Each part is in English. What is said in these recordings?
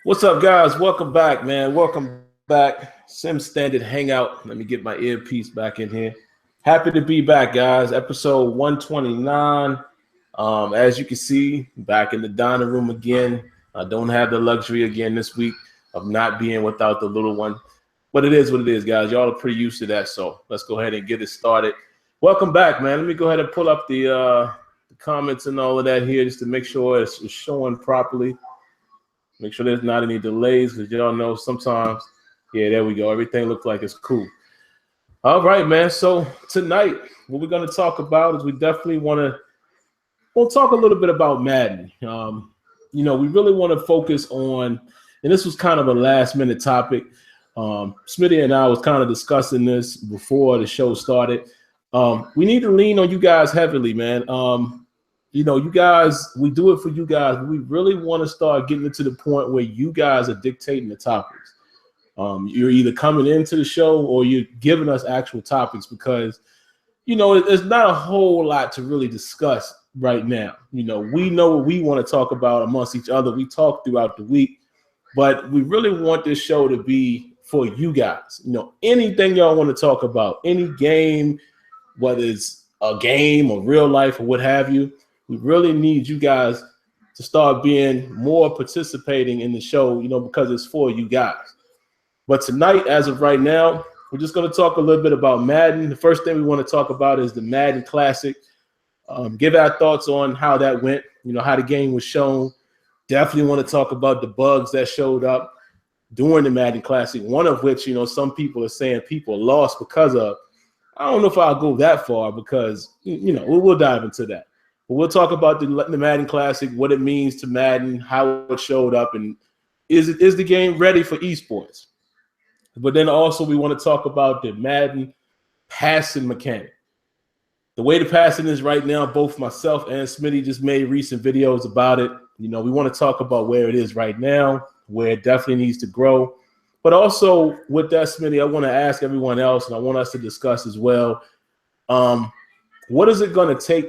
What's up, guys? Welcome back, man. Welcome back. Sim Standard Hangout. Let me get my earpiece back in here. Happy to be back, guys. Episode 129. As you can see, back in the dining room again. I don't have the luxury again this week of not being without the little one. But it is what it is, guys. Y'all are pretty used to that. So let's go ahead and get it started. Welcome back, man. Let me go ahead and pull up the comments and all of that here just to make sure it's showing properly. Make sure there's not any delays because y'all know sometimes, yeah, there we go. Everything looks like it's cool. All right, man. So tonight, what we're going to talk about is we definitely we'll talk a little bit about Madden. We really want to focus on, and this was kind of a last minute topic. Smitty and I was kind of discussing this before the show started. We need to lean on you guys heavily, man. You guys, we do it for you guys. But we really want to start getting it to the point where you guys are dictating the topics. You're either coming into the show or you're giving us actual topics because, there's not a whole lot to really discuss right now. We know what we want to talk about amongst each other. We talk throughout the week, but we really want this show to be for you guys. Anything y'all want to talk about, any game, whether it's a game or real life or what have you. We really need you guys to start being more participating in the show, because it's for you guys. But tonight, as of right now, we're just going to talk a little bit about Madden. The first thing we want to talk about is the Madden Classic. Give our thoughts on how that went, how the game was shown. Definitely want to talk about the bugs that showed up during the Madden Classic, one of which, some people are saying people lost because of. I don't know if I'll go that far because, we'll dive into that. But we'll talk about the Madden Classic, what it means to Madden, how it showed up, and is the game ready for esports? But then also we want to talk about the Madden passing mechanic. The way the passing is right now, both myself and Smitty just made recent videos about it. We want to talk about where it is right now, where it definitely needs to grow. But also with that, Smitty, I want to ask everyone else, and I want us to discuss as well, what is it going to take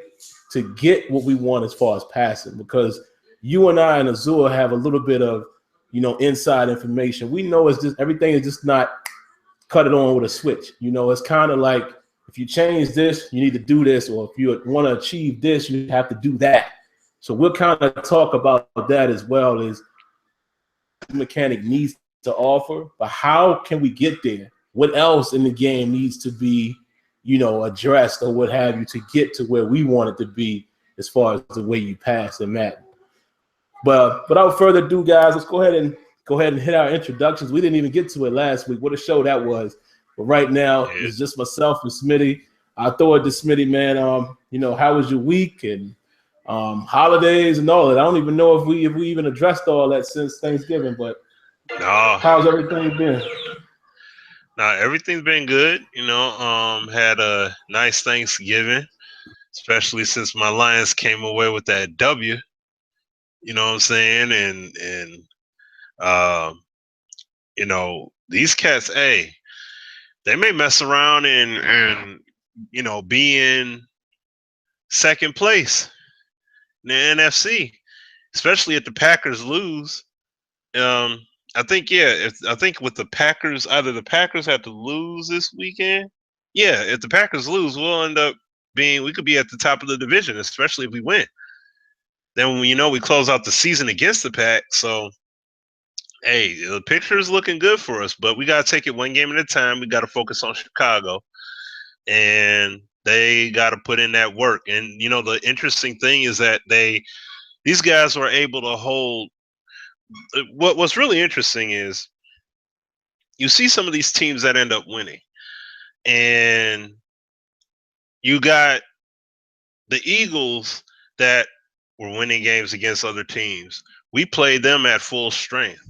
to get what we want as far as passing? Because you and I and Azure have a little bit of, inside information. We know it's just everything is just not cut it on with a switch. It's kind of like if you change this, you need to do this, or if you want to achieve this, you have to do that. So we'll kind of talk about that as well as the mechanic needs to offer, but how can we get there? What else in the game needs to be, addressed or what have you to get to where we want it to be as far as the way you pass in Madden. But without further ado, guys, let's go ahead and hit our introductions. We didn't even get to it last week. What a show that was. But right now, it's just myself and Smitty. I'll throw it to Smitty, man. How was your week and holidays and all that? I don't even know if we even addressed all that since Thanksgiving, but how's everything been? Everything's been good. Had a nice Thanksgiving, especially since my Lions came away with that W. You know what I'm saying? Um, these cats, hey, they may mess around and be in second place in the NFC, especially if the Packers lose. I think with the Packers, either the Packers have to lose this weekend. Yeah, if the Packers lose, we'll end up we could be at the top of the division, especially if we win. Then we close out the season against the Pack. So, hey, the picture is looking good for us, but we got to take it one game at a time. We got to focus on Chicago, and they got to put in that work. And the interesting thing is that these guys were able to hold. What's really interesting is you see some of these teams that end up winning, and you got the Eagles that were winning games against other teams. We played them at full strength,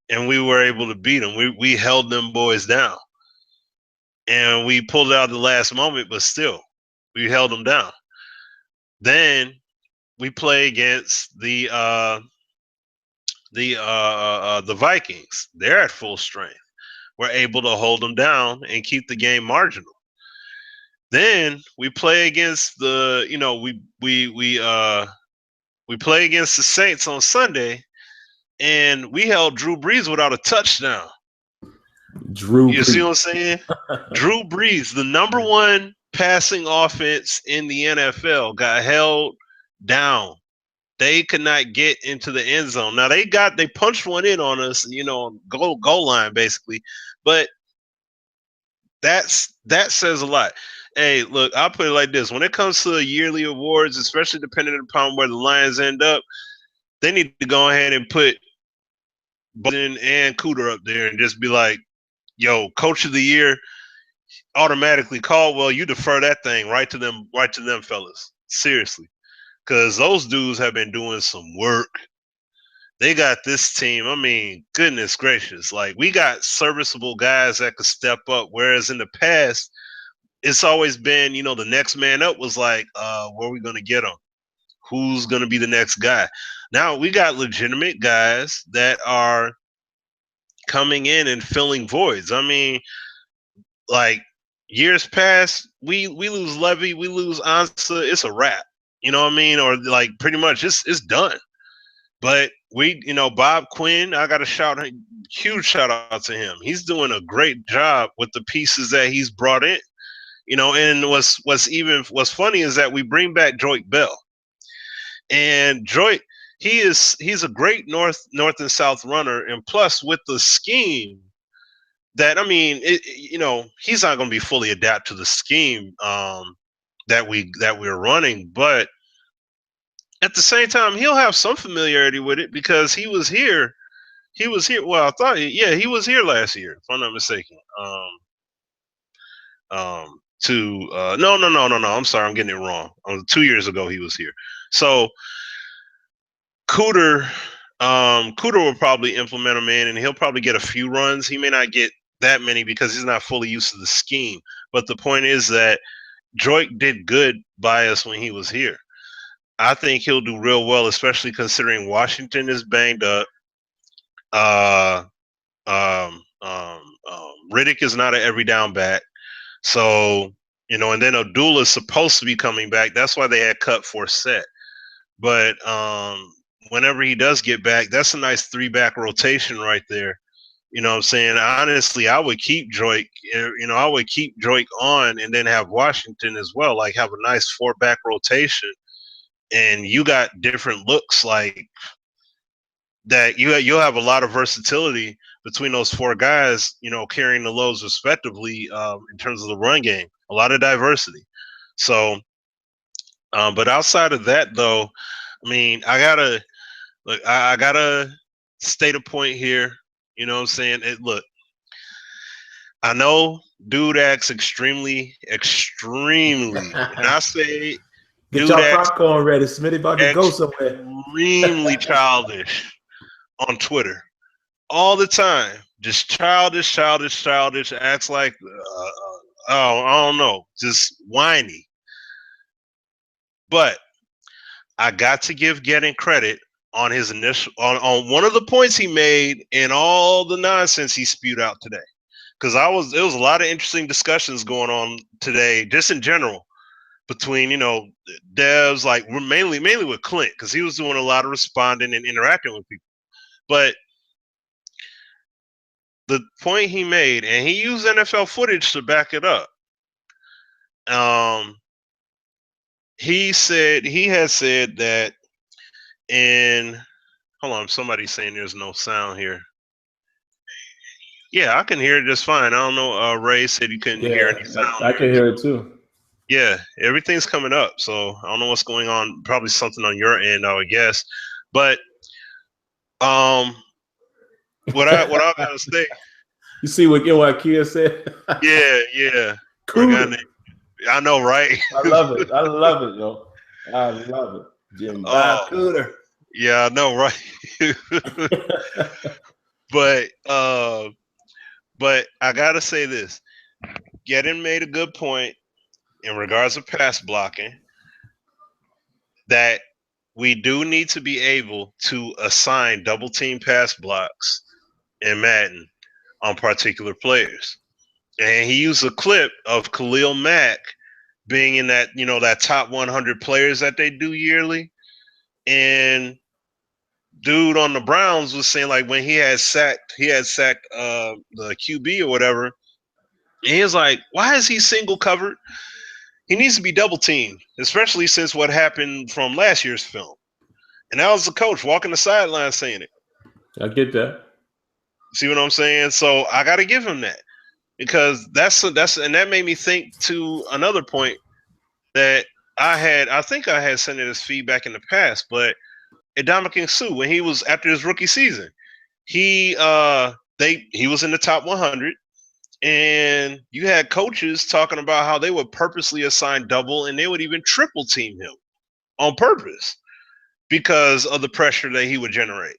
and we were able to beat them. We held them boys down, and we pulled it out at the last moment, but still, we held them down. Then we play against the Vikings. They're at full strength. We're able to hold them down and keep the game marginal. Then we play against we play against the Saints on Sunday, and we held Drew Brees without a touchdown. Drew You see what I'm Brees. saying? Drew Brees, the number one passing offense in the NFL, got held down. They could not get into the end zone. Now they punched one in on us, goal line basically, but that says a lot. Hey, look, I'll put it like this: when it comes to yearly awards, especially depending upon where the Lions end up, they need to go ahead and put Biden and Cooter up there and just be like, "Yo, Coach of the Year." Automatically Caldwell, you defer that thing right to them, fellas. Seriously, because those dudes have been doing some work. They got this team. I mean, goodness gracious, like we got serviceable guys that could step up. Whereas in the past, it's always been, the next man up was like, where are we gonna get them? Who's gonna be the next guy? Now we got legitimate guys that are coming in and filling voids. I mean, like years past, we lose Levy, we lose Ansa, it's a wrap. You know what I mean? Or like pretty much it's done. But we, Bob Quinn, I got a huge shout out to him. He's doing a great job with the pieces that he's brought in. And what's funny is that we bring back Joik Bell. And Joik, he's a great north and south runner, and plus with the scheme that, I mean, he's not going to be fully adapt to the scheme that we're running, but at the same time, he'll have some familiarity with it because he was here. Well, I thought, he was here last year, if I'm not mistaken. No. I'm sorry, I'm getting it wrong. 2 years ago, he was here. So Cooter will probably implement him in, and he'll probably get a few runs. He may not get that many because he's not fully used to the scheme. But the point is that Joik did good by us when he was here. I think he'll do real well, especially considering Washington is banged up. Riddick is not an every down back. So, and then Abdullah is supposed to be coming back. That's why they had cut Forsett. But whenever he does get back, that's a nice 3-back rotation right there. You know what I'm saying? Honestly, I would keep Joik, I would keep Joik on and then have Washington as well, like have a nice 4-back rotation. And you got different looks like that. You'll have a lot of versatility between those 4 guys, carrying the loads respectively in terms of the run game. A lot of diversity. So, but outside of that, though, I mean, I gotta state a point here. You know what I'm saying? Look, I know dude acts extremely, and I say Get dude y'all acts popcorn ready. Smitty about to go somewhere. extremely childish on Twitter all the time. Just childish. Acts like, I don't know, just whiny. But I got to give Getting credit on his initial on one of the points he made and all the nonsense he spewed out today. Because there was a lot of interesting discussions going on today, just in general, between devs, like mainly with Clint, because he was doing a lot of responding and interacting with people. But the point he made, and he used NFL footage to back it up. He had said that hold on, somebody's saying there's no sound here. Yeah, I can hear it just fine. I don't know. Ray said you couldn't hear any sound. I can hear it too. Yeah, everything's coming up, so I don't know what's going on. Probably something on your end, I would guess. But what I gotta say. You see what Kia said? Yeah. I know, right? I love it, yo. I love it. Jim Bob Cooter. Yeah, I know, right? But I gotta say this. Getting made a good point in regards to pass blocking, that we do need to be able to assign double team pass blocks in Madden on particular players. And he used a clip of Khalil Mack being in that, that top 100 players that they do yearly. And dude on the Browns was saying like when he had sacked the QB or whatever, and he was like, why is he single covered? He needs to be double teamed, especially since what happened from last year's film. And that was the coach walking the sideline saying it. I get that. See what I'm saying? So I got to give him that, because that's and that made me think to another point that I think I had sent it as feedback in the past, but Ndamukong Suh, when he was after his rookie season, he was in the top 100, and you had coaches talking about how they would purposely assign double and they would even triple team him on purpose because of the pressure that he would generate.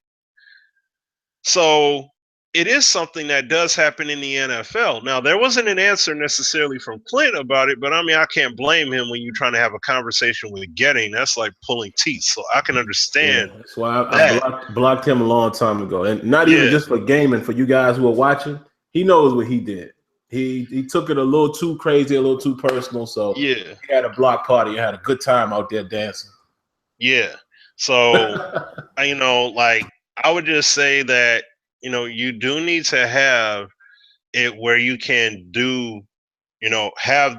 So it is something that does happen in the NFL. Now, there wasn't an answer necessarily from Clint about it, but I mean, I can't blame him when you're trying to have a conversation with Getting. That's like pulling teeth. So I can understand. Yeah, that's why I blocked him a long time ago. And not even just for gaming, for you guys who are watching, he knows what he did. He took it a little too crazy, a little too personal. So yeah, he had a block party and had a good time out there dancing. Yeah. So, like I would just say that, you do need to have it where you can do, have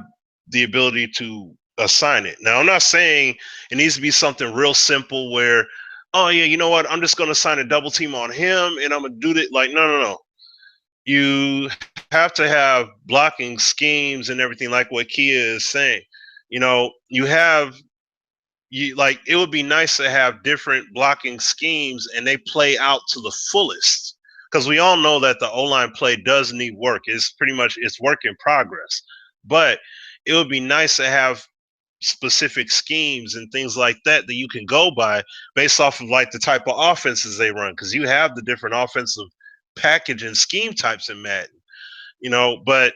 the ability to assign it. Now, I'm not saying it needs to be something real simple where, oh, yeah, you know what? I'm just going to assign a double team on him and I'm going to do it. Like, no. You have to have blocking schemes and everything like what Kia is saying. It would be nice to have different blocking schemes and they play out to the fullest, because we all know that the O-line play does need work. It's work in progress, but it would be nice to have specific schemes and things like that you can go by based off of like the type of offenses they run, because you have the different offensive package and scheme types in Madden, but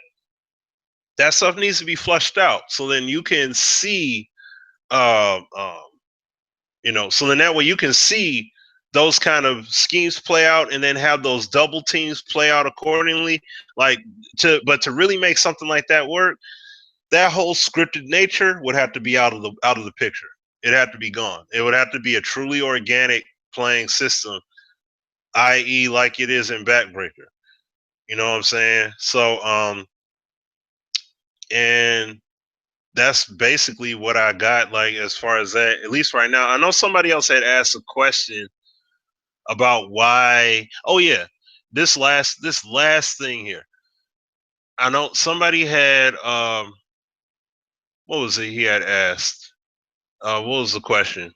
that stuff needs to be flushed out so then you can see so then that way you can see those kind of schemes play out and then have those double teams play out accordingly. But to really make something like that work, that whole scripted nature would have to be out of the picture. It had to be gone. It would have to be a truly organic playing system, i.e., like it is in Backbreaker. You know what I'm saying? So, and that's basically what I got, like, as far as that, at least right now. I know somebody else had asked a question about why. Oh yeah, this last thing here. I know somebody had what was it he had asked? What was the question?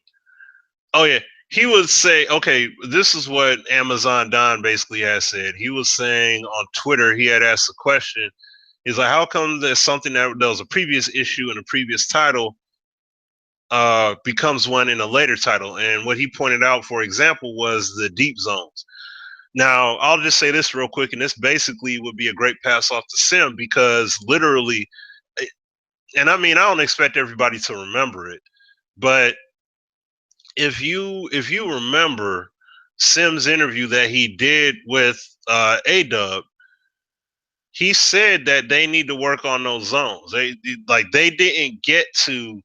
Oh yeah, he would say, okay, this is what Amazon Don basically has said. He was saying on Twitter, he had asked a question. He's like, how come there's something that was a previous issue in a previous title becomes one in a later title? And what he pointed out, for example, was the deep zones. Now, I'll just say this real quick, and this basically would be a great pass off to Sim, because literally, and I mean, I don't expect everybody to remember it, but if you remember Sim's interview that he did with A-Dub, he said that they need to work on those zones. They didn't get to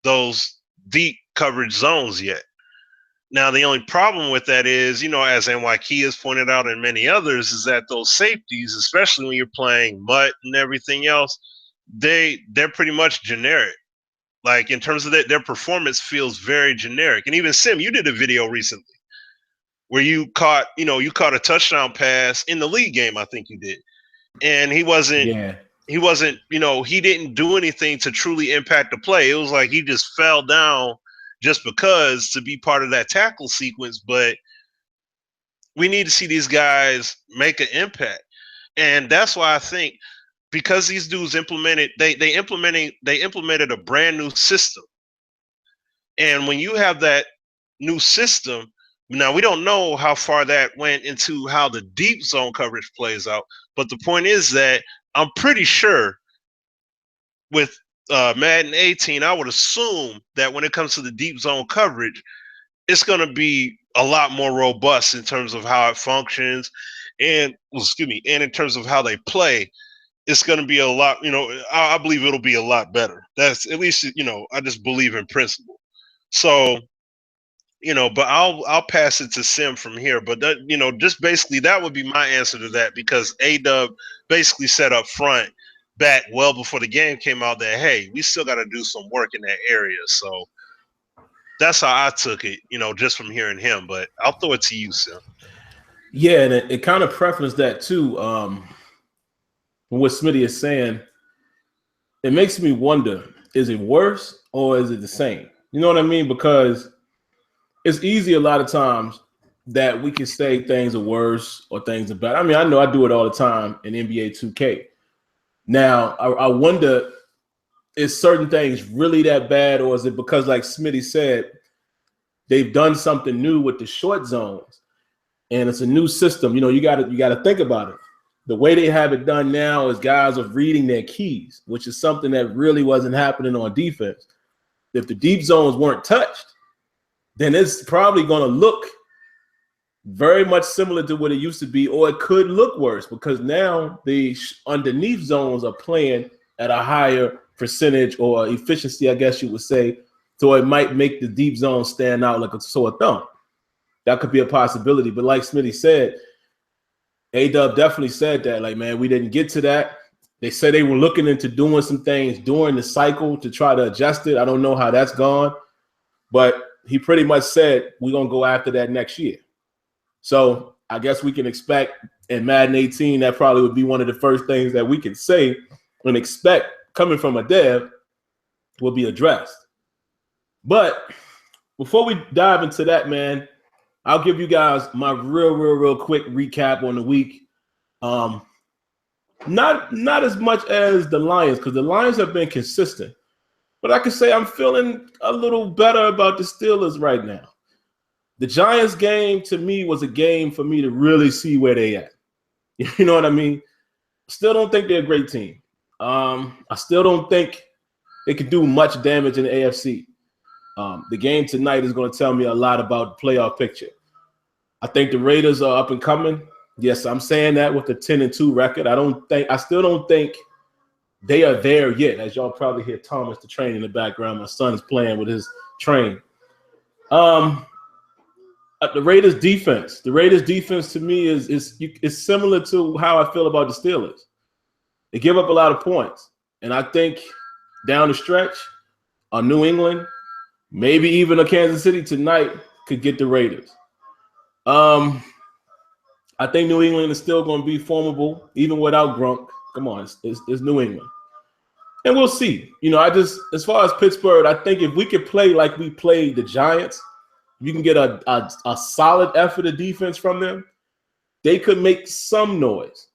those deep coverage zones yet. Now, the only problem with that is, as NYK has pointed out and many others, is that those safeties, especially when you're playing MUT and everything else, they're pretty much generic. Like, in terms of their performance feels very generic. And even Sim, you did a video recently where you caught a touchdown pass in the league game, I think you did. And he didn't do anything to truly impact the play. It was like he just fell down just because to be part of that tackle sequence. But we need to see these guys make an impact. And that's why I think, because these dudes implemented a brand new system. And when you have that new system, now we don't know how far that went into how the deep zone coverage plays out. But the point is that I'm pretty sure with Madden 18, I would assume that when it comes to the deep zone coverage, it's going to be a lot more robust in terms of how it functions, and and in terms of how they play, it's going to be a lot. I believe it'll be a lot better. That's at least I just believe in principle. So, but I'll pass it to Sim from here. But that, just basically that would be my answer to that, because A-Dub basically said up front back well before the game came out that, hey, we still got to do some work in that area. So that's how I took it, just from hearing him. But I'll throw it to you, Sim. Yeah, and it kind of preferenced that too. What Smitty is saying, it makes me wonder, is it worse or is it the same? You know what I mean? Because it's easy a lot of times that we can say things are worse or things are bad. I mean, I know I do it all the time in NBA 2K. Now, I wonder, is certain things really that bad, or is it because, like Smitty said, they've done something new with the short zones, and it's a new system. You got to think about it. The way they have it done now is guys are reading their keys, which is something that really wasn't happening on defense. If the deep zones weren't touched, then it's probably going to look very much similar to what it used to be, or it could look worse because now the underneath zones are playing at a higher percentage or efficiency, I guess you would say. So it might make the deep zone stand out like a sore thumb. That could be a possibility. But like Smitty said, A-Dub definitely said that, like, man, we didn't get to that. They said they were looking into doing some things during the cycle to try to adjust it. I don't know how that's gone, but he pretty much said we're going to go after that next year. So I guess we can expect in Madden 18, that probably would be one of the first things that we can say and expect coming from a dev will be addressed. But before we dive into that, man, I'll give you guys my real quick recap on the week. Not as much as the Lions, because the Lions have been consistent. But I can say I'm feeling a little better about the Steelers right now. The Giants game, to me, was a game for me to really see where they at. You know what I mean? Still don't think they're a great team. I still don't think they can do much damage in the AFC. The game tonight is going to tell me a lot about the playoff picture. I think the Raiders are up and coming. Yes, I'm saying that with the 10-2 record. I still don't think they are there yet. As y'all probably hear Thomas the train in the background. My son is playing with his train. The Raiders defense. The Raiders defense to me is similar to how I feel about the Steelers. They give up a lot of points. And I think down the stretch, New England, maybe even a Kansas City tonight could get the Raiders. I think New England is still going to be formidable, even without Gronk. Come on, it's New England. And we'll see. As far as Pittsburgh, I think if we could play like we played the Giants, you can get a solid effort of defense from them, they could make some noise.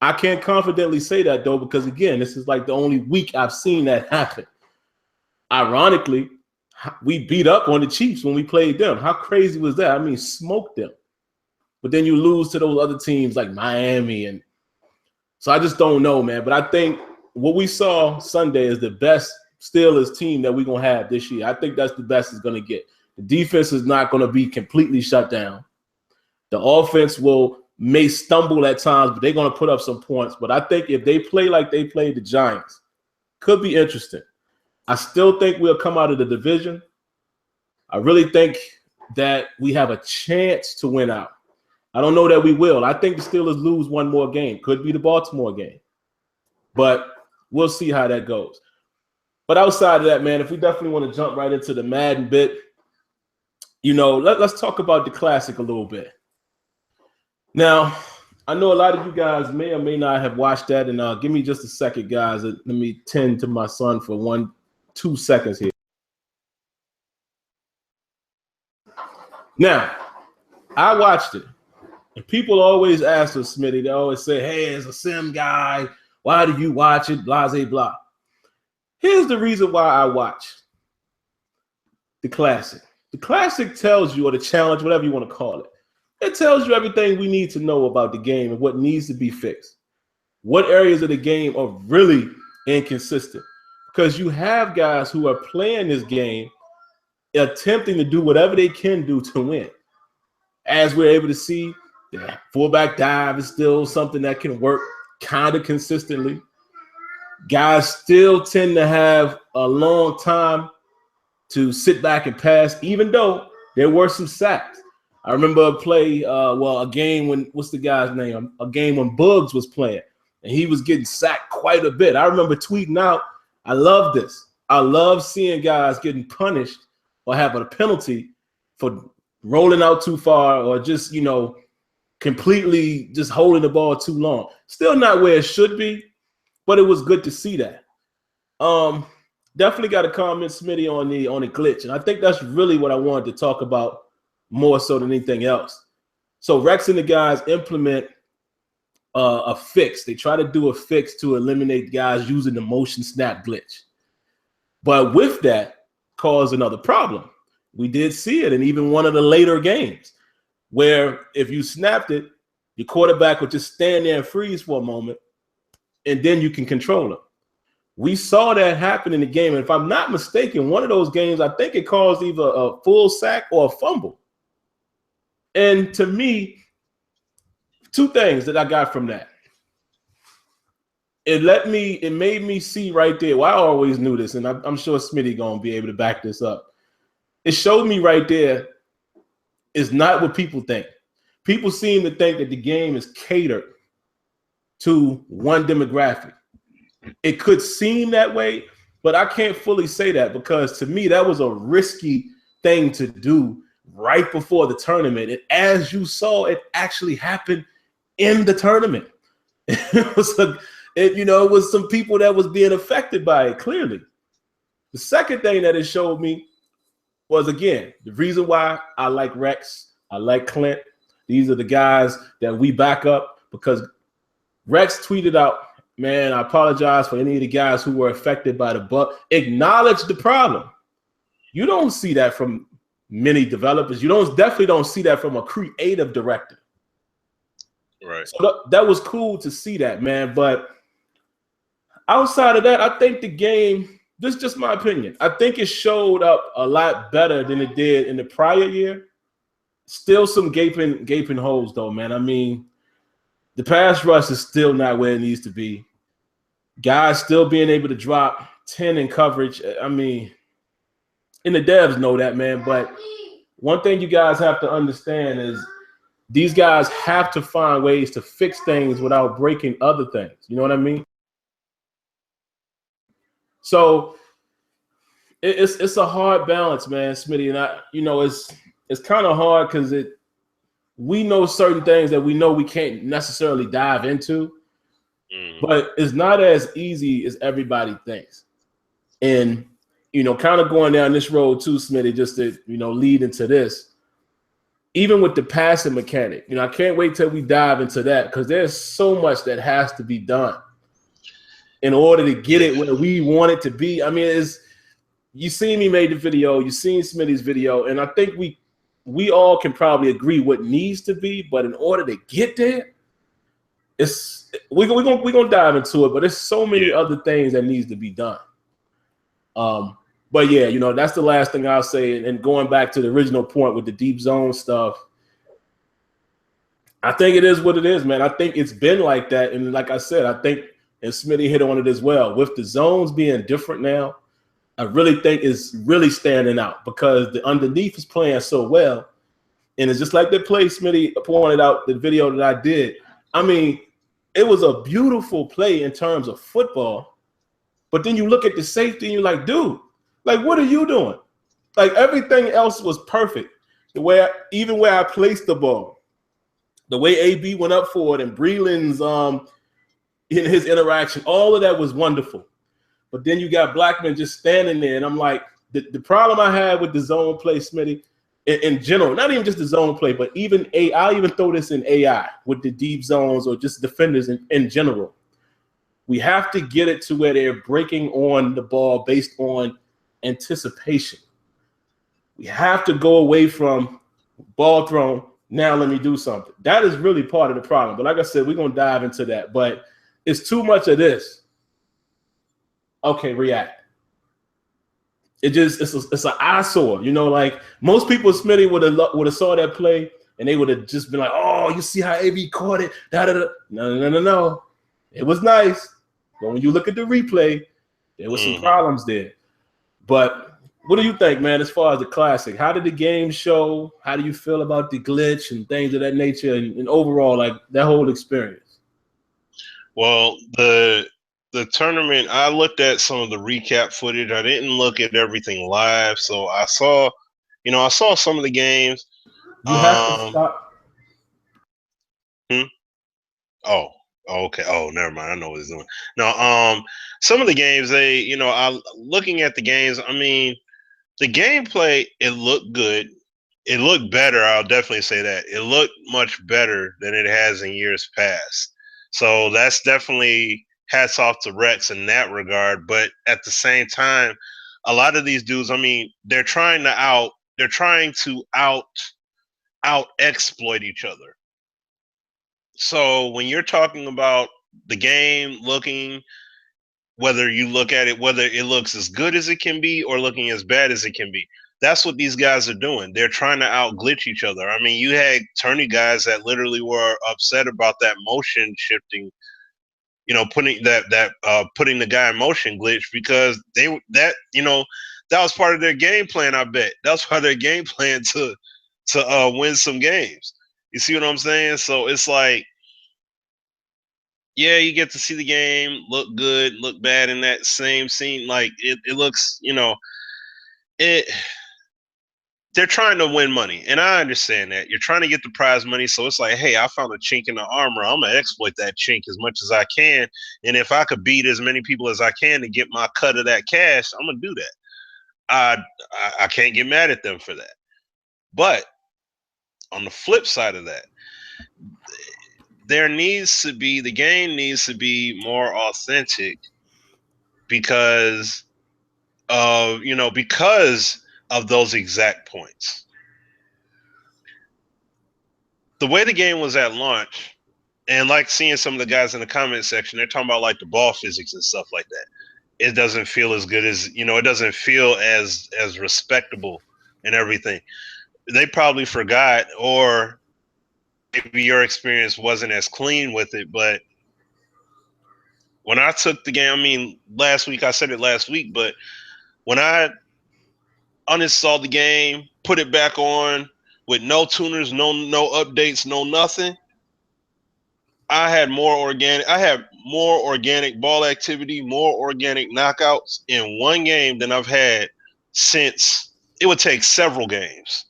I can't confidently say that, though, because, again, this is like the only week I've seen that happen. Ironically, we beat up on the Chiefs when we played them. How crazy was that? I mean, smoked them. But then you lose to those other teams like Miami. And so I just don't know, man. But I think what we saw Sunday is the best Steelers team that we're going to have this year. I think that's the best it's going to get. The defense is not going to be completely shut down. The offense may stumble at times, but they're going to put up some points. But I think if they play like they played the Giants, could be interesting. I still think we'll come out of the division. I really think that we have a chance to win out. I don't know that we will. I think the Steelers lose one more game. Could be the Baltimore game. But we'll see how that goes. But outside of that, man, if we definitely want to jump right into the Madden bit, let's talk about the Classic a little bit. Now, I know a lot of you guys may or may not have watched that, and give me just a second, guys. Let me tend to my son for 2 seconds here. Now, I watched it, and people always ask us, Smitty, they always say, hey, as a sim guy, why do you watch it, blah, blah, blah. Here's the reason why I watch the Classic. The Classic tells you, or the challenge, whatever you want to call it, it tells you everything we need to know about the game and what needs to be fixed. What areas of the game are really inconsistent. Because you have guys who are playing this game attempting to do whatever they can do to win. As we're able to see, the fullback dive is still something that can work kind of consistently. Guys still tend to have a long time to sit back and pass, even though There were some sacks. I remember a play, a game when, what's the guy's name? A game when Bugs was playing, and he was getting sacked quite a bit. I remember tweeting out, I love this. I love seeing guys getting punished or having a penalty for rolling out too far or just, completely just holding the ball too long. Still not where it should be, but it was good to see that. Definitely got a comment, Smitty, on the glitch, and I think that's really what I wanted to talk about more so than anything else. So Rex and the guys implement a fix. They try to do a fix to eliminate guys using the motion snap glitch, but with that caused another problem. We did see it in even one of the later games where if you snapped it, your quarterback would just stand there and freeze for a moment, and then you can control him. We saw that happen in the game. And if I'm not mistaken, one of those games, I think it caused either a full sack or a fumble. And to me, two things that I got from that. It made me see right there. Well, I always knew this, and I'm sure Smitty gonna be able to back this up. It showed me right there is not what people think. People seem to think that the game is catered to one demographic. It could seem that way, but I can't fully say that because to me, that was a risky thing to do right before the tournament. And as you saw, it actually happened in the tournament. It was some people that was being affected by it, clearly. The second thing that it showed me was, again, the reason why I like Rex, I like Clint. These are the guys that we back up because Rex tweeted out, man, I apologize for any of the guys who were affected by the bug. Acknowledge the problem. You don't see that from many developers. You definitely don't see that from a creative director. Right. So that was cool to see that, man. But outside of that, I think the game, this is just my opinion, I think it showed up a lot better than it did in the prior year. Still some gaping holes, though, man. I mean, the pass rush is still not where it needs to be. Guys still being able to drop 10 in coverage. I mean, and the devs know that, man. But one thing you guys have to understand is these guys have to find ways to fix things without breaking other things. You know what I mean? So it's a hard balance, man, Smitty. And it's kind of hard because we know certain things that we know we can't necessarily dive into, but it's not as easy as everybody thinks. And, kind of going down this road too, Smitty, just to, lead into this, even with the passing mechanic, I can't wait till we dive into that because there's so much that has to be done in order to get it where we want it to be. I mean, you seen me made the video, you seen Smitty's video, and I think we all can probably agree what needs to be, but in order to get there, we're gonna dive into it, but there's so many other things that needs to be done. But yeah, that's the last thing I'll say. And going back to the original point with the deep zone stuff, I think it is what it is, man. I think it's been like that, and like I said, I think, and Smitty hit on it as well, with the zones being different now, I really think it's really standing out because the underneath is playing so well. And it's just like the play Smitty pointed out, the video that I did. I mean, it was a beautiful play in terms of football. But then you look at the safety and you're like, dude, like, what are you doing? Like, everything else was perfect. Even where I placed the ball, the way AB went up for it and Breland's in his interaction, all of that was wonderful. But then you got Blackman just standing there, and I'm like, the problem I had with the zone play, Smitty, in general, not even just the zone play, but even I even throw this in AI with the deep zones or just defenders in general. We have to get it to where they're breaking on the ball based on anticipation. We have to go away from ball thrown, now let me do something. That is really part of the problem. But like I said, we're going to dive into that. But it's too much of this. Okay, react. It's an eyesore, like most people, Smitty would have saw that play and they would have just been like, oh, you see how AB caught it? No. It was nice. But when you look at the replay, there was some problems there. But What do you think, man, as far as the classic? How did the game show? How do you feel about the glitch and things of that nature and overall, like that whole experience? Well, the tournament, I looked at some of the recap footage. I didn't look at everything live, so I saw, I saw some of the games. You have to stop. Hmm? Oh, okay. Oh, never mind. I know what he's doing. No, some of the games I looking at the games. I mean, the gameplay, it looked good. It looked better. I'll definitely say that. It looked much better than it has in years past. So that's definitely hats off to Rex in that regard. But at the same time, a lot of these dudes, I mean, they're trying to out exploit each other. So when you're talking about the game looking, whether you look at it, whether it looks as good as it can be or looking as bad as it can be, that's what these guys are doing. They're trying to out glitch each other. I mean, you had tourney guys that literally were upset about that motion shifting, putting putting the guy in motion glitch because that was part of their game plan. I bet that's part of their game plan to win some games. You see what I'm saying? So it's like, yeah, you get to see the game look good, look bad in that same scene. Like it looks, it. They're trying to win money, and I understand that. You're trying to get the prize money, so it's like, hey, I found a chink in the armor. I'm gonna exploit that chink as much as I can, and if I could beat as many people as I can to get my cut of that cash, I'm gonna do that. I can't get mad at them for that. But on the flip side of that, the game needs to be more authentic because because of those exact points. The way the game was at launch, and like seeing some of the guys in the comment section, they're talking about like the ball physics and stuff like that. It doesn't feel as good as, it doesn't feel as respectable and everything. They probably forgot, or maybe your experience wasn't as clean with it, but when I took the game, I mean, last week, I said it last week, but when I uninstalled the game, put it back on with no tuners, no updates, no nothing, I had more organic ball activity, more organic knockouts in one game than I've had since. It would take several games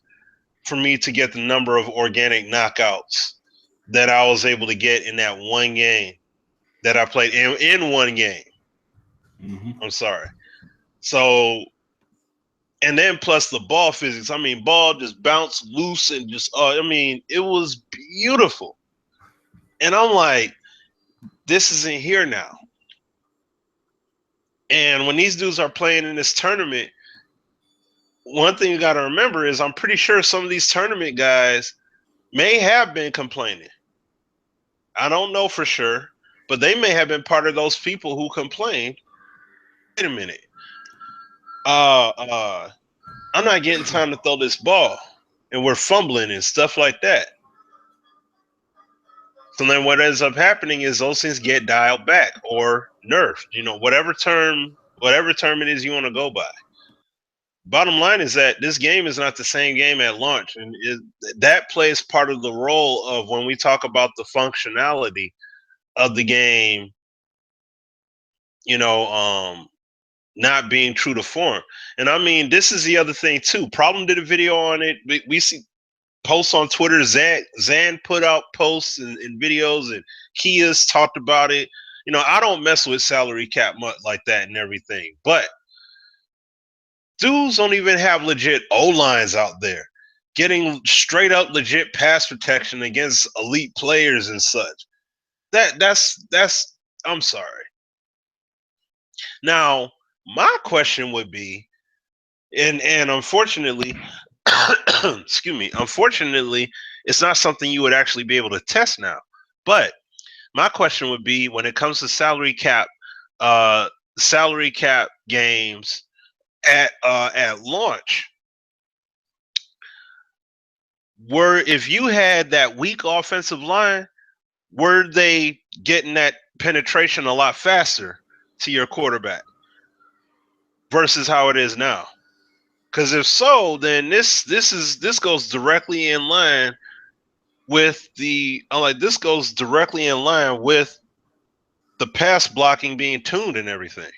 for me to get the number of organic knockouts that I was able to get in that one game that I played in one game. Mm-hmm. I'm sorry. So, and then plus the ball physics. I mean, ball just bounced loose and just, I mean, it was beautiful. And I'm like, this isn't here now. And when these dudes are playing in this tournament, one thing you got to remember is I'm pretty sure some of these tournament guys may have been complaining. I don't know for sure, but they may have been part of those people who complained. Wait a minute. I'm not getting time to throw this ball, and we're fumbling and stuff like that. So then what ends up happening is those things get dialed back or nerfed, whatever term it is you want to go by. Bottom line is that this game is not the same game at launch, and that plays part of the role of when we talk about the functionality of the game, not being true to form. And I mean, this is the other thing too. Problem did a video on it. We see posts on Twitter. Zan put out posts and videos, and Kia's talked about it. I don't mess with salary cap much like that and everything, but dudes don't even have legit O-lines out there getting straight up legit pass protection against elite players and such. That's I'm sorry. Now, my question would be, and unfortunately, excuse me, unfortunately, it's not something you would actually be able to test now. But my question would be, when it comes to salary cap games at launch, if you had that weak offensive line, were they getting that penetration a lot faster to your quarterback versus how it is now? Because if so, then this goes directly in line with this goes directly in line with the pass blocking being tuned and everything.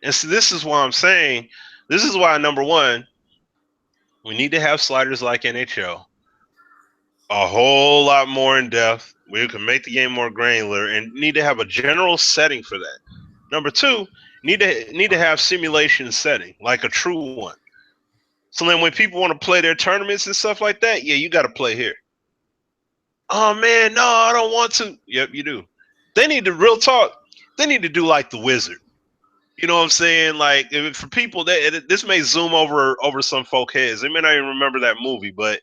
And so this is why I'm saying, this is why, number one, we need to have sliders like NHL, a whole lot more in depth. We can make the game more granular, and need to have a general setting for that. Number two, need to have simulation setting, like a true one. So then when people want to play their tournaments and stuff like that, yeah, you got to play here. Oh man, no, I don't want to. Yep, you do. They need to real talk. They need to do like the Wizard. You know what I'm saying? Like for people that this may zoom over some folk heads. They may not even remember that movie, but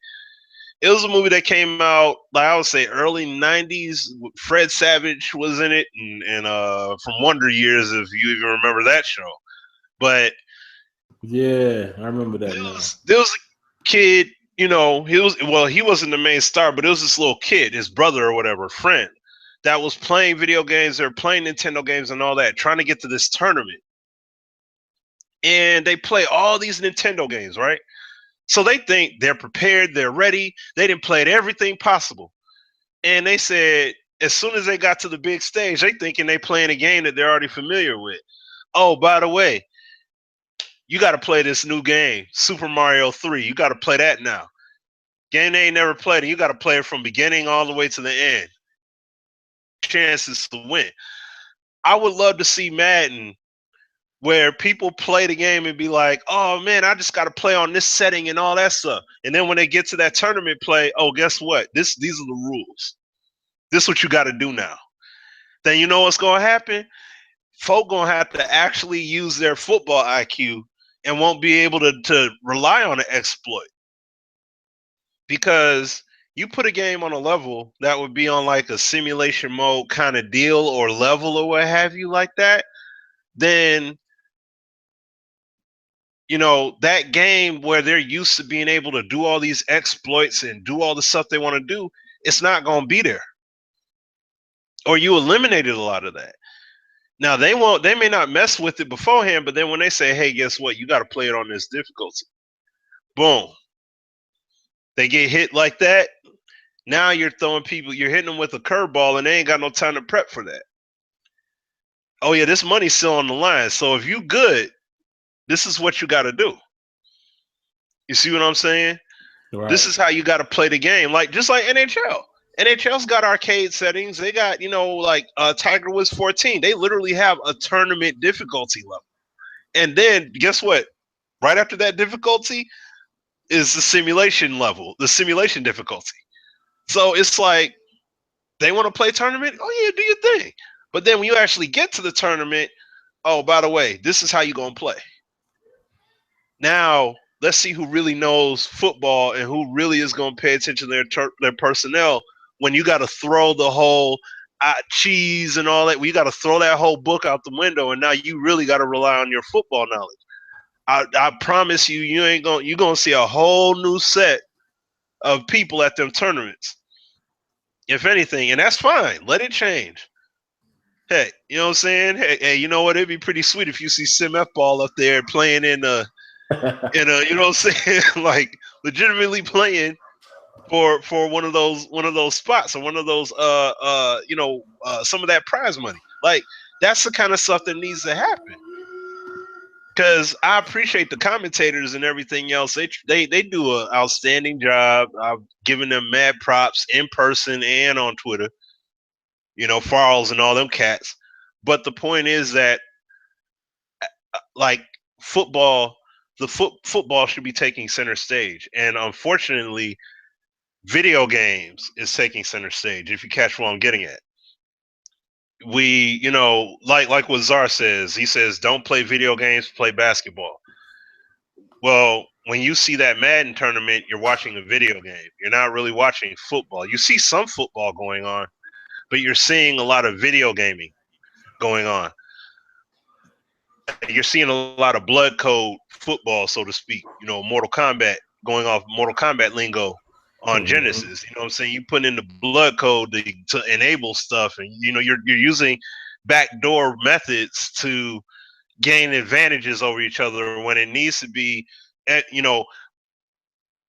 it was a movie that came out, like I would say, early '90s. Fred Savage was in it, and from Wonder Years, if you even remember that show. But yeah, I remember that there was a kid. You know, he wasn't the main star, but it was this little kid, his brother or whatever, friend, that was playing video games or playing Nintendo games and all that, trying to get to this tournament. And they play all these Nintendo games, right? So they think they're prepared, they're ready. They didn't play everything possible. And they said, as soon as they got to the big stage, they thinking they playing a game that they're already familiar with. Oh, by the way, you got to play this new game, Super Mario 3. You got to play that now. Game they ain't never played, and you got to play it from beginning all the way to the end. Chances to win. I would love to see Madden where people play the game and be like, oh man, I just got to play on this setting and all that stuff. And then when they get to that tournament play, oh, guess what? These are the rules. This is what you got to do now. Then you know what's going to happen? Folk going to have to actually use their football IQ and won't be able to rely on an exploit. Because you put a game on a level that would be on like a simulation mode kind of deal or level or what have you like that, then you know, that game where they're used to being able to do all these exploits and do all the stuff they want to do, it's not going to be there. Or you eliminated a lot of that. Now they may not mess with it beforehand, but then when they say, hey, guess what? You got to play it on this difficulty. Boom. They get hit like that. Now you're hitting them with a curveball and they ain't got no time to prep for that. Oh yeah, this money's still on the line. So if you good, this is what you got to do. You see what I'm saying? Right. This is how you got to play the game. Like just like NHL. NHL's got arcade settings. They got, you know, like Tiger Woods 14. They literally have a tournament difficulty level. And then guess what? Right after that difficulty is the simulation level, the simulation difficulty. So it's like they want to play tournament. Oh yeah, do your thing. But then when you actually get to the tournament, oh, by the way, this is how you're going to play. Now, let's see who really knows football and who really is going to pay attention to their personnel when you got to throw the whole cheese and all that. You got to throw that whole book out the window, and now you really got to rely on your football knowledge. I promise you, you're going to see a whole new set of people at them tournaments. If anything, and that's fine. Let it change. Hey, you know what I'm saying? Hey, you know what? It'd be pretty sweet if you see SimFBall up there playing in a you know what I'm saying? Like legitimately playing for one of those spots or one of those some of that prize money. Like that's the kind of stuff that needs to happen. Because I appreciate the commentators and everything else. They do an outstanding job. I've given them mad props in person and on Twitter. You know, Farls and all them cats. But the point is that, like football, football should be taking center stage, and unfortunately, video games is taking center stage. If you catch what I'm getting at. We, you know, like what Czar says, he says, don't play video games, play basketball. Well, when you see that Madden tournament, you're watching a video game. You're not really watching football. You see some football going on, but you're seeing a lot of video gaming going on. You're seeing a lot of blood code football, so to speak, you know, Mortal Kombat, going off Mortal Kombat lingo on Genesis. You know what I'm saying? You put in the blood code to enable stuff, and you know you're using backdoor methods to gain advantages over each other when it needs to be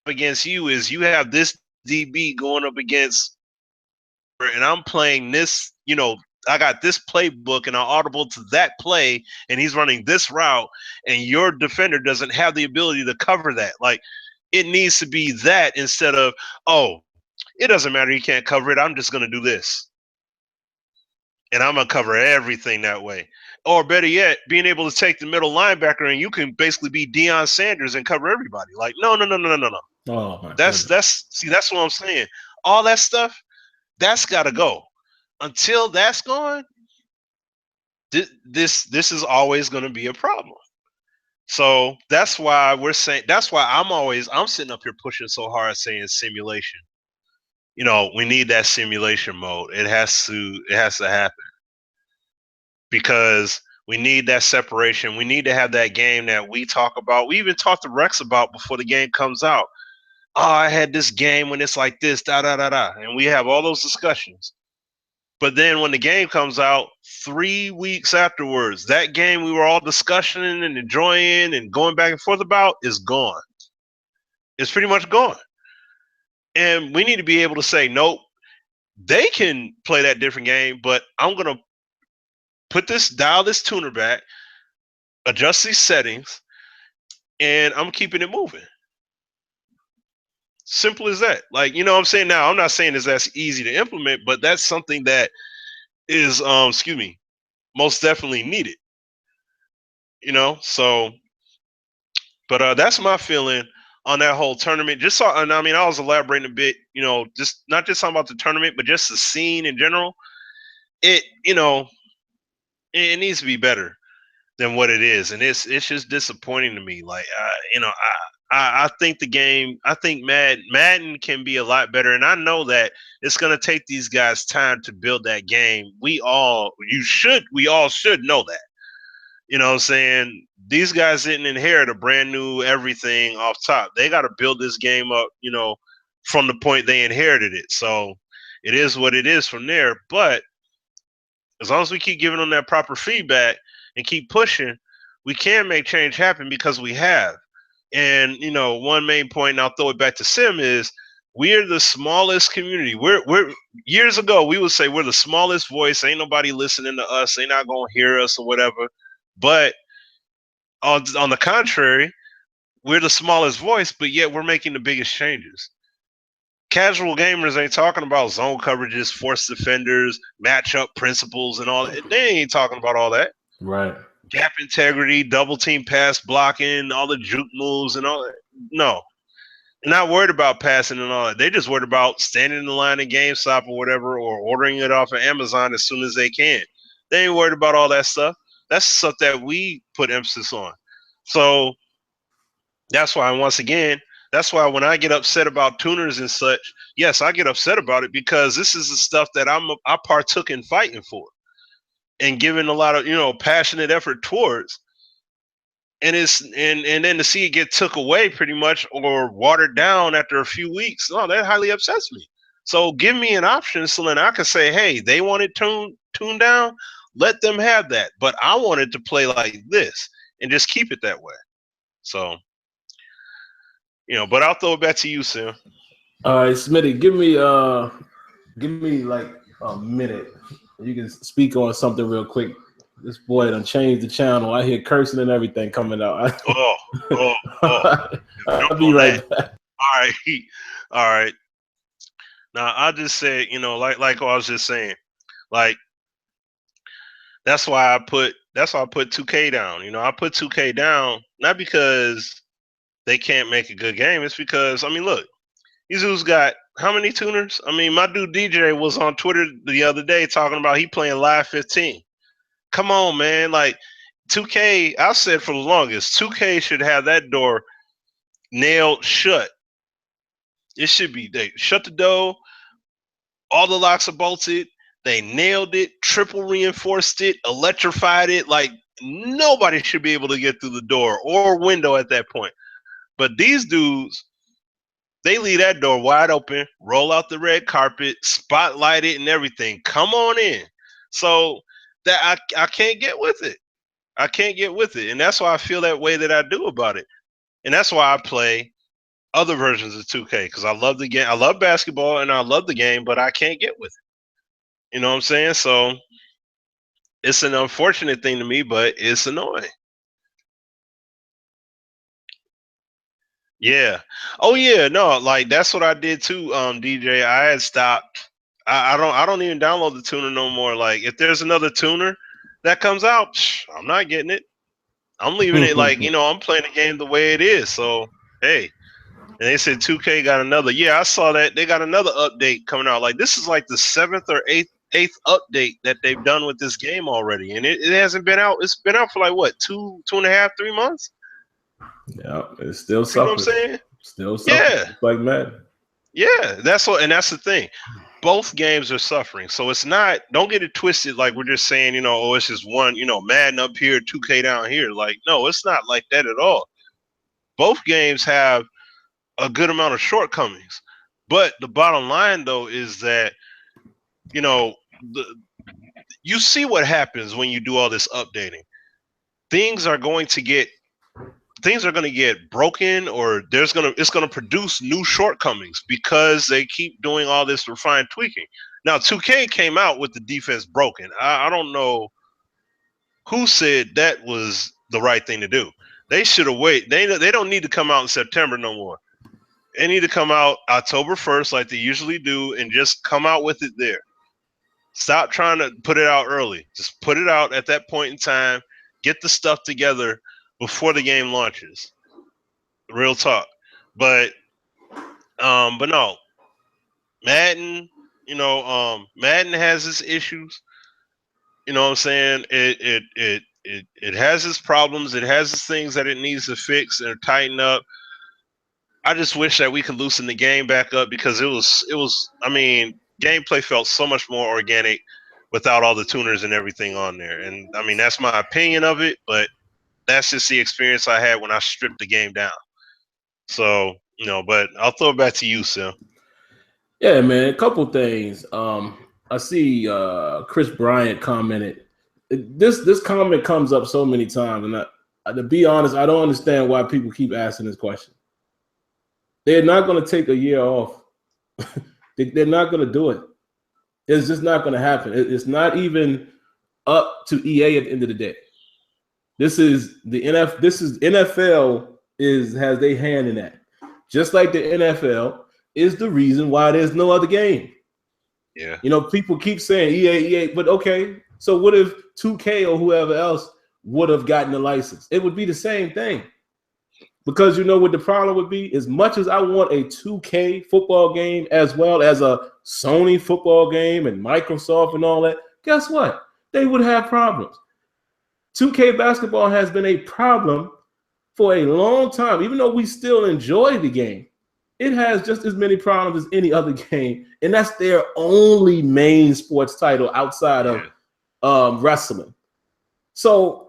against you is you have this DB going up against, and I'm playing this, I got this playbook and I'm audible to that play, and he's running this route, and your defender doesn't have the ability to cover that. Like, it needs to be that instead of, oh, it doesn't matter, you can't cover it, I'm just going to do this. And I'm going to cover everything that way. Or better yet, being able to take the middle linebacker and you can basically be Deion Sanders and cover everybody. Like, no. Oh my That's goodness. that's what I'm saying. All that stuff, that's got to go. Until that's gone, this is always going to be a problem. So that's why I'm sitting up here pushing so hard saying simulation. We need that simulation mode. It has to happen because we need that separation. We need to have that game that we talk about. We even talked to Rex about before the game comes out. Oh, I had this game when it's like this, da da da da, and we have all those discussions. But then when the game comes out 3 weeks afterwards, that game we were all discussing and enjoying and going back and forth about is gone. It's pretty much gone. And we need to be able to say, nope, they can play that different game, but I'm going to dial this tuner back, adjust these settings, and I'm keeping it moving. Simple as that. Like, what I'm saying now, I'm not saying that's easy to implement, but that's something that is, most definitely needed. So, but that's my feeling on that whole tournament. And I mean, I was elaborating a bit, just not just talking about the tournament, but just the scene in general. It needs to be better than what it is, and it's just disappointing to me. Like, I think I think Madden can be a lot better, and I know that it's going to take these guys time to build that game. We all should know that. You know what I'm saying? These guys didn't inherit a brand new everything off top. They got to build this game up, from the point they inherited it. So it is what it is from there. But as long as we keep giving them that proper feedback and keep pushing, we can make change happen because we have. And, one main point, and I'll throw it back to Sim, is we're the smallest community. We're years ago, we would say we're the smallest voice. Ain't nobody listening to us. They not going to hear us or whatever. But on the contrary, we're the smallest voice, but yet we're making the biggest changes. Casual gamers ain't talking about zone coverages, force defenders, matchup principles, and all that. They ain't talking about all that. Right. Gap integrity, double team pass blocking, all the juke moves and all that. No. They're not worried about passing and all that. They just worried about standing in the line at GameStop or whatever, or ordering it off of Amazon as soon as they can. They ain't worried about all that stuff. That's stuff that we put emphasis on. So that's why, once again, when I get upset about tuners and such, yes, I get upset about it because this is the stuff that I partook in fighting for and giving a lot of, passionate effort towards. And then to see it get took away pretty much or watered down after a few weeks, that highly upsets me. So give me an option so then I can say, hey, they want it tuned down, let them have that. But I want it to play like this and just keep it that way. So, but I'll throw it back to you, Sim. All right, Smitty, give me like a minute. You can speak on something real quick. This boy done changed the channel. I hear cursing and everything coming out. I'll be right back. All right. Now I just said, like I was just saying, like that's why I put 2K down. I put 2K down not because they can't make a good game. It's because, I mean, look, these dudes got how many tuners? I mean, my dude DJ was on Twitter the other day talking about he playing Live 15. Come on, man. Like 2K, I said for the longest, 2K should have that door nailed shut. It should be, they shut the door, all the locks are bolted, they nailed it, triple reinforced it, electrified it. Like nobody should be able to get through the door or window at that point. But these dudes, they leave that door wide open, roll out the red carpet, spotlight it and everything. Come on in. So that I can't get with it. I can't get with it. And that's why I feel that way that I do about it. And that's why I play other versions of 2K, because I love the game. I love basketball and I love the game, but I can't get with it. You know what I'm saying? So it's an unfortunate thing to me, but it's annoying. Yeah. Oh yeah. No, like that's what I did too, DJ. I had stopped. I don't even download the tuner no more. Like if there's another tuner that comes out, I'm not getting it. I'm leaving it like, I'm playing the game the way it is. So hey. And they said 2K got another. Yeah, I saw that. They got another update coming out. Like this is like the 7th or 8th update that they've done with this game already. And it hasn't been out. It's been out for like what, 2.5, 3 months? Yeah, it's still You know what I'm suffering. saying? Still suffering. Yeah. It's like Madden. Yeah, that's the thing. Both games are suffering. So it's not, don't get it twisted like we're just saying, oh, it's just one, Madden up here, 2K down here. Like, no, it's not like that at all. Both games have a good amount of shortcomings. But the bottom line, though, is that, you see what happens when you do all this updating. Things are going to get broken, or it's going to produce new shortcomings because they keep doing all this refined tweaking. Now 2K came out with the defense broken. I don't know who said that was the right thing to do. They should have waited. They don't need to come out in September no more. They need to come out October 1st like they usually do and just come out with it there. Stop trying to put it out early. Just put it out at that point in time. Get the stuff together before the game launches. Real talk. But no. Madden, Madden has its issues. You know what I'm saying? It has its problems. It has its things that it needs to fix and tighten up. I just wish that we could loosen the game back up because it was. I mean, gameplay felt so much more organic without all the tuners and everything on there. And I mean, that's my opinion of it, but that's just the experience I had when I stripped the game down. So, but I'll throw it back to you, Sim. Yeah, man, a couple things. I see Chris Bryant commented. This comment comes up so many times, and to be honest, I don't understand why people keep asking this question. They're not going to take a year off. They're not going to do it. It's just not going to happen. It's not even up to EA at the end of the day. This is NFL has their hand in that. Just like the NFL is the reason why there's no other game. Yeah. People keep saying EA, but okay. So what if 2K or whoever else would have gotten the license? It would be the same thing. Because what the problem would be? As much as I want a 2K football game as well as a Sony football game and Microsoft and all that, guess what? They would have problems. 2K basketball has been a problem for a long time. Even though we still enjoy the game, it has just as many problems as any other game. And that's their only main sports title outside of wrestling. So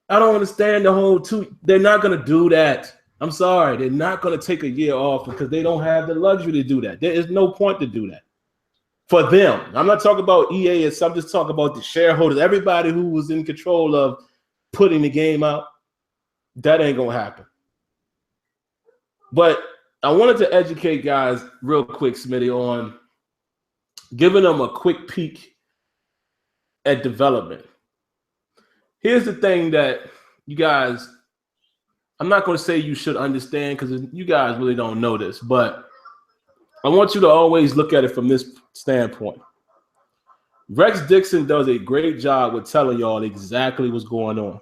I don't understand the whole they're not going to do that. I'm sorry. They're not going to take a year off because they don't have the luxury to do that. There is no point to do that for them. I'm not talking about EA. I'm just talking about the shareholders, everybody who was in control of putting the game out. That ain't going to happen. But I wanted to educate guys real quick, Smitty, on giving them a quick peek at development. Here's the thing that you guys, I'm not going to say you should understand because you guys really don't know this, but I want you to always look at it from this standpoint. Rex Dixon does a great job with telling y'all exactly what's going on.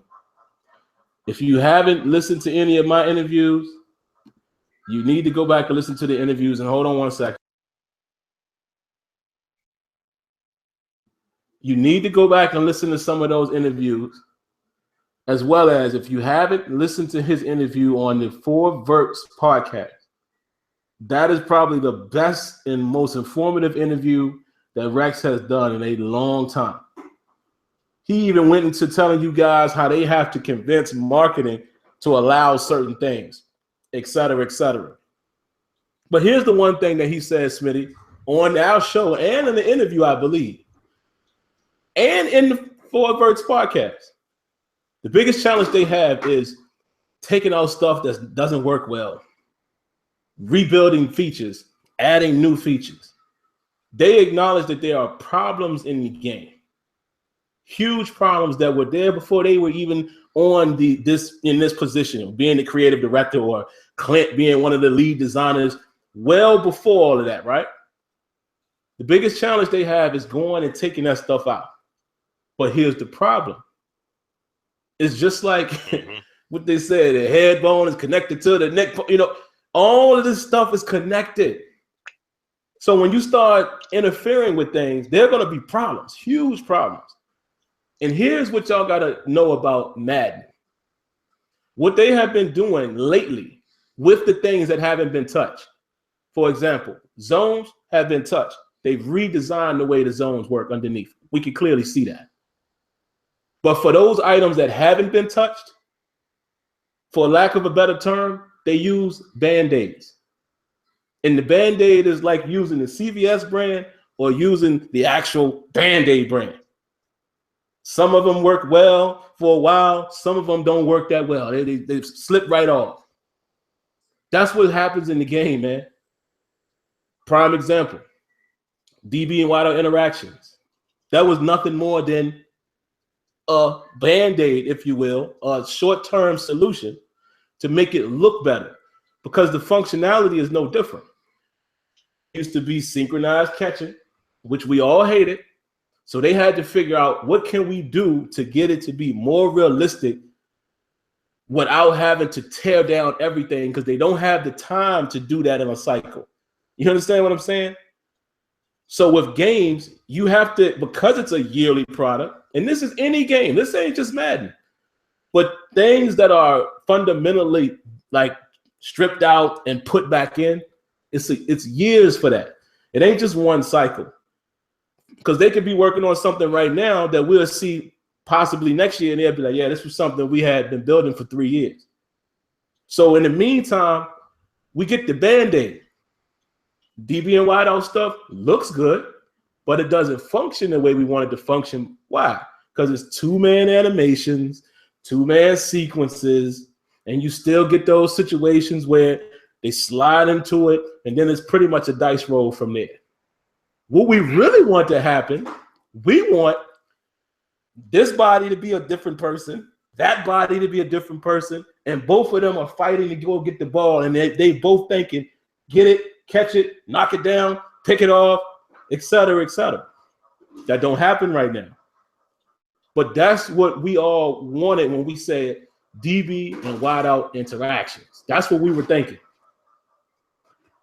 If you haven't listened to any of my interviews, you need to go back and listen to the interviews. And hold on one second. You need to go back and listen to some of those interviews, as well as if you haven't listened to his interview on the 4 Verts podcast. That is probably the best and most informative interview that Rex has done in a long time. He even went into telling you guys how they have to convince marketing to allow certain things, et cetera, et cetera. But here's the one thing that he says, Smitty, on our show and in the interview, I believe, and in the 4 Verts podcast. The biggest challenge they have is taking out stuff that doesn't work well, rebuilding features, adding new features. They acknowledge that there are problems in the game, huge problems that were there before they were even on this position, being the creative director, or Clint being one of the lead designers, well before all of that, right? The biggest challenge they have is going and taking that stuff out. But here's the problem. It's just like what they said, the head bone is connected to the neck, all of this stuff is connected. So when you start interfering with things, there are going to be problems, huge problems. And here's what y'all got to know about Madden. What they have been doing lately with the things that haven't been touched. For example, zones have been touched. They've redesigned the way the zones work underneath. We can clearly see that. But for those items that haven't been touched, for lack of a better term, they use Band-Aids. And the Band-Aid is like using the CVS brand or using the actual Band-Aid brand. Some of them work well for a while. Some of them don't work that well. They slip right off. That's what happens in the game, man. Prime example, DB and wideout interactions. That was nothing more than a Band-Aid, if you will, a short-term solution to make it look better, because the functionality is no different. It used to be synchronized catching, which we all hated. So they had to figure out, what can we do to get it to be more realistic without having to tear down everything, because they don't have the time to do that in a cycle. You understand what I'm saying? So with games, you have to, because it's a yearly product, and this is any game, this ain't just Madden, but things that are fundamentally like stripped out and put back in, it's years for that. It ain't just one cycle, because they could be working on something right now that we'll see possibly next year, and they'll be like, yeah, this was something we had been building for 3 years. So in the meantime, we get the Band-Aid. DB and wideout stuff looks good, but it doesn't function the way we want it to function. Why? Because it's two-man animations, two-man sequences, and you still get those situations where they slide into it, and then it's pretty much a dice roll from there. What we really want to happen, we want this body to be a different person, that body to be a different person, and both of them are fighting to go get the ball, and they both thinking, get it, catch it, knock it down, pick it off, et cetera, et cetera. That don't happen right now. But that's what we all wanted when we said DB and wideout interactions. That's what we were thinking.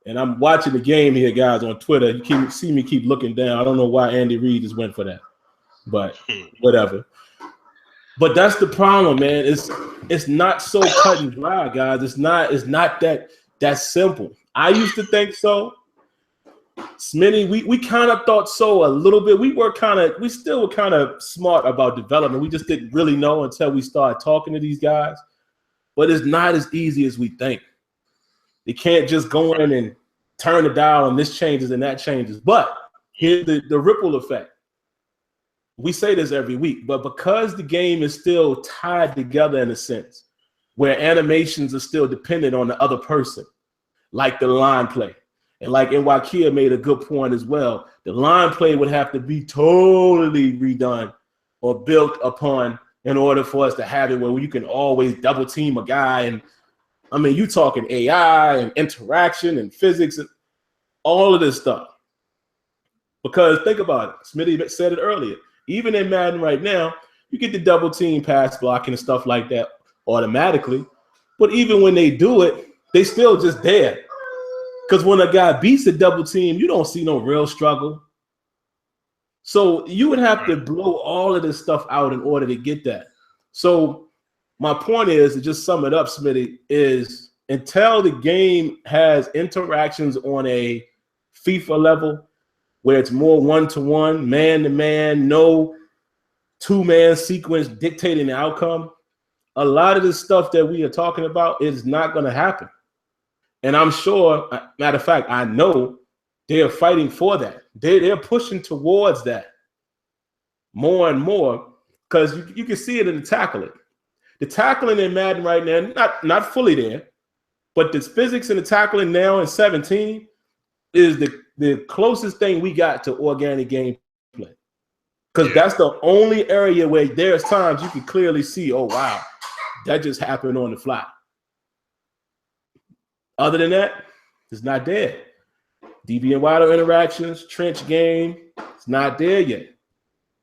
And I'm watching the game here, guys, on Twitter. You see me keep looking down. I don't know why Andy Reid just went for that, but whatever. But that's the problem, man. It's not so cut and dry, guys. It's not that simple. I used to think so. Smitty, we kind of thought so a little bit. We still were kind of smart about development. We just didn't really know until we started talking to these guys. But it's not as easy as we think. They can't just go in and turn the dial and this changes and that changes. But here's the ripple effect. We say this every week, but because the game is still tied together in a sense, where animations are still dependent on the other person, like the line play. And like Nwakia made a good point as well, the line play would have to be totally redone or built upon in order for us to have it where you can always double team a guy. And I mean, you talking AI and interaction and physics and all of this stuff. Because think about it, Smitty said it earlier, even in Madden right now, you get the double team pass blocking and stuff like that automatically. But even when they do it, they still just there. Because when a guy beats a double team, you don't see no real struggle. So you would have to blow all of this stuff out in order to get that. So my point is, to just sum it up, Smitty, is until the game has interactions on a FIFA level where it's more one-to-one, man-to-man, no two-man sequence dictating the outcome, a lot of the stuff that we are talking about is not going to happen. And I'm sure, matter of fact, I know they're fighting for that. They're pushing towards that more and more, because you can see it in the tackling. The tackling in Madden right now, not fully there, but the physics and the tackling now in 17 is the closest thing we got to organic gameplay. Because that's the only area where there's times you can clearly see, oh, wow, that just happened on the fly. Other than that, it's not there. Deviant wider interactions, trench game, it's not there yet.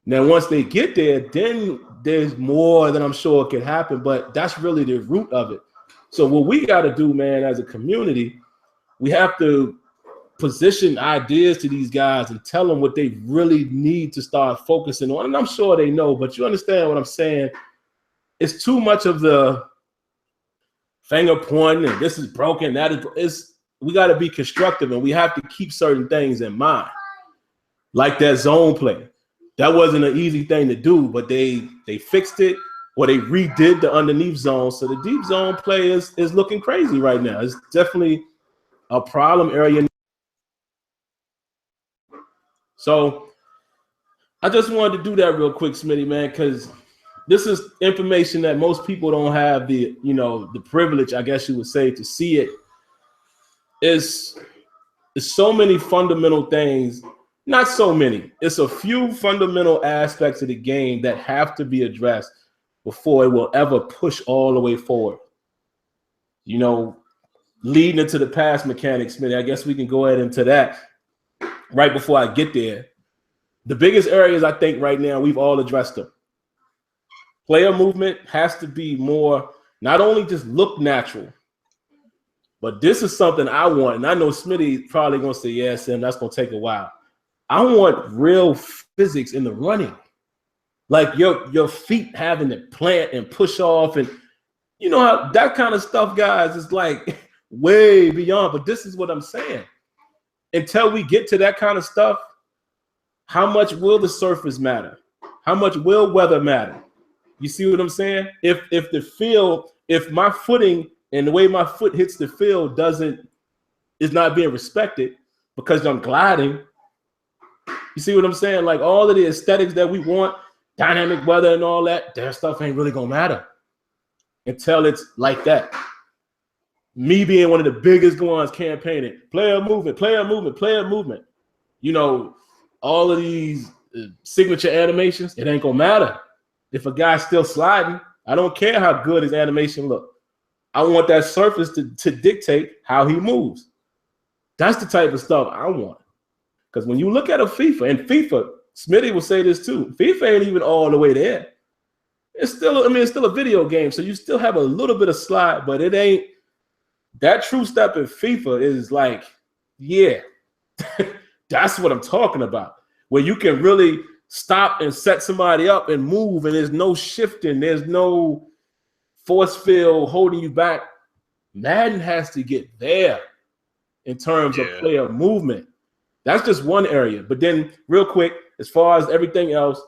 Now, once they get there, then there's more that I'm sure can happen, but that's really the root of it. So what we got to do, man, as a community, we have to position ideas to these guys and tell them what they really need to start focusing on. And I'm sure they know, but you understand what I'm saying? It's too much of the finger pointing and this is broken, that is. We got to be constructive, and we have to keep certain things in mind, like that zone play. That wasn't an easy thing to do, but they fixed it, or they redid the underneath zone. So the deep zone play is looking crazy right now. It's definitely a problem area. So I just wanted to do that real quick, Smitty, man, because this is information that most people don't have the privilege, I guess you would say, to see it. It's so many fundamental things, not so many. It's a few fundamental aspects of the game that have to be addressed before it will ever push all the way forward. Leading into the pass mechanics, Smitty, I guess we can go ahead into that right before I get there. The biggest areas I think right now, we've all addressed them. Player movement has to be more, not only just look natural, but this is something I want, and I know Smitty probably gonna say, yeah, Sim, that's gonna take a while. I want real physics in the running. Like your feet having to plant and push off, and how that kind of stuff, guys, is like way beyond. But this is what I'm saying. Until we get to that kind of stuff, how much will the surface matter? How much will weather matter? You see what I'm saying? If my footing and the way my foot hits the field is not being respected because I'm gliding. You see what I'm saying? Like all of the aesthetics that we want, dynamic weather and all that stuff ain't really gonna matter until it's like that. Me being one of the biggest ones campaigning, player movement. All of these signature animations, it ain't gonna matter. If a guy's still sliding, I don't care how good his animation look. I want that surface to dictate how he moves. That's the type of stuff I want. Because when you look at a FIFA, and FIFA, Smitty will say this too, FIFA ain't even all the way there. It's still a video game, so you still have a little bit of slide, but it ain't that true step in FIFA is like, yeah, that's what I'm talking about. Where you can really stop and set somebody up and move, and there's no shifting, there's no force field holding you back. Madden has to get there in terms of player movement. That's just one area. But then real quick, as far as everything else,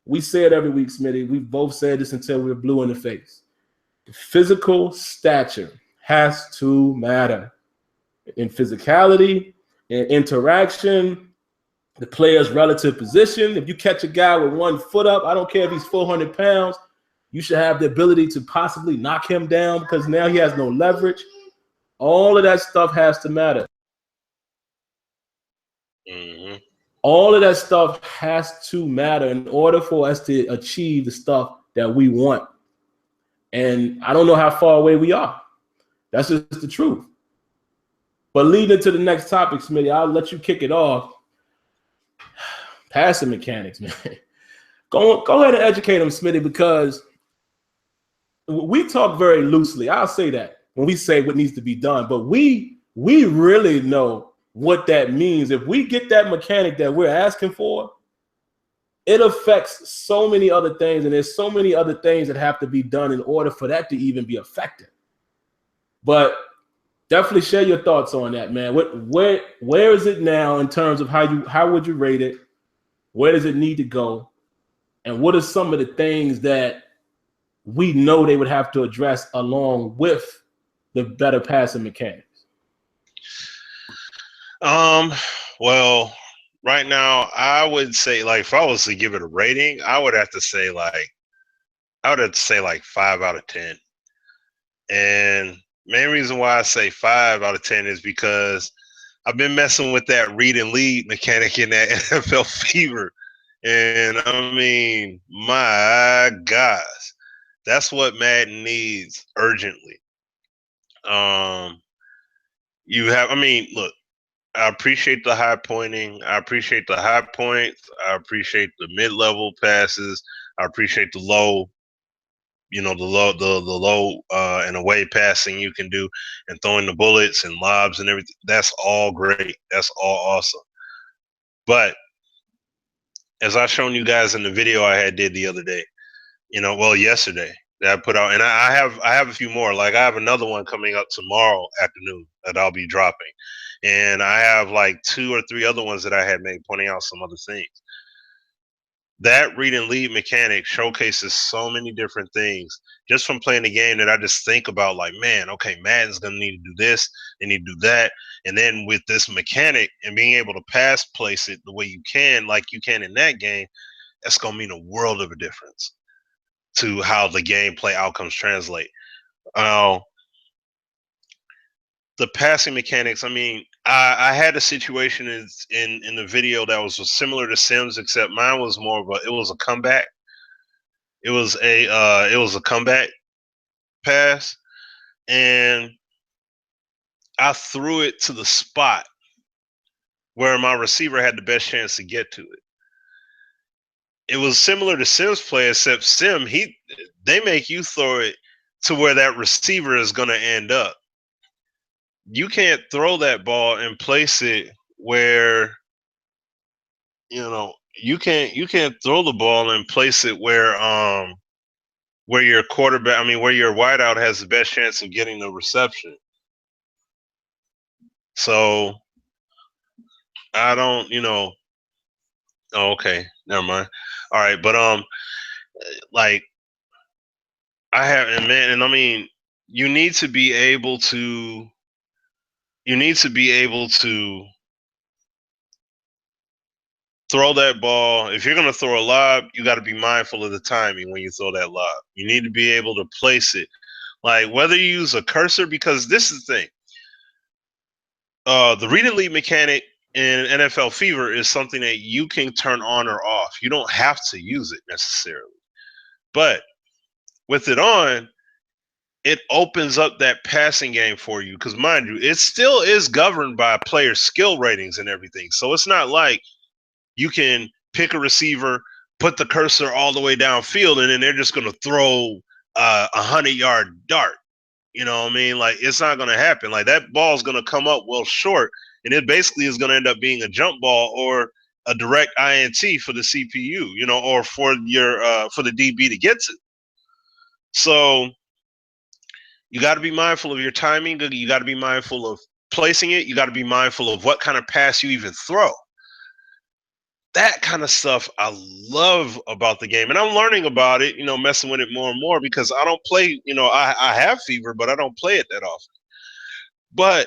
we say it every week, Smitty. We've both said this until we're blue in the face. The physical stature has to matter in physicality, in interaction, the player's relative position. If you catch a guy with 1 foot up, I don't care if he's 400 pounds, you should have the ability to possibly knock him down because now he has no leverage. All of that stuff has to matter. Mm-hmm. All of that stuff has to matter in order for us to achieve the stuff that we want. And I don't know how far away we are. That's just the truth. But leading into the next topic, Smitty, I'll let you kick it off. Passing mechanics, man. Go ahead and educate them, Smitty, because we talk very loosely. I'll say that when we say what needs to be done, but we really know what that means. If we get that mechanic that we're asking for, it affects so many other things, and there's so many other things that have to be done in order for that to even be effective. But definitely share your thoughts on that, man. Where is it now in terms of how would you rate it? Where does it need to go? And what are some of the things that we know they would have to address along with the better passing mechanics? Well, right now, I would say, like, if I was to give it a rating, I would have to say, like, I would have to say like 5 out of 10. And main reason why I say 5 out of 10 is because I've been messing with that read and lead mechanic in that NFL Fever. And I mean, my gosh, that's what Madden needs urgently. I mean, look, I appreciate the high pointing. I appreciate the high points. I appreciate the mid-level passes. I appreciate the low, the low and away passing you can do, and throwing the bullets and lobs and everything. That's all great. That's all awesome. But as I shown you guys in the video I did the other day, yesterday that I put out, and I have a few more. Like I have another one coming up tomorrow afternoon that I'll be dropping, and I have like 2 or 3 other ones that I had made pointing out some other things. That read and lead mechanic showcases so many different things just from playing the game that I just think about like, man, okay, Madden's gonna need to do this, they need to do that, and then with this mechanic and being able to pass place it the way you can, like you can in that game, that's gonna mean a world of a difference to how the gameplay outcomes translate. The passing mechanics, I mean, I had a situation in the video that was similar to Sims, except mine was more of it was a comeback. It was a comeback pass, and I threw it to the spot where my receiver had the best chance to get to it. It was similar to Sims play, except Sim, they make you throw it to where that receiver is going to end up. You can't throw that ball and place it where you can't throw the ball and place it where your quarterback, I mean where your wideout has the best chance of getting the reception. So I don't, oh, okay, never mind. All right, but like and I mean, you need to be able to throw that ball. If you're going to throw a lob, you got to be mindful of the timing when you throw that lob. You need to be able to place it. Like whether you use a cursor, because this is the thing. The read and lead mechanic in NFL Fever is something that you can turn on or off. You don't have to use it necessarily. But with it on, it opens up that passing game for you. Because mind you, it still is governed by player skill ratings and everything. So it's not like you can pick a receiver, put the cursor all the way downfield, and then they're just going to throw a 100-yard dart. You know what I mean? Like, it's not going to happen. Like, that ball is going to come up well short, and it basically is going to end up being a jump ball or a direct INT for the CPU, or for the DB to get to. So you got to be mindful of your timing. You got to be mindful of placing it. You got to be mindful of what kind of pass you even throw. That kind of stuff I love about the game. And I'm learning about it, messing with it more and more, because I don't play, I have Fever, but I don't play it that often. But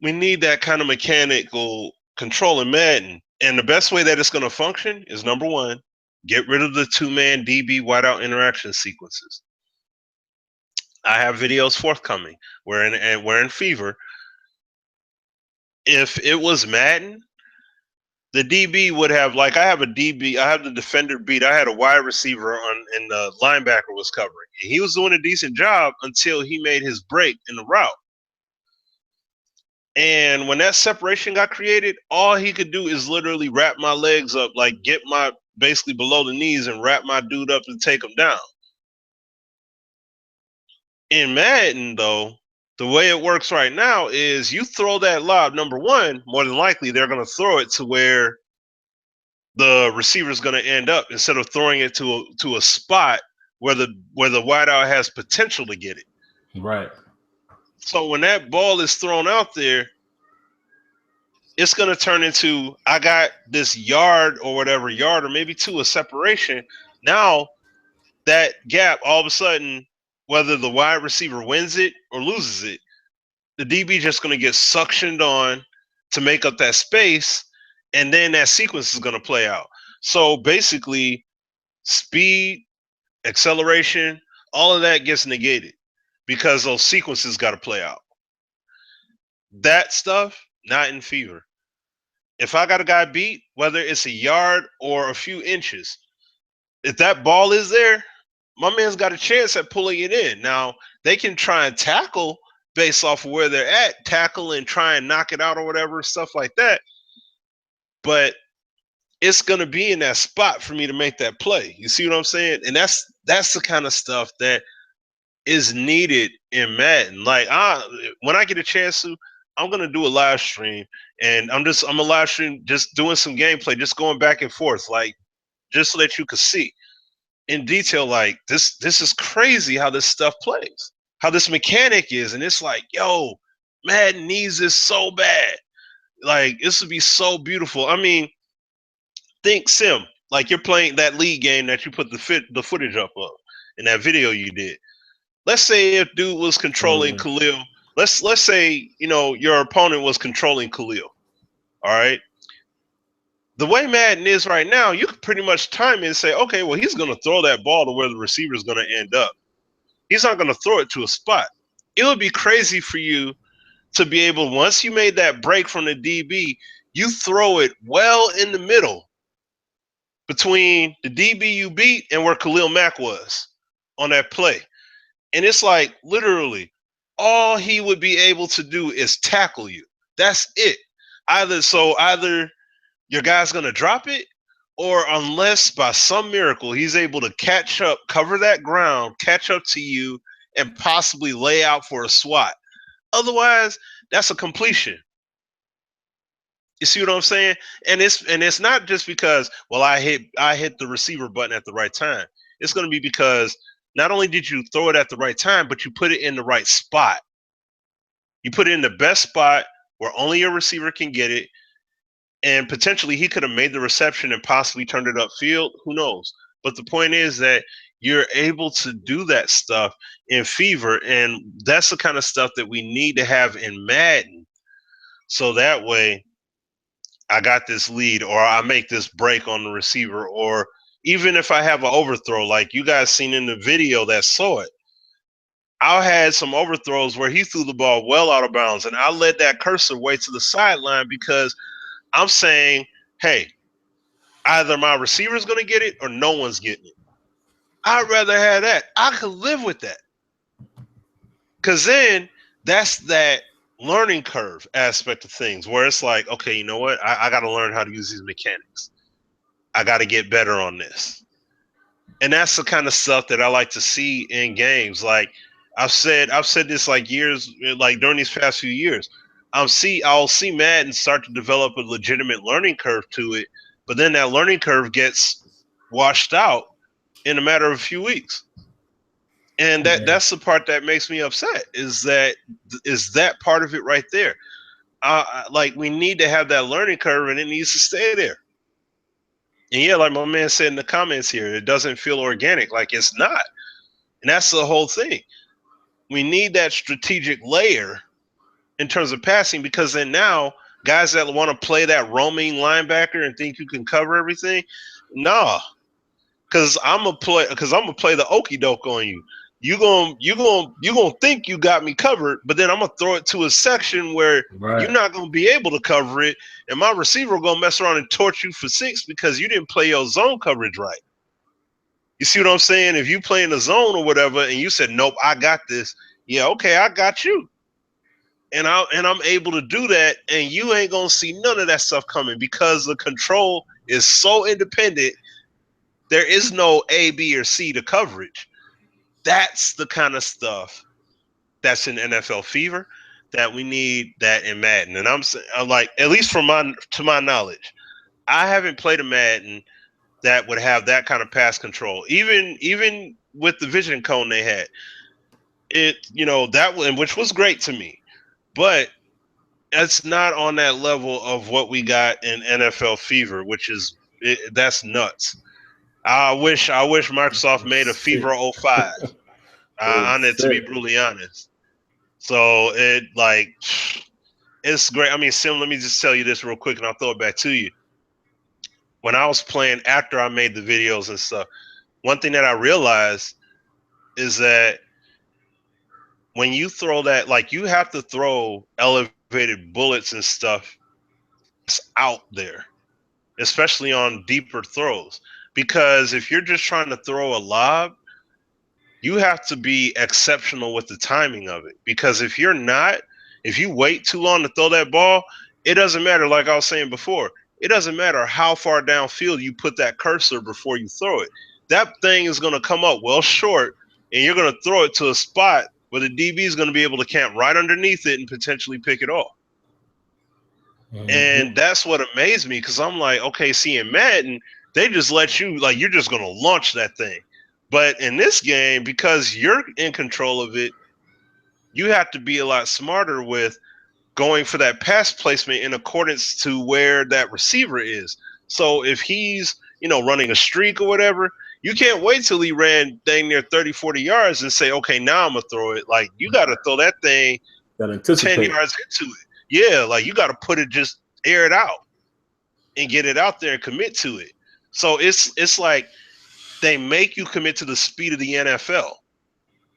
we need that kind of mechanical control in Madden. And the best way that it's going to function is, number one, get rid of the 2-man DB wideout interaction sequences. I have videos forthcoming where in Fever, if it was Madden, the DB would have, like, I have the defender beat. I had a wide receiver and the linebacker was covering. And he was doing a decent job until he made his break in the route. And when that separation got created, all he could do is literally wrap my legs up, like get my basically below the knees and wrap my dude up and take him down. In Madden, though, the way it works right now is you throw that lob, number one, more than likely they're going to throw it to where the receiver is going to end up, instead of throwing it to a spot where the wideout has potential to get it. Right. So when that ball is thrown out there, it's going to turn into, I got this yard or maybe 2 of separation. Now that gap, all of a sudden, whether the wide receiver wins it or loses it, the DB just going to get suctioned on to make up that space, and then that sequence is going to play out. So basically, speed, acceleration, all of that gets negated because those sequences got to play out. That stuff, not in Fever. If I got a guy beat, whether it's a yard or a few inches, if that ball is there, my man's got a chance at pulling it in. Now, they can try and tackle based off of where they're at, tackle and try and knock it out or whatever, stuff like that. But it's going to be in that spot for me to make that play. You see what I'm saying? And that's the kind of stuff that is needed in Madden. Like, when I get a chance to, I'm going to do a live stream, and I'm a live stream just doing some gameplay, just going back and forth, like, just so that you could see in detail, like, this is crazy how this stuff plays, how this mechanic is. And it's like, yo, Madden needs this so bad. Like, this would be so beautiful. I mean, think Sim, like you're playing that league game that you put the footage up of in that video you did. Let's say if dude was controlling Khalil, let's say, you know, your opponent was controlling Khalil. All right. The way Madden is right now, you can pretty much time it and say, okay, well, he's going to throw that ball to where the receiver is going to end up. He's not going to throw it to a spot. It would be crazy for you to be able, once you made that break from the DB, you throw it well in the middle between the DB you beat and where Khalil Mack was on that play. And it's like, literally, all he would be able to do is tackle you. That's it. Either your guy's going to drop it, or unless by some miracle he's able to catch up, cover that ground, catch up to you, and possibly lay out for a swat. Otherwise, that's a completion. You see what I'm saying? And it's not just because, well, I hit the receiver button at the right time. It's going to be because not only did you throw it at the right time, but you put it in the right spot. You put it in the best spot where only your receiver can get it, and potentially he could have made the reception and possibly turned it upfield. Who knows? But the point is that you're able to do that stuff in Fever, and that's the kind of stuff that we need to have in Madden. So that way, I got this lead, or I make this break on the receiver, or even if I have an overthrow, like you guys seen in the video that saw it, I had some overthrows where he threw the ball well out of bounds, and I let that cursor way to the sideline because I'm saying, hey, either my receiver's going to get it or no one's getting it. I'd rather have that. I could live with that. Because then that's that learning curve aspect of things where it's like, okay, you know what? I got to learn how to use these mechanics. I got to get better on this. And that's the kind of stuff that I like to see in games. Like I've said this like years, like during these past few years. I'll see Madden start to develop a legitimate learning curve to it, but then that learning curve gets washed out in a matter of a few weeks. And that's the part that makes me upset, is that part of it right there. Like, we need to have that learning curve, and it needs to stay there. And yeah, like my man said in the comments here, it doesn't feel organic. Like, it's not. And that's the whole thing. We need that strategic layer in terms of passing, because then now guys that want to play that roaming linebacker and think you can cover everything, nah. Because I'm gonna play the okie doke on you. You gonna think you got me covered, but then I'm gonna throw it to a section where you're not gonna be able to cover it, and my receiver gonna mess around and torch you for 6 because you didn't play your zone coverage right. You see what I'm saying? If you play in the zone or whatever, and you said, nope, I got this. Yeah, okay, I got you. And I'm able to do that, and you ain't gonna see none of that stuff coming because the control is so independent. There is no A, B, or C to coverage. That's the kind of stuff that's in NFL Fever that we need that in Madden. And I'm like, at least to my knowledge, I haven't played a Madden that would have that kind of pass control. Even with the vision cone they had, that one, which was great to me, but it's not on that level of what we got in NFL Fever, which is that's nuts. I wish Microsoft made a Fever 05 on it, to be brutally honest. So it's great. I mean, Sim, let me just tell you this real quick, and I'll throw it back to you. When I was playing after I made the videos and stuff, one thing that I realized is that when you throw that, like you have to throw elevated bullets and stuff out there, especially on deeper throws. Because if you're just trying to throw a lob, you have to be exceptional with the timing of it. Because if you're not, if you wait too long to throw that ball, it doesn't matter. Like I was saying before, it doesn't matter how far downfield you put that cursor before you throw it. That thing is going to come up well short, and you're going to throw it to a spot where the DB is going to be able to camp right underneath it and potentially pick it off. And that's what amazed me, because I'm like, okay, see, in Madden, they just let you, like, you're just going to launch that thing. But in this game, because you're in control of it, you have to be a lot smarter with going for that pass placement in accordance to where that receiver is. So if he's, running a streak or whatever, you can't wait till he ran dang near 30, 40 yards and say, okay, now I'm going to throw it. Like, you got to throw that thing 10 yards into it. Yeah, like you got to put it, just air it out and get it out there and commit to it. So it's like they make you commit to the speed of the NFL,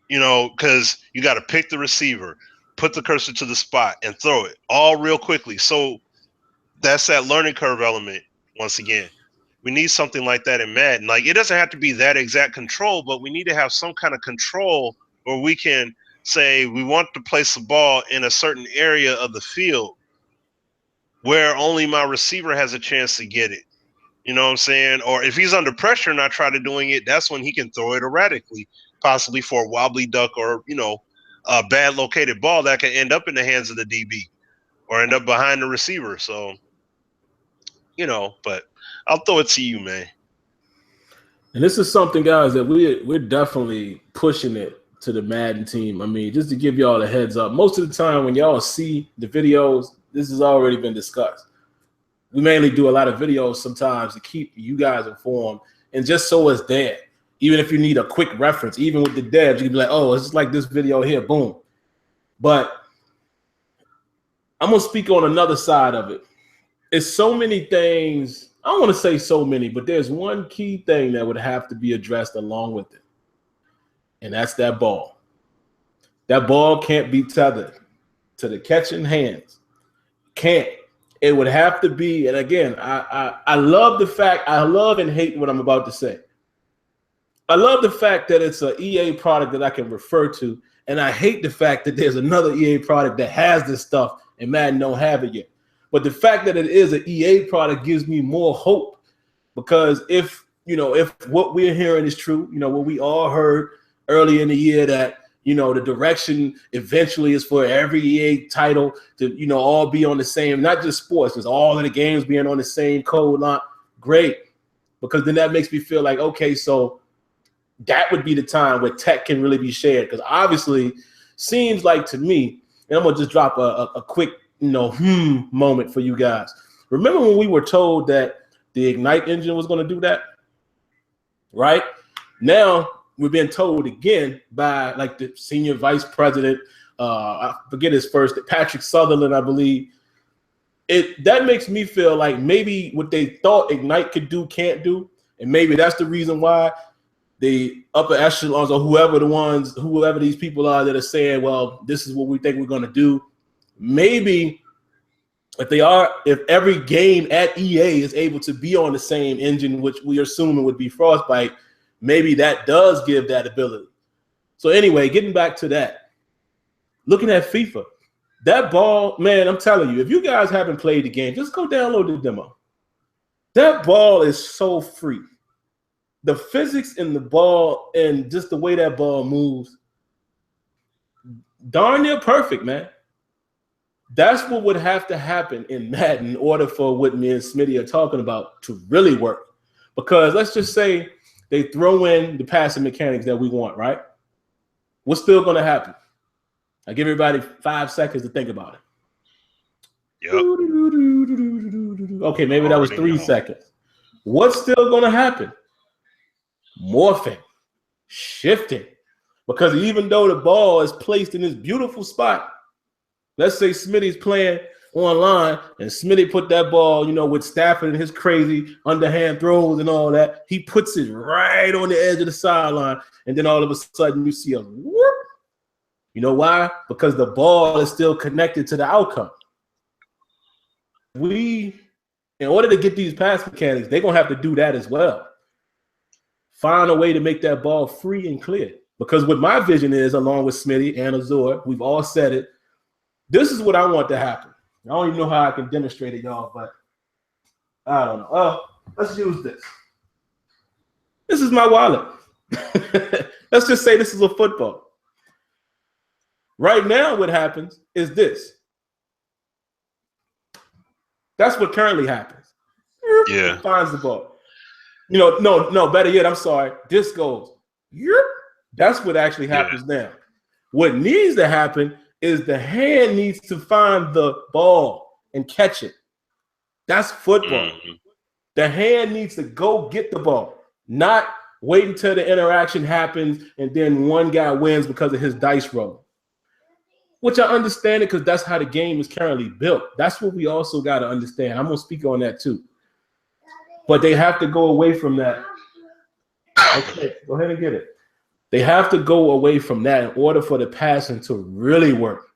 because you got to pick the receiver, put the cursor to the spot, and throw it all real quickly. So that's that learning curve element. Once again, we need something like that in Madden. Like, it doesn't have to be that exact control, but we need to have some kind of control where we can say we want to place the ball in a certain area of the field where only my receiver has a chance to get it. You know what I'm saying? Or if he's under pressure and I try to doing it, that's when he can throw it erratically, possibly for a wobbly duck or, a bad located ball that can end up in the hands of the DB or end up behind the receiver. So, but I'll throw it to you, man. And this is something, guys, that we're definitely pushing it to the Madden team. I mean, just to give y'all a heads up, most of the time when y'all see the videos, this has already been discussed. We mainly do a lot of videos sometimes to keep you guys informed, and just so it's there. Even if you need a quick reference, even with the devs, you can be like, oh, it's just like this video here, boom. But I'm going to speak on another side of it. It's so many things. I don't want to say so many, but there's one key thing that would have to be addressed along with it, and that's that ball. That ball can't be tethered to the catching hands. Can't. It would have to be, and again, I love the fact, I love and hate what I'm about to say. I love the fact that it's an EA product that I can refer to, and I hate the fact that there's another EA product that has this stuff and Madden don't have it yet. But the fact that it is an EA product gives me more hope, because if what we're hearing is true, what we all heard early in the year, that the direction eventually is for every EA title to, all be on the same, not just sports, just all of the games being on the same code line. Great. Because then that makes me feel like, okay, so that would be the time where tech can really be shared. Because obviously, seems like to me, and I'm going to just drop a quick, moment for you guys. Remember when we were told that the Ignite engine was going to do that? Right? Now, we're being told again by like the senior vice president, I forget his first, Patrick Sutherland, I believe. That makes me feel like maybe what they thought Ignite could do can't do, and maybe that's the reason why the upper echelons or whoever these people are that are saying, well, this is what we think we're going to do. Maybe if every game at EA is able to be on the same engine, which we are assuming would be Frostbite, maybe that does give that ability. So anyway, getting back to that, looking at FIFA, that ball, man, I'm telling you, if you guys haven't played the game, just go download the demo. That ball is so free. The physics in the ball and just the way that ball moves, darn near perfect, man. That's what would have to happen in Madden in order for what me and Smitty are talking about to really work. Because let's just say they throw in the passing mechanics that we want, right? What's still going to happen? I give everybody 5 seconds to think about it. Yep. Okay, maybe that was 3 seconds. What's still going to happen? Morphing, shifting. Because even though the ball is placed in this beautiful spot, let's say Smitty's playing online, and Smitty put that ball, with Stafford and his crazy underhand throws and all that. He puts it right on the edge of the sideline, and then all of a sudden you see a whoop. You know why? Because the ball is still connected to the outcome. In order to get these pass mechanics, they're going to have to do that as well. Find a way to make that ball free and clear. Because what my vision is, along with Smitty and Azure, we've all said it, this is what I want to happen. I don't even know how I can demonstrate it, y'all, but I don't know. Well, let's use this. This is my wallet. Let's just say this is a football. Right now, what happens is this. That's what currently happens. Yeah. Finds the ball. No, better yet, I'm sorry. This goes. That's what actually happens now. What needs to happen is the hand needs to find the ball and catch it. That's football. Mm-hmm. The hand needs to go get the ball, not wait until the interaction happens and then one guy wins because of his dice roll. Which I understand it because that's how the game is currently built. That's what we also got to understand. I'm going to speak on that too. But they have to go away from that. Okay, go ahead and get it. They have to go away from that in order for the passing to really work.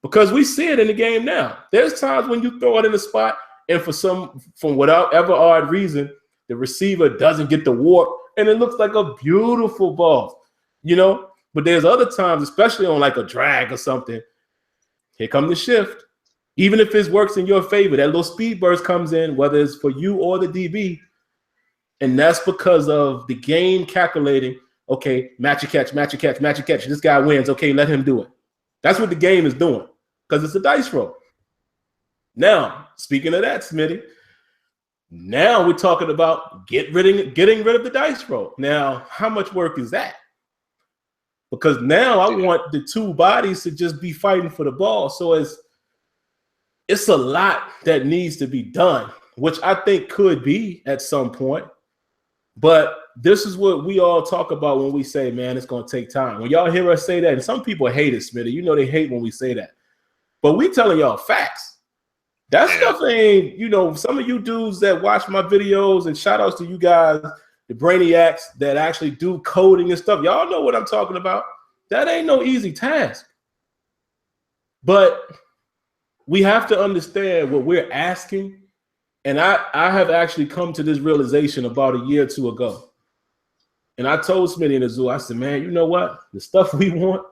Because we see it in the game now. There's times when you throw it in the spot and from whatever odd reason, the receiver doesn't get the warp and it looks like a beautiful ball, But there's other times, especially on like a drag or something, here comes the shift. Even if it works in your favor, that little speed burst comes in, whether it's for you or the DB. And that's because of the game calculating, okay, match a catch. This guy wins. Okay, let him do it. That's what the game is doing because it's a dice roll. Now, speaking of that, Smitty, now we're talking about getting rid of the dice roll. Now, how much work is that? Because now I want the two bodies to just be fighting for the ball. So it's a lot that needs to be done, which I think could be at some point. But this is what we all talk about when we say, man, it's going to take time. When y'all hear us say that, and some people hate it, Smitty. They hate when we say that. But we telling y'all facts. That stuff ain't, some of you dudes that watch my videos, and shout outs to you guys, the brainiacs that actually do coding and stuff. Y'all know what I'm talking about. That ain't no easy task. But we have to understand what we're asking. And I have actually come to this realization about a year or two ago. And I told Smitty and Azul, I said, man, you know what? The stuff we want,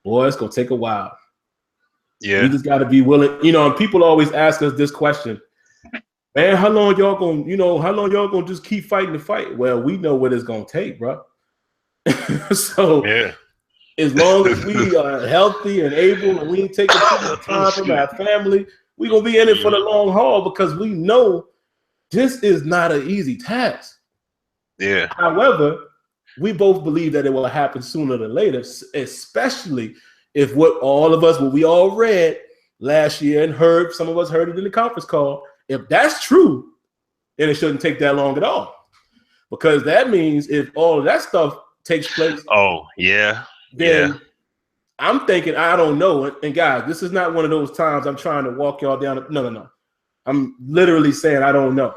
boy, it's going to take a while. Yeah. We just got to be willing. And people always ask us this question. Man, how long y'all gonna just keep fighting the fight? Well, we know what it's gonna take, bro. So as long as we are healthy and able and we ain't taking too much time from our family, we're gonna be in it for the long haul because we know this is not an easy task. Yeah. However, we both believe that it will happen sooner than later, especially if what we all read last year and heard, some of us heard it in the conference call. If that's true, then it shouldn't take that long at all. Because that means if all of that stuff takes place. Oh, yeah. Then I'm thinking, I don't know. And guys, this is not one of those times I'm trying to walk y'all down. No. I'm literally saying I don't know.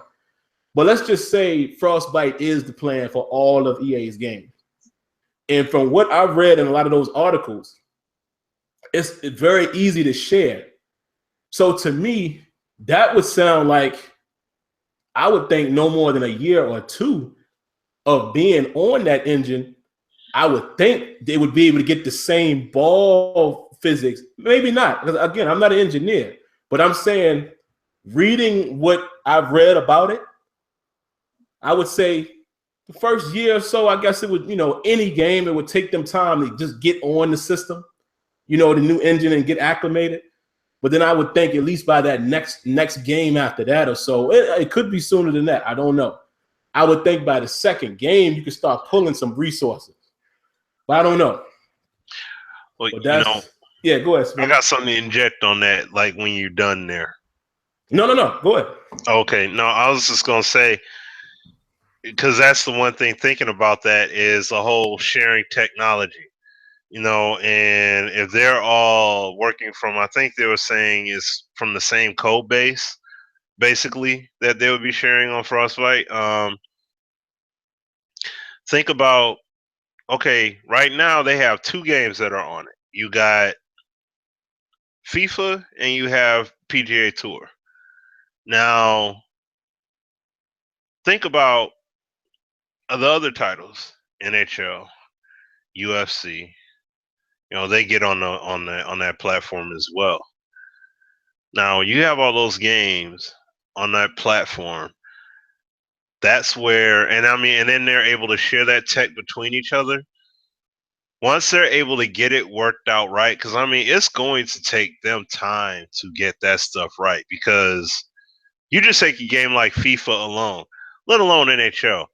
But let's just say Frostbite is the plan for all of EA's games. And from what I've read in a lot of those articles, it's very easy to share. So to me, that would sound like, I would think no more than a year or two of being on that engine. I would think they would be able to get the same ball physics. Maybe not, because again, I'm not an engineer, but I'm saying, reading what I've read about it, I would say the first year or so, I guess it would, any game, it would take them time to just get on the system, the new engine and get acclimated. But then I would think at least by that next game after that or so, it could be sooner than that. I don't know. I would think by the second game, you could start pulling some resources. But I don't know. Well, yeah, go ahead, Smith. I got something to inject on that, like when you're done there. No. Go ahead. Okay. No, I was just going to say, because that's the one thing thinking about that is the whole sharing technology. And if they're all working from, I think they were saying is from the same code base, basically, that they would be sharing on Frostbite. Think about, okay, right now they have 2 games that are on it. You got FIFA and you have PGA Tour. Now, think about the other titles, NHL, UFC. They get on that platform as well. Now, you have all those games on that platform. That's where, and then they're able to share that tech between each other. Once they're able to get it worked out right, because it's going to take them time to get that stuff right. Because you just take a game like FIFA alone, let alone NHL.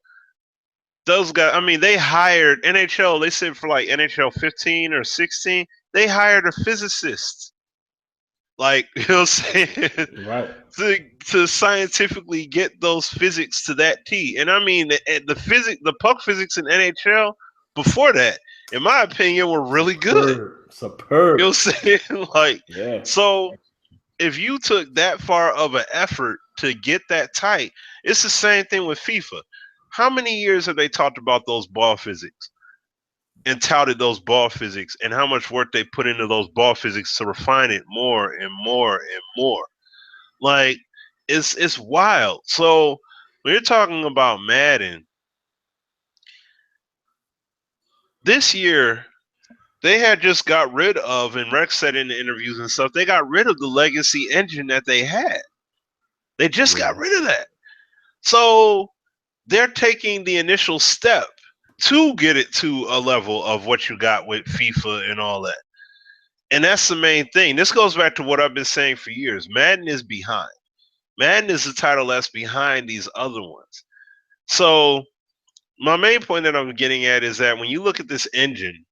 Those guys, they hired NHL. They said for like NHL 15 or 16, they hired a physicist. Like, you know what I'm saying? Right. To scientifically get those physics to that T. And the puck physics in NHL before that, in my opinion, were really good. Superb. You know what I'm saying? Like, Yeah. so if you took that far of an effort to get that tight, it's the same thing with FIFA. How many years have they talked about those ball physics and touted those ball physics and how much work they put into those ball physics to refine it more and more and more? Like, it's wild. So when you're talking about Madden, this year they had just got rid of, and Rex said in the interviews and stuff, they got rid of the legacy engine that they had. They just got rid of that. So they're taking the initial step to get it to a level of what you got with FIFA and all that. And that's the main thing. This goes back to what I've been saying for years. Madden is behind. Madden is the title that's behind these other ones. So my main point that I'm getting at is that when you look at this engine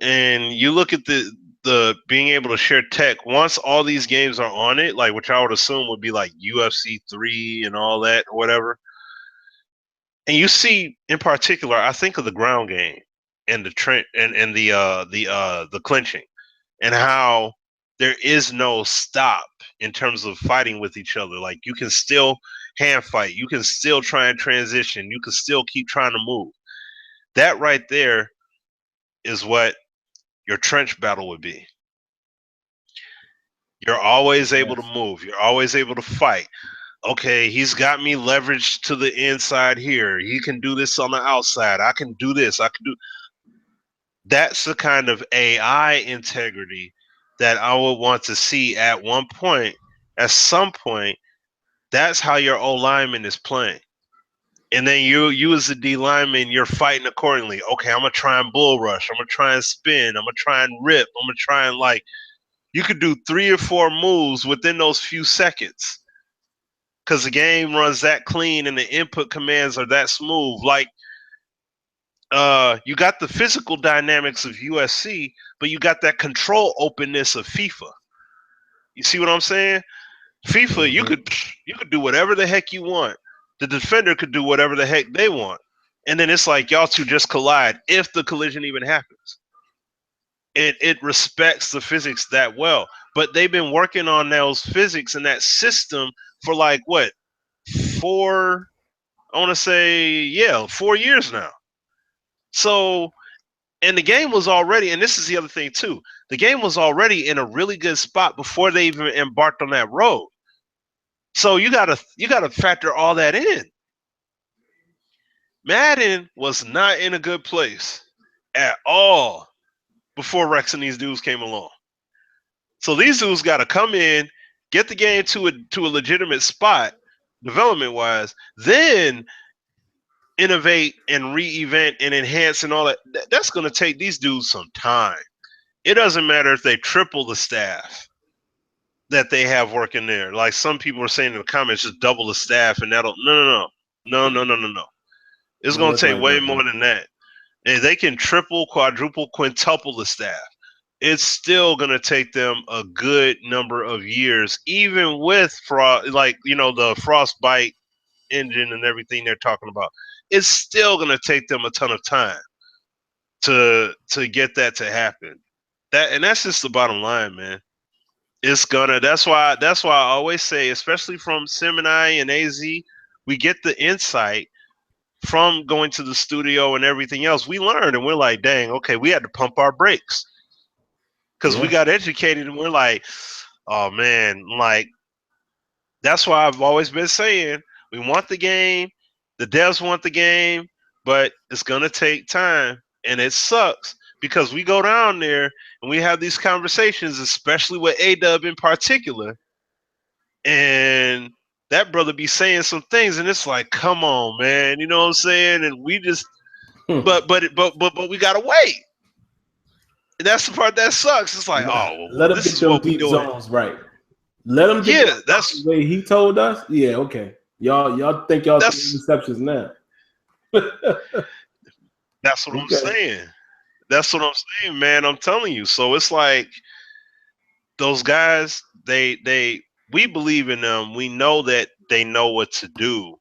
and you look at the being able to share tech, once all these games are on it, like which I would assume would be like UFC 3 and all that or whatever. And you see, in particular, I think of the ground game and the Trent and the clinching, and how there is no stop in terms of fighting with each other. Like, you can still hand fight, you can still try and transition, you can still keep trying to move. That right there is what your trench battle would be. You're always able to move, you're always able to fight. Okay, he's got me leveraged to the inside here. He can do this on the outside. I can do this. I can do. That's the kind of AI integrity that I would want to see at one point. At some point, that's how your O lineman is playing. And then you as the D lineman, you're fighting accordingly. Okay, I'm gonna try and bull rush. I'm gonna try and spin. I'm gonna try and rip. I'm gonna try and, like, you could do 3 or 4 moves within those few seconds. Because the game runs that clean and the input commands are that smooth. Like, you got the physical dynamics of USC, but you got that control openness of FIFA. You see what I'm saying? FIFA, you could do whatever the heck you want. The defender could do whatever the heck they want. And then it's like y'all two just collide if the collision even happens. It respects the physics that well. But they've been working on those physics and that system for like what? 4 I want to say 4 years now. So, and the game was already, and this is the other thing too, the game was already in a really good spot before they even embarked on that road. So you gotta factor all that in. Madden was not in a good place at all before Rex and these dudes came along. So these dudes got to come in, get the game to a legitimate spot, development wise, then innovate and re-event and enhance and all that. That's going to take these dudes some time. It doesn't matter if they triple the staff that they have working there. Like some people are saying in the comments, just double the staff and that'll no. It's going to take way more than that. If they can triple, quadruple, quintuple the staff, it's still going to take them a good number of years, even with the Frostbite engine and everything they're talking about. It's still going to take them a ton of time to get that to happen. That's just the bottom line, man. It's gonna. That's why I always say, especially from Sim and I and AZ, we get the insight from going to the studio and everything else. We learned, and we're like, dang, okay, we had to pump our brakes because we Yeah. got educated, and we're like, oh man, like that's why I've always been saying we want the game, the devs want the game, but it's gonna take time, and it sucks because we go down there and we have these conversations, especially with A-Dub in particular, and that brother be saying some things, and it's like, come on, man, you know what I'm saying? And we just, but we gotta wait. And that's the part that sucks. It's like, Nah, oh, let well, him this get is them what we deep doing. zones right. Let him get them Yeah, the way he told us. Yeah, okay. Y'all think y'all throwing that's interceptions now. that's what I'm Okay. saying. That's what I'm saying, man. I'm telling you. So it's like those guys, we believe in them. We know that they know what to do.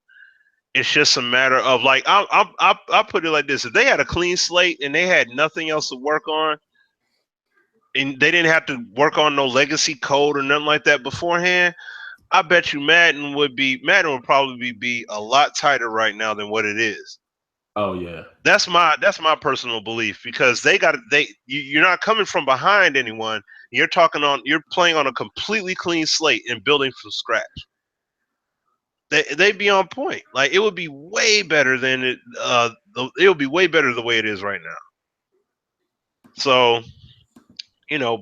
It's just a matter of like I'll put it like this: if they had a clean slate and they had nothing else to work on, and they didn't have to work on no legacy code or nothing like that beforehand, I bet you Madden would probably be a lot tighter right now than what it is. Oh yeah. That's my personal belief because you're not coming from behind anyone. You're playing on a completely clean slate and building from scratch. They'd be on point. Like it would be way better than it would be way better the way it is right now. So,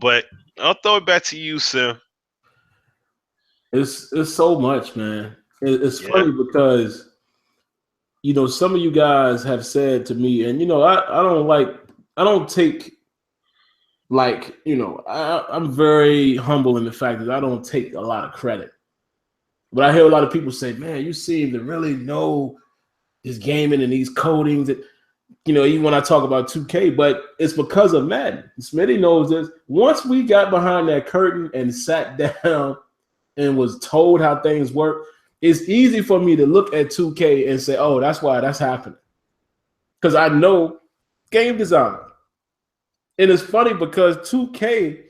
but I'll throw it back to you, Sim. It's so much, man. It's Yeah. funny because some of you guys have said to me, and I don't take I'm very humble in the fact that I don't take a lot of credit. But I hear a lot of people say, man, you seem to really know this gaming and these codings that, even when I talk about 2K, but it's because of Madden. Smitty knows this. Once we got behind that curtain and sat down and was told how things work, it's easy for me to look at 2K and say, oh, that's why that's happening. Because I know game design. And it's funny because 2K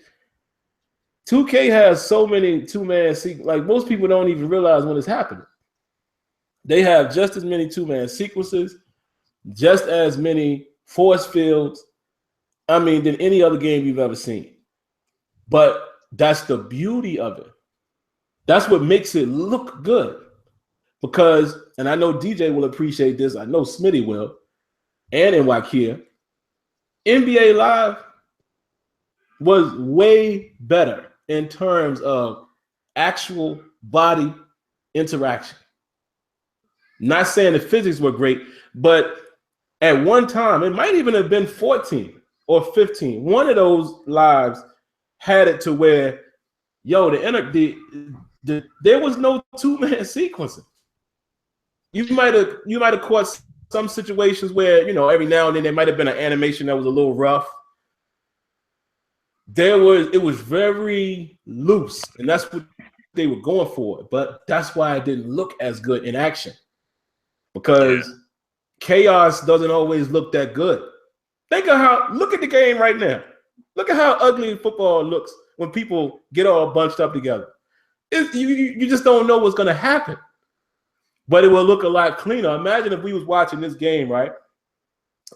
has so many two-man sequences. Like most people don't even realize when it's happening. They have just as many two-man sequences, just as many force fields, than any other game you've ever seen. But that's the beauty of it. That's what makes it look good. Because, and I know DJ will appreciate this, I know Smitty will, and in Wakia, NBA Live was way better in terms of actual body interaction. Not saying the physics were great, but at one time, it might even have been 14 or 15. One of those lives had it to where, there was no two-man sequencing. You might have caught some situations where, every now and then there might have been an animation that was a little rough. It was very loose, and that's what they were going for. But that's why it didn't look as good in action. Because chaos doesn't always look that good. Look at the game right now. Look at how ugly football looks when people get all bunched up together. You just don't know what's going to happen. But it will look a lot cleaner. Imagine if we was watching this game, right?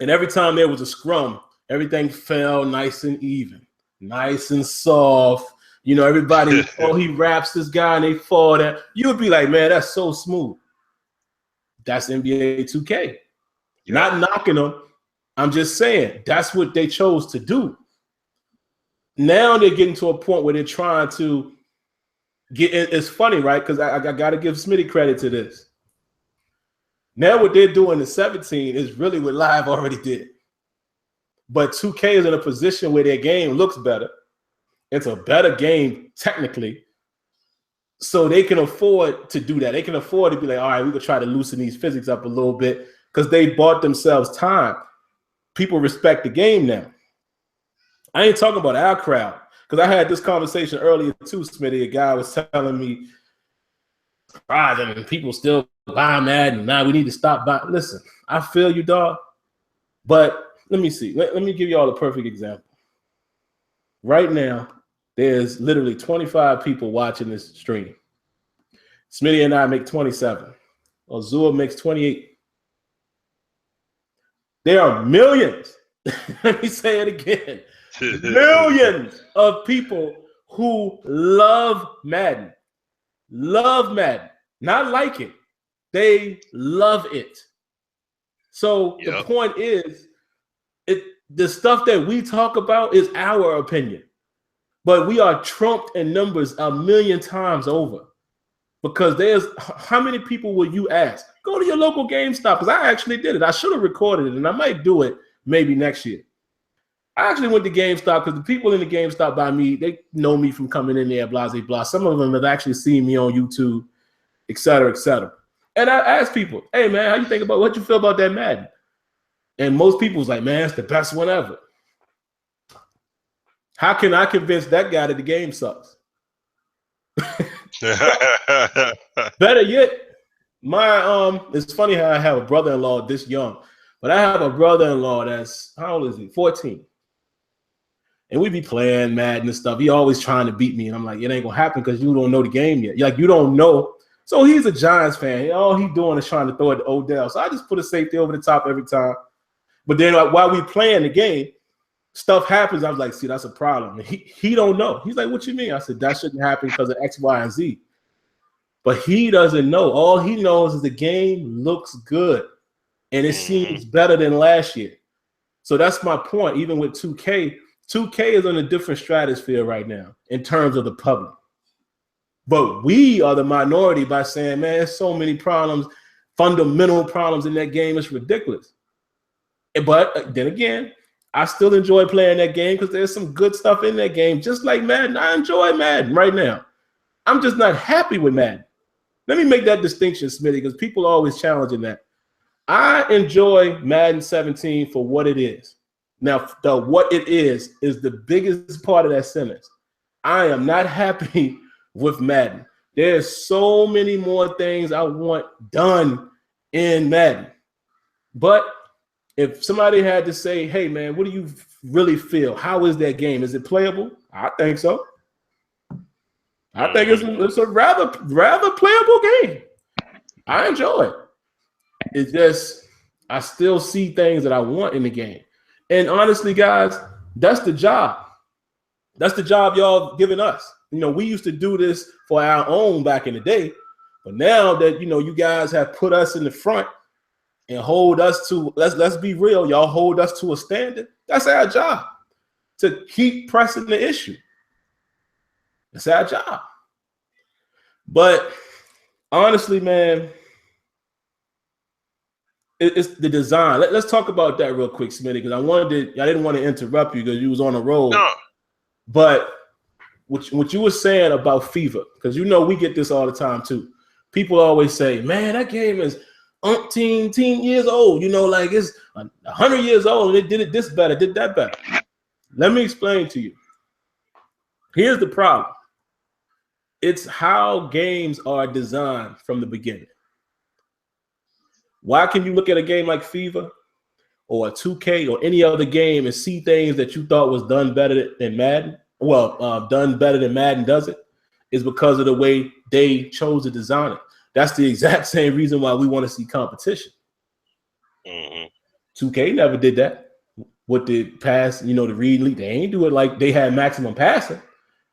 And every time there was a scrum, everything fell nice and even, nice and soft. Everybody, he wraps this guy and they fall down. You would be like, man, that's so smooth. That's NBA 2K. Yeah. Not knocking them. I'm just saying that's what they chose to do. Now they're getting to a point where they're trying to get. It's funny, right? Because I got to give Smitty credit to this. Now what they're doing in 17 is really what Live already did. But 2K is in a position where their game looks better. It's a better game technically. So they can afford to do that. They can afford to be like, all right, we could try to loosen these physics up a little bit because they bought themselves time. People respect the game now. I ain't talking about our crowd because I had this conversation earlier too, Smitty. A guy was telling me, and people still buy Madden. Now we need to stop buying. Listen, I feel you, dog. But let me see. Let me give you all a perfect example. Right now, there's literally 25 people watching this stream. Smitty and I make 27. Azure makes 28. There are millions. Let me say it again. Millions of people who love Madden. Love Madden. Not like it. They love it. So the point is, the stuff that we talk about is our opinion. But we are trumped in numbers a million times over. Because there's, how many people will you ask? Go to your local GameStop, because I actually did it. I should have recorded it, and I might do it maybe next year. I actually went to GameStop because the people in the GameStop by me, they know me from coming in there, blah, blah, blah. Some of them have actually seen me on YouTube, et cetera, et cetera. And I asked people, hey, man, how you think about, what you feel about that Madden? And most people was like, man, it's the best one ever. How can I convince that guy that the game sucks? Better yet, it's funny how I have a brother-in-law this young, but I have a brother-in-law that's, how old is he? 14. And we be playing Madden and stuff. He always trying to beat me, and I'm like, it ain't gonna happen because you don't know the game yet. Like, you don't know. So he's a Giants fan. All he doing is trying to throw it to Odell. So I just put a safety over the top every time. But then while we playing the game, stuff happens. I was like, see, that's a problem. And he don't know. He's like, what you mean? I said, that shouldn't happen because of X, Y, and Z. But he doesn't know. All he knows is the game looks good. And it seems better than last year. So that's my point. Even with 2K, 2K is on a different stratosphere right now in terms of the public. But we are the minority by saying, man, there's so many problems, fundamental problems in that game. It's ridiculous. But then again, I still enjoy playing that game because there's some good stuff in that game. Just like Madden, I enjoy Madden right now. I'm just not happy with Madden. Let me make that distinction, Smitty, because people are always challenging that. I enjoy Madden 17 for what it is. Now, the what it is the biggest part of that sentence. I am not happy with Madden. There's so many more things I want done in Madden. But if somebody had to say, hey, man, what do you really feel? How is that game? Is it playable? I think so. I think it's a rather playable game. I enjoy it. It's just, I still see things that I want in the game. And honestly, guys, that's the job. That's the job y'all giving us. You know, we used to do this for our own back in the day. But now that, you know, you guys have put us in the front and hold us to, let's be real, y'all hold us to a standard. That's our job, to keep pressing the issue. That's our job. But honestly, man, it's the design. Let's talk about that real quick, Smitty, because I didn't want to interrupt you because you was on a roll. No. But what you were saying about FIFA, because you know we get this all the time too. People always say, man, that game is umpteen years old. You know, like it's 100 years old and they did it this better, did that better. Let me explain to you. Here's the problem. It's how games are designed from the beginning. Why can you look at a game like FIFA or a 2K or any other game and see things that you thought was done better than Madden? Well, done better than Madden does it, is because of the way they chose to design it. That's the exact same reason why we want to see competition. 2K never did that with the pass, you know, the read lead. They ain't do it like they had maximum passing,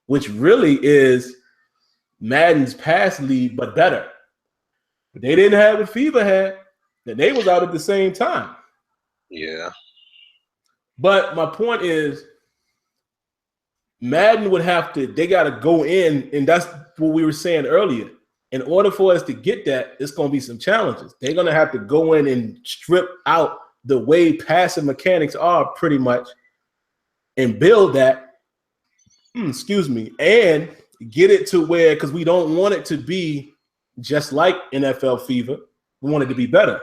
which really is Madden's pass lead, but better. But they didn't have what FIFA had. That they was out at the same time. Yeah. But my point is, Madden would have to, they got to go in, and that's what we were saying earlier. In order for us to get that, it's going to be some challenges. They're going to have to go in and strip out the way passing mechanics are pretty much and build that, and get it to where, because we don't want it to be just like NFL FIFA. We want it to be better.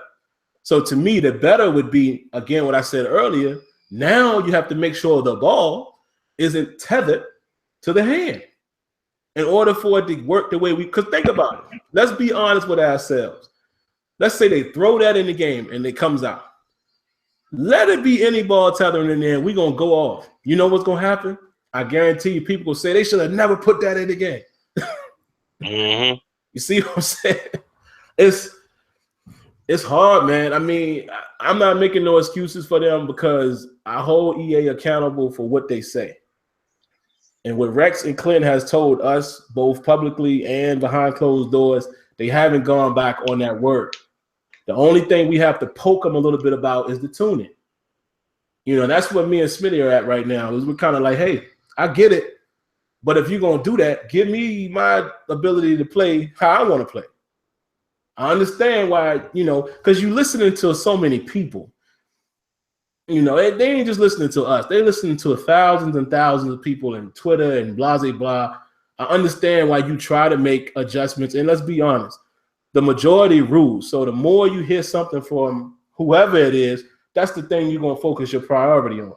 So to me, the better would be, again, what I said earlier, now you have to make sure the ball isn't tethered to the hand in order for it to work the way because think about it. Let's be honest with ourselves. Let's say they throw that in the game and it comes out. Let it be any ball tethering in there, we're going to go off. You know what's going to happen? I guarantee you people will say they should have never put that in the game. Mm-hmm. You see what I'm saying? It's hard, man. I mean, I'm not making no excuses for them because I hold EA accountable for what they say. And what Rex and Clint has told us, both publicly and behind closed doors, they haven't gone back on that word. The only thing we have to poke them a little bit about is the tuning. You know, that's what me and Smitty are at right now. Is we're kind of like, hey, I get it, but if you're gonna do that, give me my ability to play how I want to play. I understand why, you know, because you're listening to so many people. You know, they ain't just listening to us. They're listening to thousands and thousands of people in Twitter and blah, blah, blah. I understand why you try to make adjustments. And let's be honest, the majority rules. So the more you hear something from whoever it is, that's the thing you're going to focus your priority on.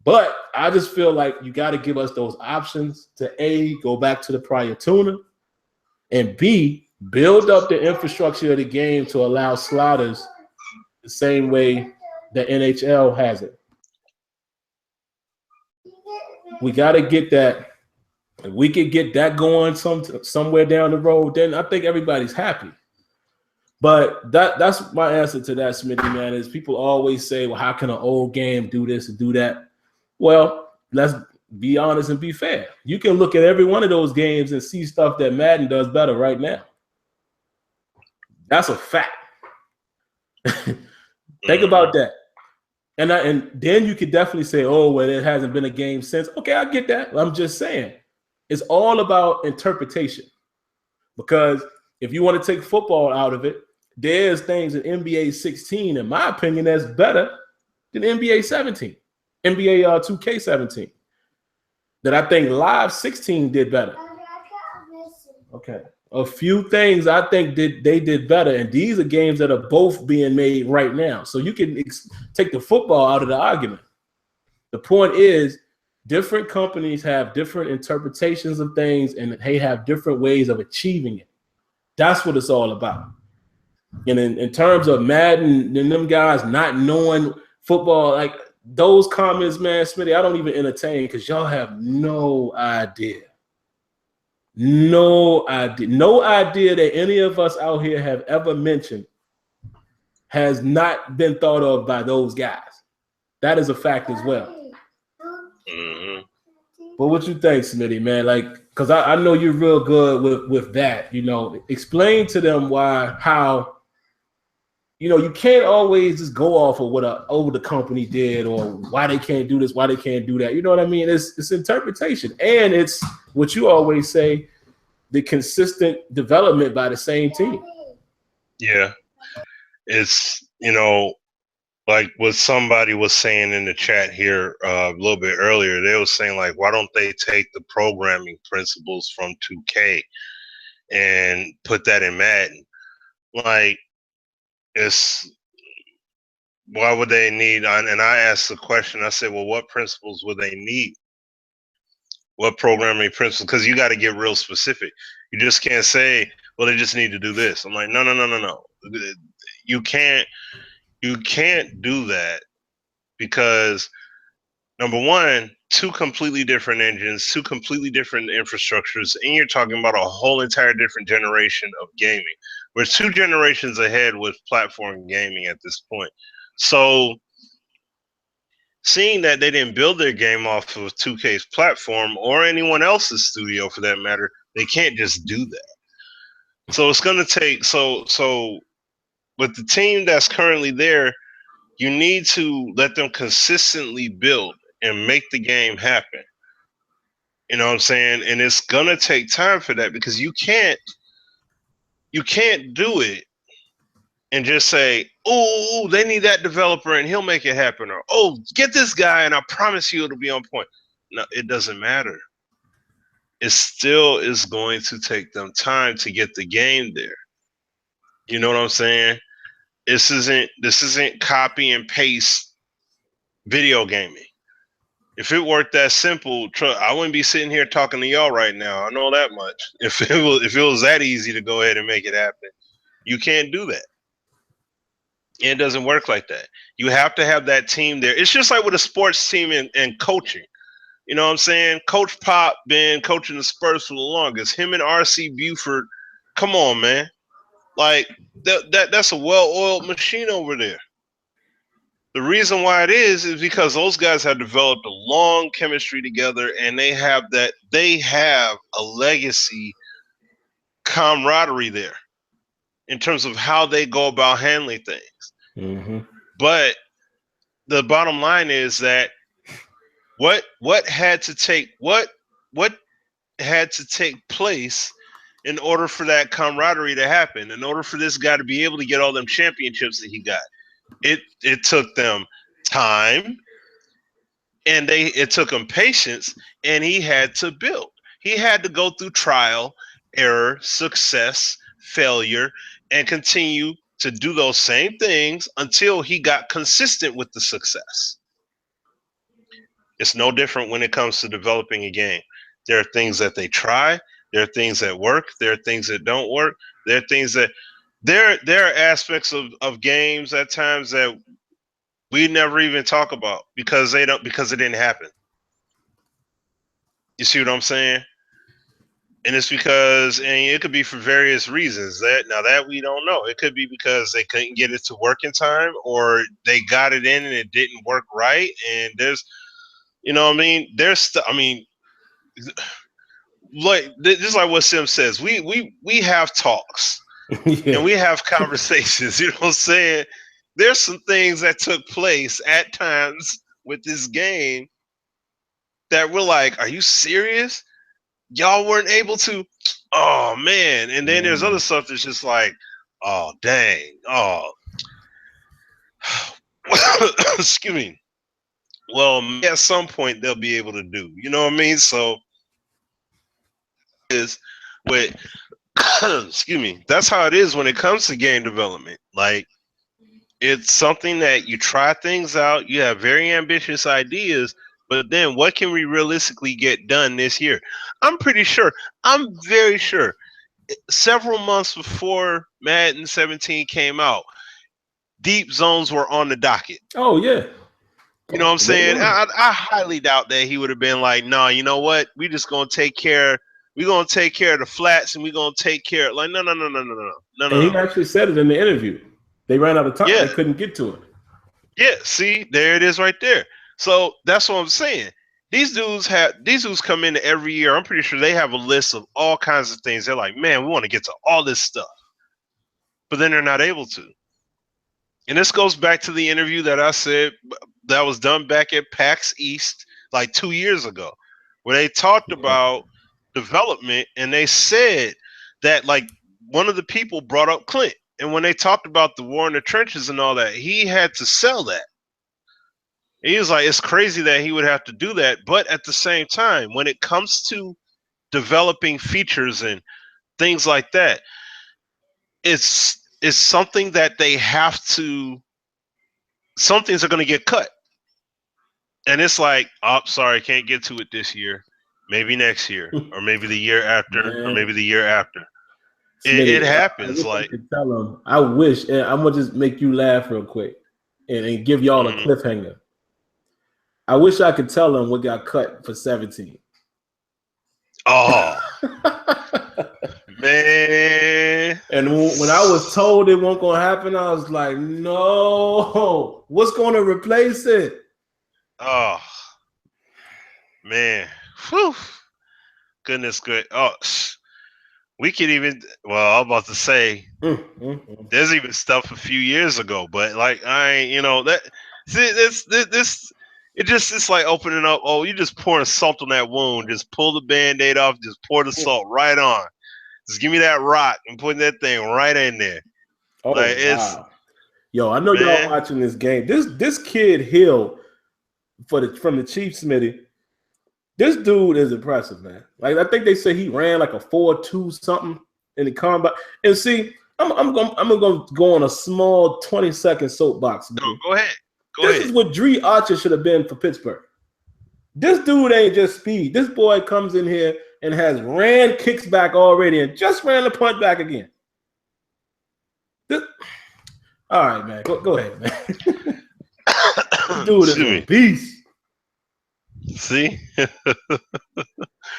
But I just feel like you got to give us those options to A, go back to the prior tuner, and B, build up the infrastructure of the game to allow sliders the same way the NHL has it. We got to get that. If we could get that going somewhere down the road, then I think everybody's happy. But that's my answer to that, Smitty, man, is people always say, well, how can an old game do this and do that? Well, let's be honest and be fair. You can look at every one of those games and see stuff that Madden does better right now. That's a fact. Think about that. And then you could definitely say, oh, well, it hasn't been a game since. Okay, I get that. I'm just saying. It's all about interpretation. Because if you want to take football out of it, there's things in NBA 16, in my opinion, that's better than NBA 17, NBA 2K17, that I think Live 16 did better. Okay. A few things I think they did better, and these are games that are both being made right now. So you can take the football out of the argument. The point is, different companies have different interpretations of things, and they have different ways of achieving it. That's what it's all about. And in terms of Madden and them guys not knowing football, like those comments, man, Smitty, I don't even entertain because y'all have no idea. No idea. No idea that any of us out here have ever mentioned has not been thought of by those guys. That is a fact as well. Mm-hmm. But what you think, Smitty, man? Like, because I know you're real good with that. You know, explain to them how, you know, you can't always just go off of what the company did or why they can't do this, why they can't do that. You know what I mean? It's interpretation. And it's what you always say, the consistent development by the same team. Yeah. It's, you know, like what somebody was saying in the chat here a little bit earlier, they were saying, like, why don't they take the programming principles from 2K and put that in Madden? Like, why would they need, and I asked the question, I said, well, what principles would they need? What programming principles? Because you got to get real specific. You just can't say, well, they just need to do this. I'm like, no. You can't do that because, number one, two completely different engines, two completely different infrastructures, and you're talking about a whole entire different generation of gaming. We're 2 generations ahead with platform gaming at this point. So seeing that they didn't build their game off of 2K's platform or anyone else's studio for that matter, they can't just do that. So it's going to take, so with the team that's currently there, you need to let them consistently build and make the game happen. You know what I'm saying? And it's going to take time for that because you can't do it and just say, oh, they need that developer and he'll make it happen. Or, oh, get this guy and I promise you it'll be on point. No, it doesn't matter. It still is going to take them time to get the game there. You know what I'm saying? This isn't copy and paste video gaming. If it worked that simple, I wouldn't be sitting here talking to y'all right now. I know that much. If it was that easy to go ahead and make it happen, you can't do that. It doesn't work like that. You have to have that team there. It's just like with a sports team and coaching. You know what I'm saying? Coach Pop been coaching the Spurs for the longest. Him and RC Buford, come on, man. Like that's a well-oiled machine over there. The reason why it is because those guys have developed a long chemistry together, and they have a legacy camaraderie there in terms of how they go about handling things. Mm-hmm. But the bottom line is that what had to take place in order for that camaraderie to happen, in order for this guy to be able to get all them championships that he got. It took them time, and it took him patience, and he had to build. He had to go through trial, error, success, failure, and continue to do those same things until he got consistent with the success. It's no different when it comes to developing a game. There are things that they try. There are things that work. There are things that don't work. There are things that there are aspects of games at times that we never even talk about because it didn't happen. You see what I'm saying? And it's because, and it could be for various reasons. That we don't know. It could be because they couldn't get it to work in time, or they got it in and it didn't work right. And there's, you know what I mean? Like this is like what Sim says. We have talks and we have conversations. You know what I'm saying? There's some things that took place at times with this game that we're like, are you serious? Y'all weren't able to? Oh, man. And then there's other stuff that's just like, oh, dang. Oh. Excuse me. Well, at some point they'll be able to do. You know what I mean? So is with excuse me. That's how it is when it comes to game development. Like, it's something that you try things out. You have very ambitious ideas, but then what can we realistically get done this year? I'm very sure, several months before Madden 17 came out, deep zones were on the docket. Oh, yeah. You know what I'm saying? I highly doubt that he would have been like, no, you know what? We're just going to take care of the flats, and we're going to take care of, like, no. And he actually said it in the interview. They ran out of time. Yeah. They couldn't get to it. Yeah, see, there it is right there. So that's what I'm saying. These dudes come in every year. I'm pretty sure they have a list of all kinds of things. They're like, man, we want to get to all this stuff. But then they're not able to. And this goes back to the interview that I said that was done back at PAX East like 2 years ago, where they talked about development, and they said that, like, one of the people brought up Clint. And when they talked about the war in the trenches and all that, he had to sell that. He was like, it's crazy that he would have to do that. But at the same time, when it comes to developing features and things like that, it's something that they have to, some things are going to get cut. And it's like, oh, sorry, can't get to it this year. Maybe next year, or maybe the year after, or maybe the year after. Smitty, it happens. I tell them, I wish, and I'm gonna just make you laugh real quick, and give y'all a cliffhanger. I wish I could tell them what got cut for 17. Oh, man! And when I was told it won't gonna happen, I was like, no, what's gonna replace it? Oh, man! Whew. Goodness good. Oh. We could even, well, I'm about to say, there's even stuff a few years ago, but like, I ain't, you know, that, see, it's like opening up, oh, you just pouring salt on that wound, just pull the Band-Aid off, just pour the salt right on. Just give me that rock and put that thing right in there. Oh, like, wow. Yo, I know y'all watching this game. This kid Hill from the Chiefs, Smitty. This dude is impressive, man. Like, I think they say he ran like a 4.2 something in the combat. And see, I'm gonna go on a small 20-second soapbox. No, go ahead. This is what Dre Archer should have been for Pittsburgh. This dude ain't just speed. This boy comes in here and has ran kicks back already and just ran the punt back again. All right, man. Go ahead, man. This dude is a beast. See?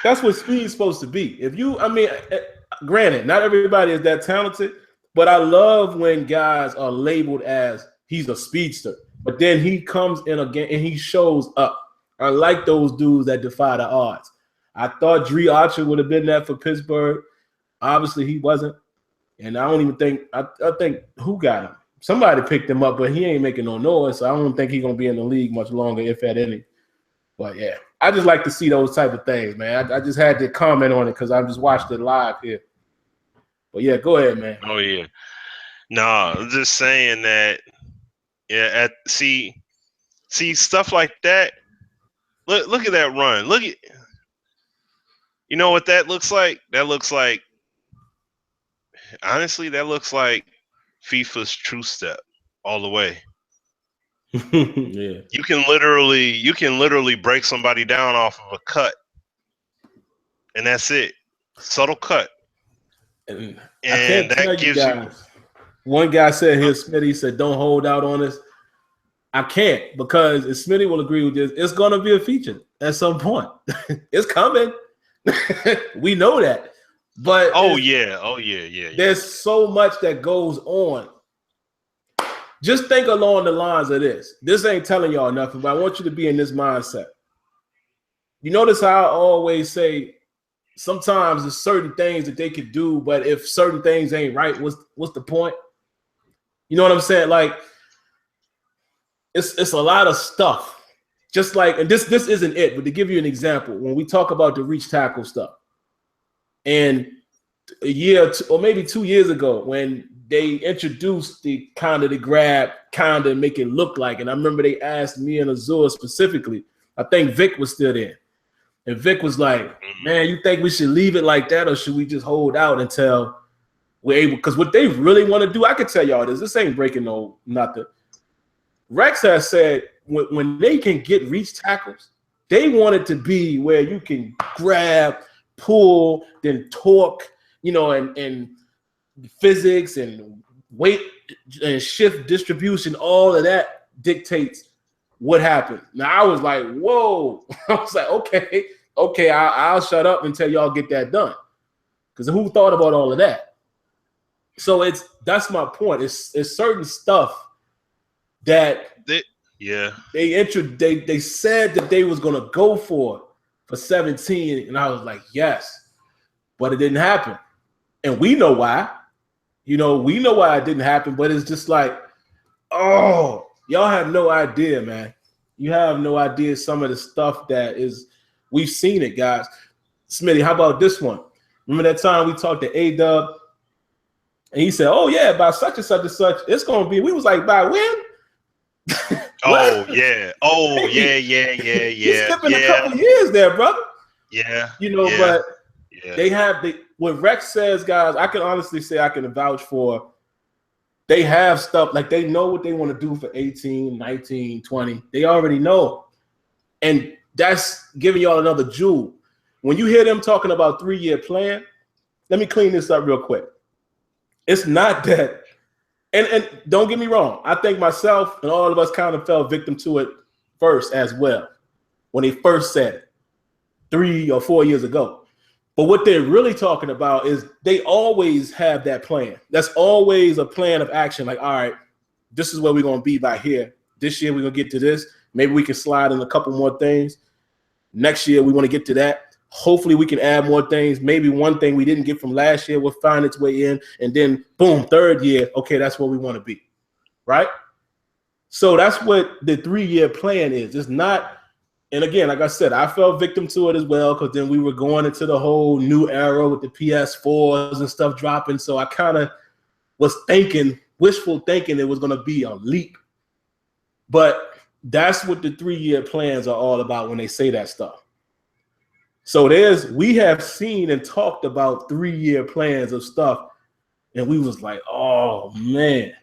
That's what speed's supposed to be. If you, I mean, granted, not everybody is that talented, but I love when guys are labeled as he's a speedster, but then he comes in again and he shows up. I like those dudes that defy the odds. I thought Dre Archer would have been that for Pittsburgh. Obviously, he wasn't. And I don't even think I think who got him? Somebody picked him up, but he ain't making no noise. So I don't think he's gonna be in the league much longer, if at any. But yeah, I just like to see those type of things, man. I just had to comment on it because I just watched it live here. But yeah, go ahead, man. Oh yeah. No, I'm just saying that. Yeah, see stuff like that. Look at that run. Look at. You know what that looks like? That looks like. Honestly, that looks like FIFA's True Step all the way. Yeah. You can literally break somebody down off of a cut, and that's it. Subtle cut, and that gives you. One guy said here, Smitty said, "Don't hold out on us." I can't, because if Smitty will agree with this, it's gonna be a feature at some point. It's coming. We know that. But oh yeah. There's so much that goes on. Just think along the lines of this. This ain't telling y'all nothing, but I want you to be in this mindset. You notice how I always say sometimes there's certain things that they could do, but if certain things ain't right, what's the point? You know what I'm saying? Like, it's a lot of stuff. Just like, and this isn't it, but to give you an example, when we talk about the reach tackle stuff, and a year or maybe 2 years ago, when they introduced the kind of the grab, kind of make it look like, and I remember they asked me and Azure specifically, I think Vic was still there. And Vic was like, man, you think we should leave it like that, or should we just hold out until we're able? Because what they really want to do, I could tell y'all this ain't breaking nothing. Rex has said when they can get reach tackles, they want it to be where you can grab, pull, then torque, you know, and physics and weight and shift distribution, all of that dictates what happens. Now I was like, whoa. I was like, okay, I'll shut up until y'all get that done. Because who thought about all of that? So that's my point. It's certain stuff that they said that they was gonna go for 17, and I was like, yes, but it didn't happen. And we know why. You know, we know why it didn't happen, but it's just like, oh, y'all have no idea, man. You have no idea some of the stuff that is, we've seen it, guys. Smitty, how about this one? Remember that time we talked to A-Dub, and he said, oh, yeah, by such and such and such, it's going to be, we was like, by when? Oh, yeah. Oh, yeah. You're skipping a couple years there, brother. Yeah. You know, but they have what Rex says, guys, I can honestly say I can vouch for. They have stuff, like they know what they want to do for 18, 19, 20. They already know. And that's giving y'all another jewel. When you hear them talking about 3-year plan, let me clean this up real quick. It's not that. And don't get me wrong. I think myself and all of us kind of fell victim to it first as well when they first said it 3 or 4 years ago. But what they're really talking about is they always have that plan. That's always a plan of action. Like, all right, this is where we're going to be by here. This year we're going to get to this. Maybe we can slide in a couple more things. Next year we want to get to that. Hopefully we can add more things. Maybe one thing we didn't get from last year will find its way in. And then, boom, 3rd year, okay, that's where we want to be, right? So that's what the 3-year plan is. It's not, and again, like I said, I fell victim to it as well, because then we were going into the whole new era with the PS4s and stuff dropping. So I kind of was thinking, wishful thinking it was going to be a leap. But that's what the 3-year plans are all about when they say that stuff. So we have seen and talked about 3-year plans of stuff, and we was like, oh man,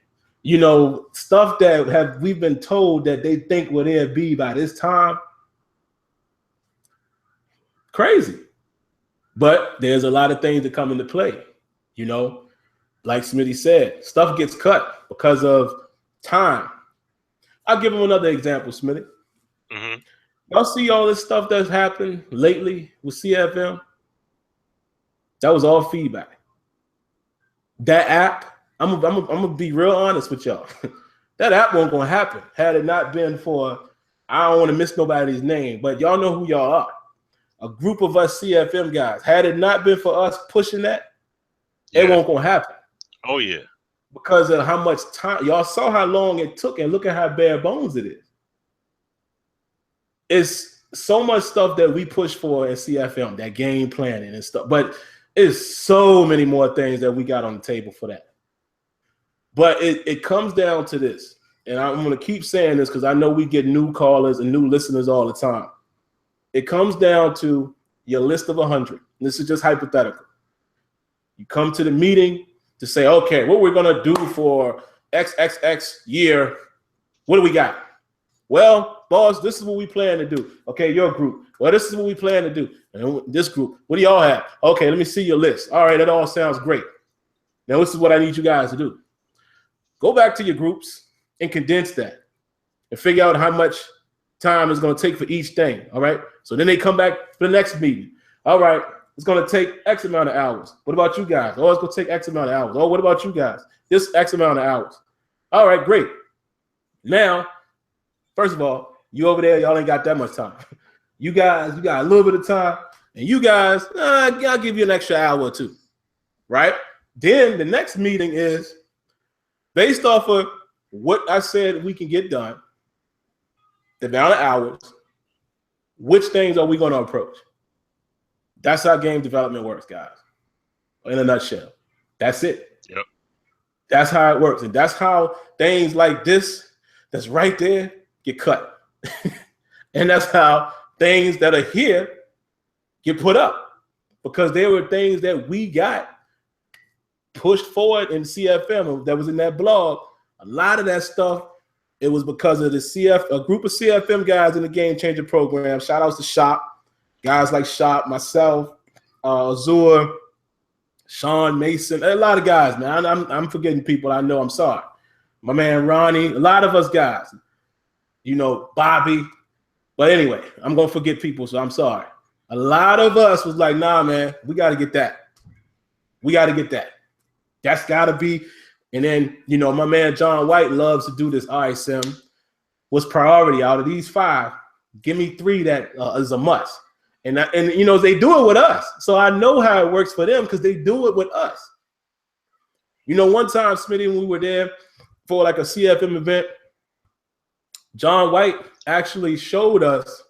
you know, stuff that we've been told that they think will there be by this time. Crazy. But there's a lot of things that come into play, you know, like Smitty said, stuff gets cut because of time. I'll give him another example, Smitty. Mm-hmm. Y'all see all this stuff that's happened lately with CFM? That was all feedback. That app, I'm gonna be real honest with y'all. That app won't gonna happen had it not been for, I don't want to miss nobody's name, but y'all know who y'all are. A group of us CFM guys. Had it not been for us pushing that, it won't gonna happen. Oh yeah. Because of how much time y'all saw how long it took, and look at how bare bones it is. It's so much stuff that we push for in CFM, that game planning and stuff, but it's so many more things that we got on the table for that. But it comes down to this, and I'm going to keep saying this because I know we get new callers and new listeners all the time. It comes down to your list of 100. This is just hypothetical. You come to the meeting to say, okay, what we're going to do for XXX year, what do we got? Well, boss, this is what we plan to do. Okay, your group. Well, this is what we plan to do. And this group, what do y'all have? Okay, let me see your list. All right, that all sounds great. Now, this is what I need you guys to do. Go back to your groups and condense that and figure out how much time it's going to take for each thing. All right, so then they come back for the next meeting. All right, it's going to take X amount of hours. What about you guys? Oh, it's going to take X amount of hours. Oh, what about you guys? This X amount of hours. All right, great. Now, first of all, you over there, y'all ain't got that much time. You guys, you got a little bit of time, and you guys, I'll give you an extra hour or two, right? Then the next meeting is based off of what I said we can get done, the amount of hours, which things are we going to approach? That's how game development works, guys. In a nutshell. That's it. Yep. That's how it works. And that's how things like this, that's right there, get cut. And that's how things that are here get put up. Because there were things that we got pushed forward in CFM that was in that blog. A lot of that stuff, it was because of a group of CFM guys in the Game Changer program. Shout outs to Shop. Guys like Shop, myself, Azure, Sean Mason, a lot of guys, man. I'm forgetting people. I know, I'm sorry. My man Ronnie, a lot of us guys, you know, Bobby. But anyway, I'm going to forget people, so I'm sorry. A lot of us was like, nah, man, we got to get that. We got to get that. That's got to be. And then, you know, my man John White loves to do this. All right, Sim, what's priority out of these 5? Give me 3 that is a must. And you know, they do it with us. So I know how it works for them because they do it with us. You know, one time, Smitty, when we were there for like a CFM event, John White actually showed us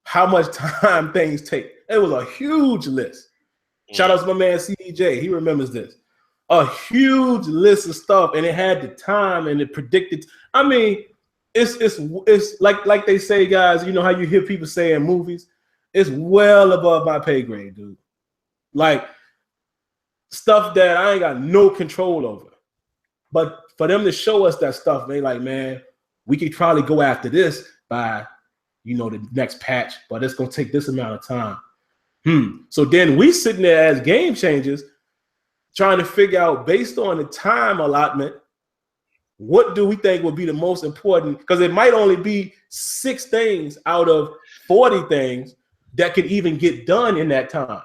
how much time things take. It was a huge list. Shout out to my man CDJ. He remembers this. A huge list of stuff, and it had the time and it predicted. I mean, it's like they say, guys, you know how you hear people say in movies, it's well above my pay grade, dude. Like stuff that I ain't got no control over. But for them to show us that stuff, they like, man, we could probably go after this by, you know, the next patch, but it's gonna take this amount of time. So then we sitting there as game changers trying to figure out, based on the time allotment, what do we think would be the most important? Because it might only be 6 things out of 40 things that could even get done in that time.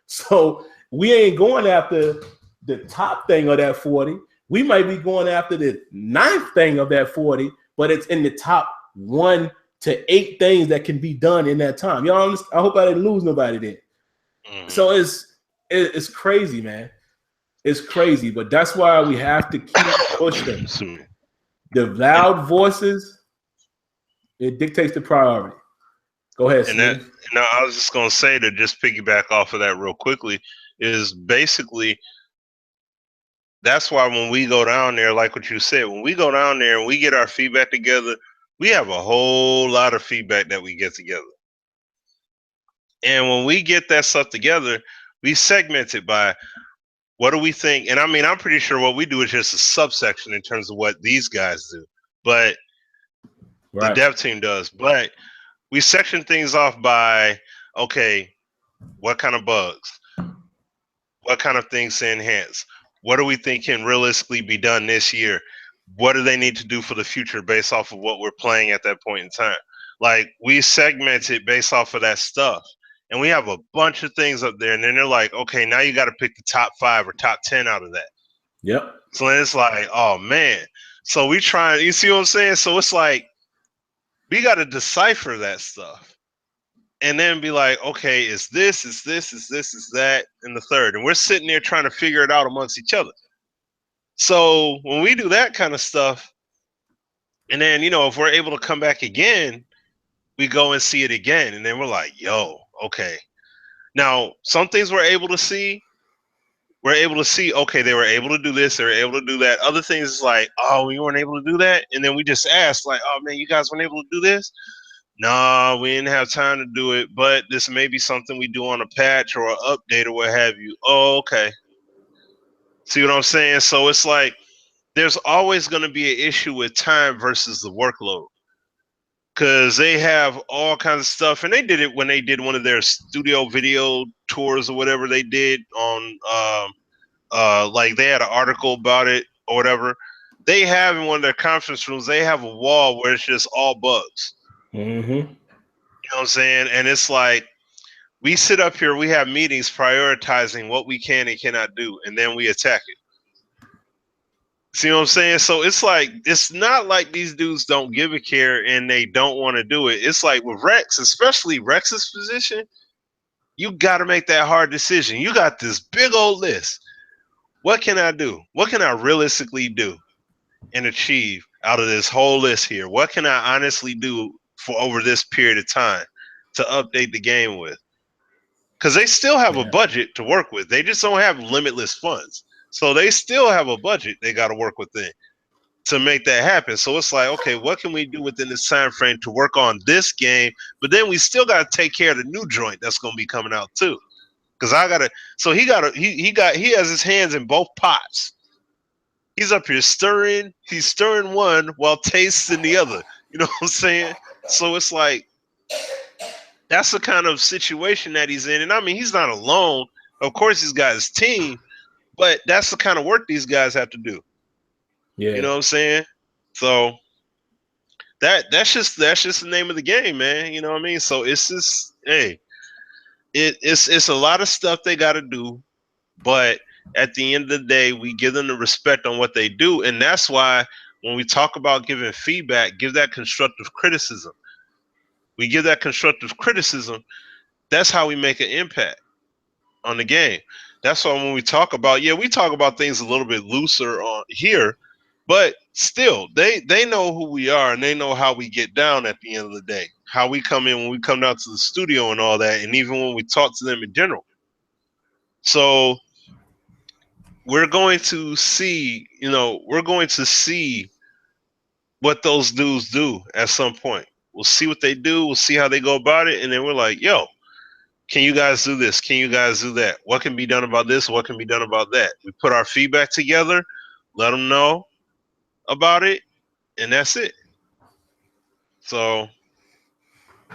So we ain't going after the top thing of that 40. We might be going after the 9th thing of that 40, but it's in the top 1 to 8 things that can be done in that time. Y'all understand? I hope I didn't lose nobody there. So it's crazy, man. It's crazy, but that's why we have to keep pushing. The loud voices, it dictates the priority. Go ahead, and I was just going to say, to just piggyback off of that real quickly, is basically that's why when we go down there, like what you said, when we go down there and we get our feedback together, we have a whole lot of feedback that we get together. And when we get that stuff together, we segment it by what do we think. And I mean, I'm pretty sure what we do is just a subsection in terms of what these guys do, but the dev team does. But we section things off by, okay, what kind of bugs? What kind of things to enhance? What do we think can realistically be done this year? What do they need to do for the future based off of what we're playing at that point in time? Like we segment it based off of that stuff. And we have a bunch of things up there, and then they're like, okay, now you got to pick the top 5 or top 10 out of that. Yep. So then it's like, oh man. So we try, you see what I'm saying? So it's like we got to decipher that stuff. And then be like, okay, is this, is that, and the third. And we're sitting there trying to figure it out amongst each other. So when we do that kind of stuff, and then, you know, if we're able to come back again, we go and see it again. And then we're like, yo, okay. Now, some things we're able to see, okay, they were able to do this, they were able to do that. Other things is like, oh, we weren't able to do that. And then we just asked, like, oh, man, you guys weren't able to do this? No, we didn't have time to do it, but this may be something we do on a patch or an update or what have you. Oh, okay. See what I'm saying? So it's like there's always going to be an issue with time versus the workload. Because they have all kinds of stuff, and they did it when they did one of their studio video tours or whatever they did on, like they had an article about it or whatever. They have in one of their conference rooms, they have a wall where it's just all bugs. Mm-hmm. You know what I'm saying? And it's like we sit up here, we have meetings prioritizing what we can and cannot do, and then we attack it. See what I'm saying? So it's like, it's not like these dudes don't give a care and they don't want to do it. It's like with Rex, especially Rex's position, you got to make that hard decision. You got this big old list. What can I do? What can I realistically do and achieve out of this whole list here? What can I honestly do for over this period of time to update the game with? Because they still have a budget to work with. They just don't have limitless funds. So they still have a budget they got to work within to make that happen. So it's like, okay, what can we do within this time frame to work on this game? But then we still got to take care of the new joint that's going to be coming out too. Because I got to. So he has his hands in both pots. He's up here stirring. He's stirring one while tasting the other. You know what I'm saying? So it's like that's the kind of situation that he's in. And I mean, he's not alone. Of course, he's got his team. But that's the kind of work these guys have to do. Yeah. You know what I'm saying? So that's just the name of the game, man. You know what I mean? So it's just, hey, it's a lot of stuff they got to do, but at the end of the day, we give them the respect on what they do, and that's why when we talk about giving feedback, give that constructive criticism. We give that constructive criticism. That's how we make an impact on the game. That's why when we talk about, we talk about things a little bit looser on here, but still, they know who we are and they know how we get down at the end of the day, how we come in when we come down to the studio and all that, and even when we talk to them in general. So we're going to see, what those dudes do at some point. We'll see what they do. We'll see how they go about it. And then we're like, yo, can you guys do this? Can you guys do that? What can be done about this? What can be done about that? We put our feedback together, let them know about it, and that's it. So,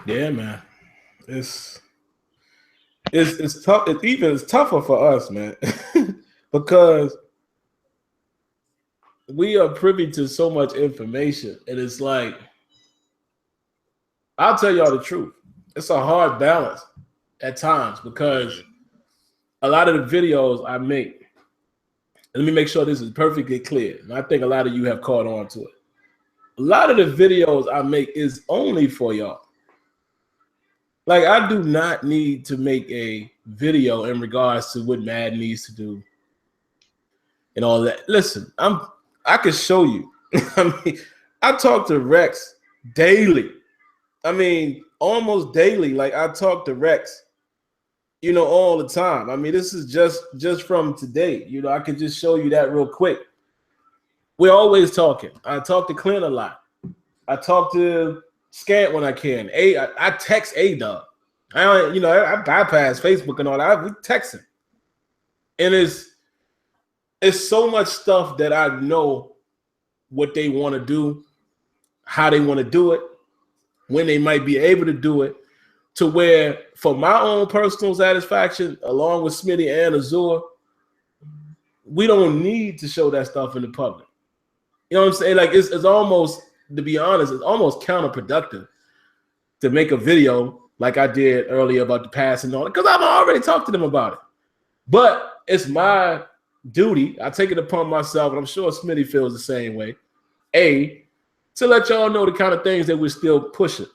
yeah, man, it's tough. It's tougher for us, man, because we are privy to so much information, and it's like, I'll tell y'all the truth. It's a hard balance at times because a lot of the videos I make, and let me make sure this is perfectly clear, and I think a lot of you have caught on to it. A lot of the videos I make is only for y'all. Like, I do not need to make a video in regards to what Madden needs to do and all that. Listen, I can show you. I mean, I talk to Rex daily. I mean, almost daily. Like, I talk to Rex, all the time. I mean, this is just from today. I could just show you that real quick. We're always talking. I talk to Clint a lot. I talk to Scant when I can. I text A-Dub. I bypass Facebook and all that. We text him. And it's so much stuff that I know what they want to do, how they want to do it, when they might be able to do it, to where for my own personal satisfaction, along with Smitty and Azure, we don't need to show that stuff in the public. You know what I'm saying? Like, it's almost, to be honest, it's almost counterproductive to make a video like I did earlier about the past and all that, because I've already talked to them about it. But it's my duty. I take it upon myself, and I'm sure Smitty feels the same way. To let y'all know the kind of things that we're still pushing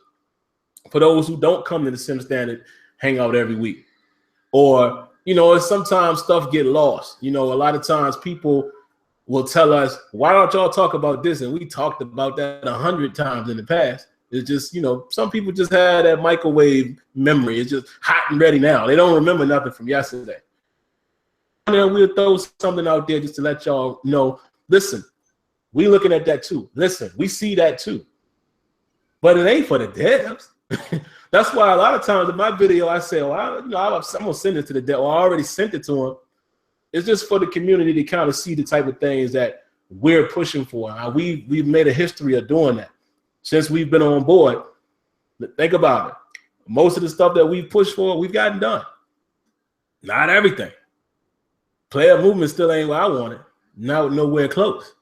for those who don't come to the Sim Standard Hangout every week. Or, sometimes stuff get lost. A lot of times people will tell us, why don't y'all talk about this? And we talked about that 100 times in the past. It's just, some people just had that microwave memory. It's just hot and ready now. They don't remember nothing from yesterday. And then we'll throw something out there just to let y'all know, listen, we looking at that too. Listen, we see that too. But it ain't for the devs. That's why a lot of times in my video, I say, I'm going to send it to the dev. Or I already sent it to them. It's just for the community to kind of see the type of things that we're pushing for. We've made a history of doing that since we've been on board. Think about it. Most of the stuff that we've pushed for, we've gotten done. Not everything. Player movement still ain't where I want it. Nowhere close.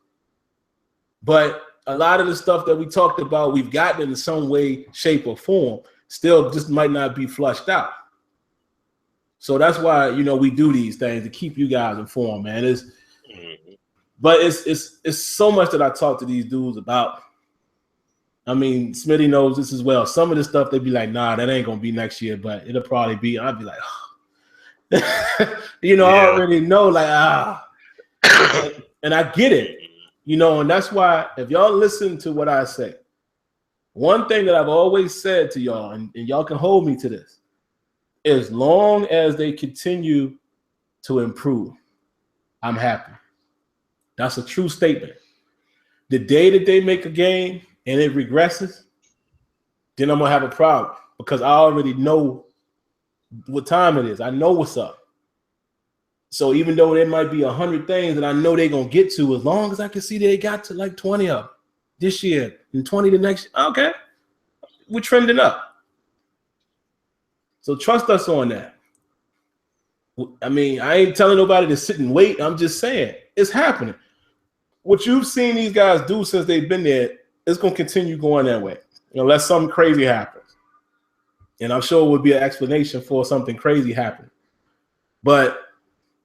But a lot of the stuff that we talked about, we've gotten in some way, shape, or form. Still just might not be flushed out. So that's why, we do these things to keep you guys informed, man. But it's so much that I talk to these dudes about. I mean, Smitty knows this as well. Some of the stuff, they'd be like, nah, that ain't going to be next year, but it'll probably be. I'd be like, oh. Yeah. I already know, and I get it, and that's why if y'all listen to what I say, one thing that I've always said to y'all, and y'all can hold me to this, as long as they continue to improve, I'm happy. That's a true statement. The day that they make a game and it regresses, then I'm going to have a problem because I already know what time it is. I know what's up. So even though there might be 100 things that I know they're going to get to, as long as I can see they got to like 20 of them this year and 20 the next year, okay, we're trending up. So trust us on that. I mean, I ain't telling nobody to sit and wait. I'm just saying it's happening. What you've seen these guys do since they've been there, it's going to continue going that way unless something crazy happens. And I'm sure it would be an explanation for something crazy happening. But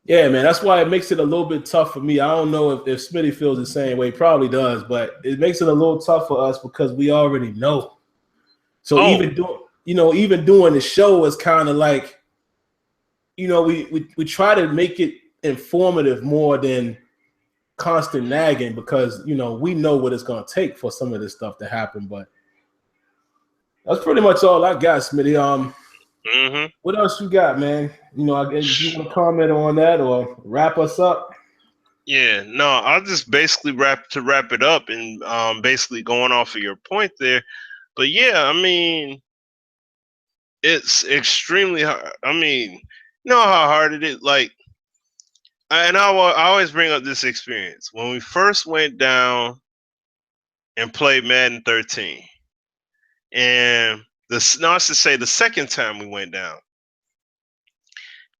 yeah, man, that's why it makes it a little bit tough for me. I don't know if Smitty feels the same way. He probably does, but it makes it a little tough for us because we already know. So even doing the show is kind of like, we try to make it informative more than constant nagging because, we know what it's going to take for some of this stuff to happen. But that's pretty much all I got, Smitty. What else you got, man? I guess you want to comment on that or wrap us up? Yeah, no, I'll just basically wrap it up and basically going off of your point there. But yeah, I mean, it's extremely hard. I mean, you know how hard it is. Like, I always bring up this experience when we first went down and played Madden 13, and I should say the second time we went down.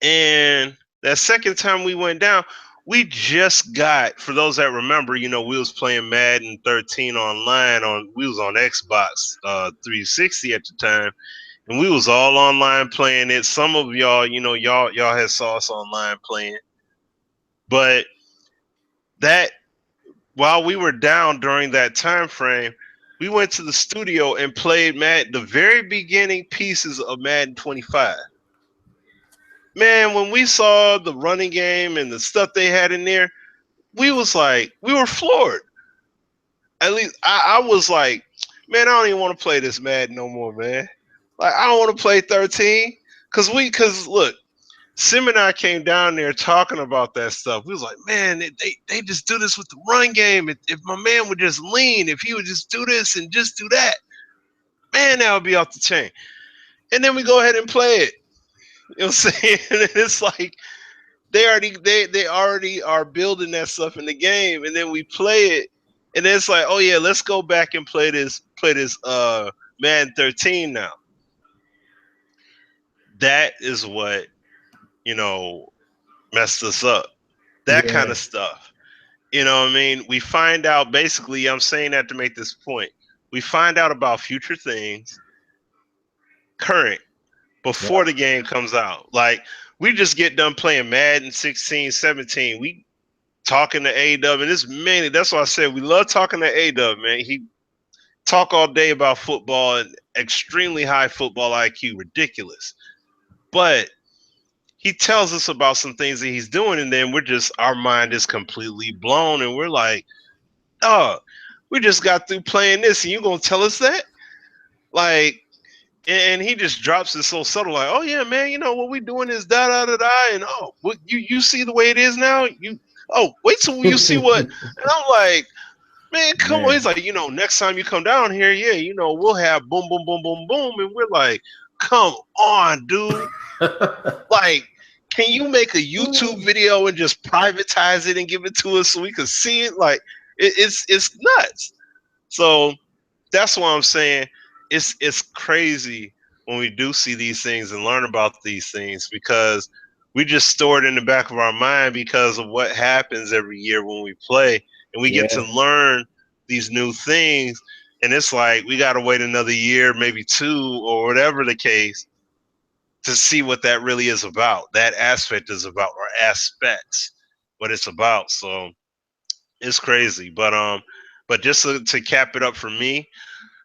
And that second time we went down, we just got, for those that remember, we was playing Madden 13 online we was on Xbox 360 at the time, and we was all online playing it. Some of y'all, y'all had saw us online playing. But that while we were down during that time frame, we went to the studio and played the very beginning pieces of Madden 25. Man, when we saw the running game and the stuff they had in there, we were floored. At least I was like, man, I don't even want to play this Madden no more, man. Like, I don't want to play 13 because look, Sim and I came down there talking about that stuff. We was like, man, they just do this with the run game. If my man would just lean, if he would just do this and just do that, man, that would be off the chain. And then we go ahead and play it. You know what I'm saying? And it's like they already are building that stuff in the game, and then we play it, and then it's like, oh yeah, let's go back and play this Madden 13 now. That is what messed us up. That kind of stuff. You know what I mean? We find out, basically, I'm saying that to make this point. We find out about future things, current before the game comes out. Like, we just get done playing Madden 16, 17. We talking to A-Dub, and it's mainly, that's why I said we love talking to A-Dub, man. He talk all day about football and extremely high football IQ, ridiculous. But he tells us about some things that he's doing, and then our mind is completely blown, and we're like, oh, we just got through playing this, and you gonna tell us that? Like, and he just drops it so subtle, like, oh yeah, man, you know what we doing is da da da da, and oh, what you see the way it is now? Wait till you see what, and I'm like, man, come on. He's like, next time you come down here, yeah, we'll have boom, boom, boom, boom, boom, and we're like, come on, dude. Like, can you make a YouTube video and just privatize it and give it to us so we can see it? Like, it's nuts. So that's why I'm saying it's crazy when we do see these things and learn about these things, because we just store it in the back of our mind because of what happens every year when we play, and we get to learn these new things. And it's like, we got to wait another year, maybe 2 or whatever the case, to see what that really is about. That aspect is about, or aspects, what it's about. So it's crazy. But just to cap it up for me,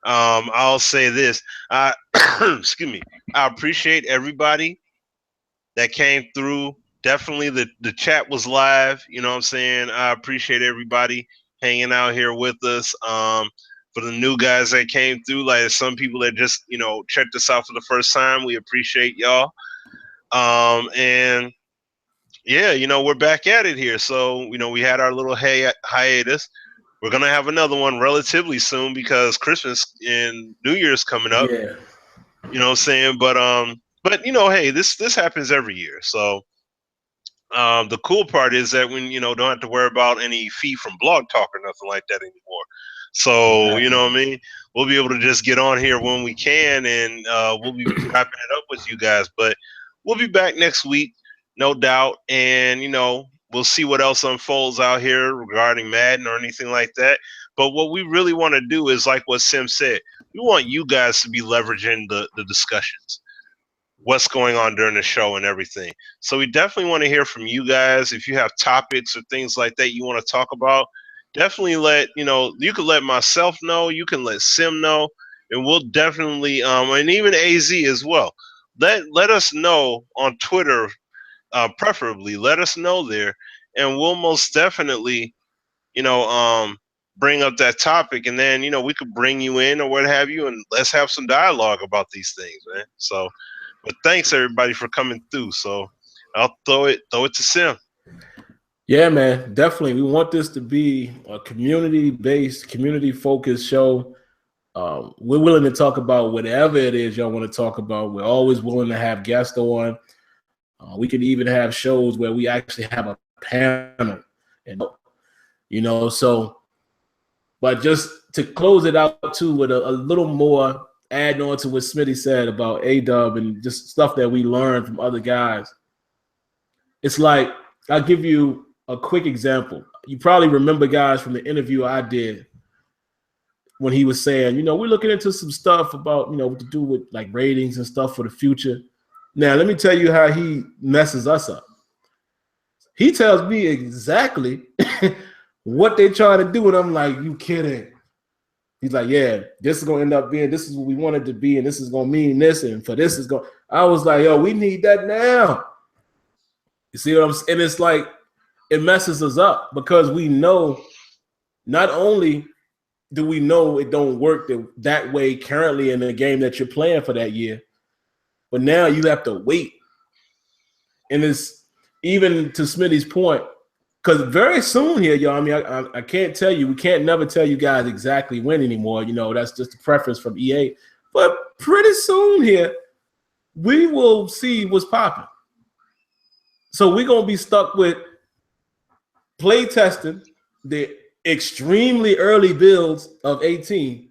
I'll say this. Excuse me. I appreciate everybody that came through. Definitely the chat was live. You know what I'm saying? I appreciate everybody hanging out here with us. For the new guys that came through, like some people that just, checked us out for the first time, we appreciate y'all. And yeah, we're back at it here. So, we had our little hiatus. We're going to have another one relatively soon because Christmas and New Year's coming up. Yeah. You know what I'm saying? But hey, this happens every year. So the cool part is that when, don't have to worry about any fee from Blog Talk or nothing like that anymore. So, you know what I mean? We'll be able to just get on here when we can, and we'll be wrapping it up with you guys. But we'll be back next week, no doubt. And, we'll see what else unfolds out here regarding Madden or anything like that. But what we really want to do is, like what Sim said, we want you guys to be leveraging the discussions, what's going on during the show and everything. So we definitely want to hear from you guys. If you have topics or things like that you want to talk about, definitely you can let myself know, you can let Sim know, and we'll definitely, and even AZ as well. Let us know on Twitter, preferably let us know there, and we'll most definitely, bring up that topic, and then, we could bring you in or what have you, and let's have some dialogue about these things, man. So, but thanks everybody for coming through. So I'll throw it to Sim. Yeah, man, definitely. We want this to be a community-based, community-focused show. We're willing to talk about whatever it is y'all want to talk about. We're always willing to have guests on. We can even have shows where we actually have a panel, and so. But just to close it out too, with a little more adding on to what Smitty said about A-Dub and just stuff that we learned from other guys. It's like, I'll give you a quick example. You probably remember, guys, from the interview I did when he was saying, we're looking into some stuff about, what to do with like ratings and stuff for the future. Now, let me tell you how he messes us up. He tells me exactly what they try to do, and I'm like, you kidding? He's like, yeah, this is going to end up being, this is what we wanted to be, and this is going to mean this, and for this is going, I was like, yo, we need that now. You see what I'm saying? And it's like, it messes us up because we know, not only do we know it don't work that way currently in the game that you're playing for that year, but now you have to wait. And it's even to Smitty's point, because very soon here, y'all, I mean, I can't tell you, we can't never tell you guys exactly when anymore. That's just a preference from EA. But pretty soon here, we will see what's popping. So we're going to be stuck with play testing the extremely early builds of 18.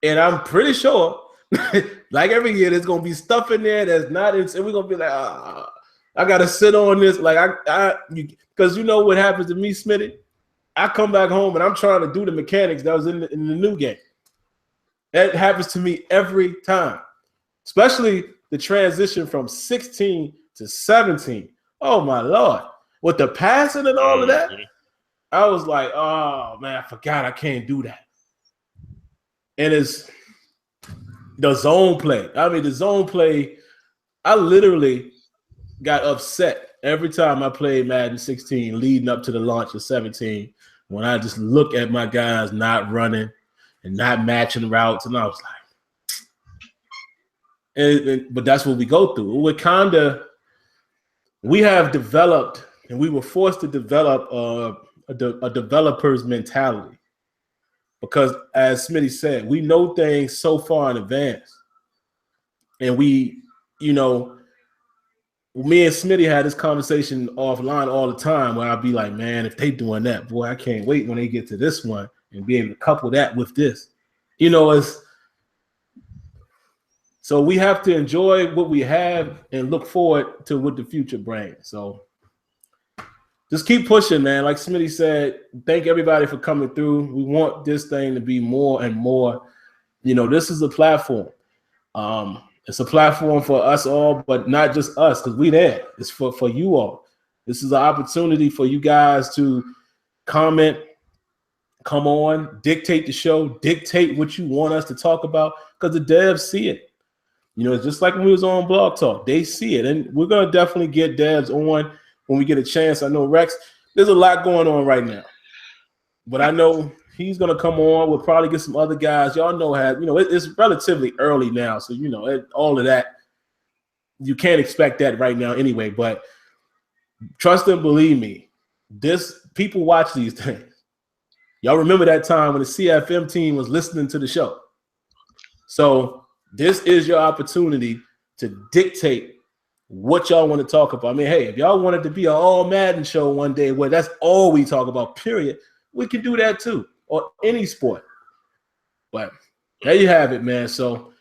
And I'm pretty sure, like every year, there's going to be stuff in there that's not, and we're going to be like, I got to sit on this. Like, because you know what happens to me, Smitty? I come back home and I'm trying to do the mechanics that was in the new game. That happens to me every time. especially the transition from 16 to 17. Oh my Lord. With the passing and all of that, I was like, oh man, I forgot I can't do that. And it's the zone play. I mean, the zone play, I literally got upset every time I played Madden 16 leading up to the launch of 17 when I just look at my guys not running and not matching routes. And I was like, but that's what we go through. We have developed, and we were forced to develop a developer's mentality. Because as Smitty said, we know things so far in advance. And we, me and Smitty had this conversation offline all the time where I'd be like, man, if they doing that, boy, I can't wait when they get to this one and be able to couple that with this. So we have to enjoy what we have and look forward to what the future brings. So just keep pushing, man. Like Smitty said, thank everybody for coming through. We want this thing to be more and more. This is a platform. It's a platform for us all, but not just us, because we there. It's for you all. This is an opportunity for you guys to comment, come on, dictate the show, dictate what you want us to talk about, because the devs see it. Just like when we was on Blog Talk, they see it. And we're going to definitely get devs on when we get a chance. I know Rex, there's a lot going on right now. But I know he's going to come on. We'll probably get some other guys. Y'all know it's relatively early now. So, all of that, you can't expect that right now anyway. But trust and believe me, people watch these things. Y'all remember that time when the CFM team was listening to the show. So this is your opportunity to dictate what y'all want to talk about. I mean, hey, if y'all wanted to be an all Madden show one day where that's all we talk about, period, we can do that too, or any sport. But there you have it, man. So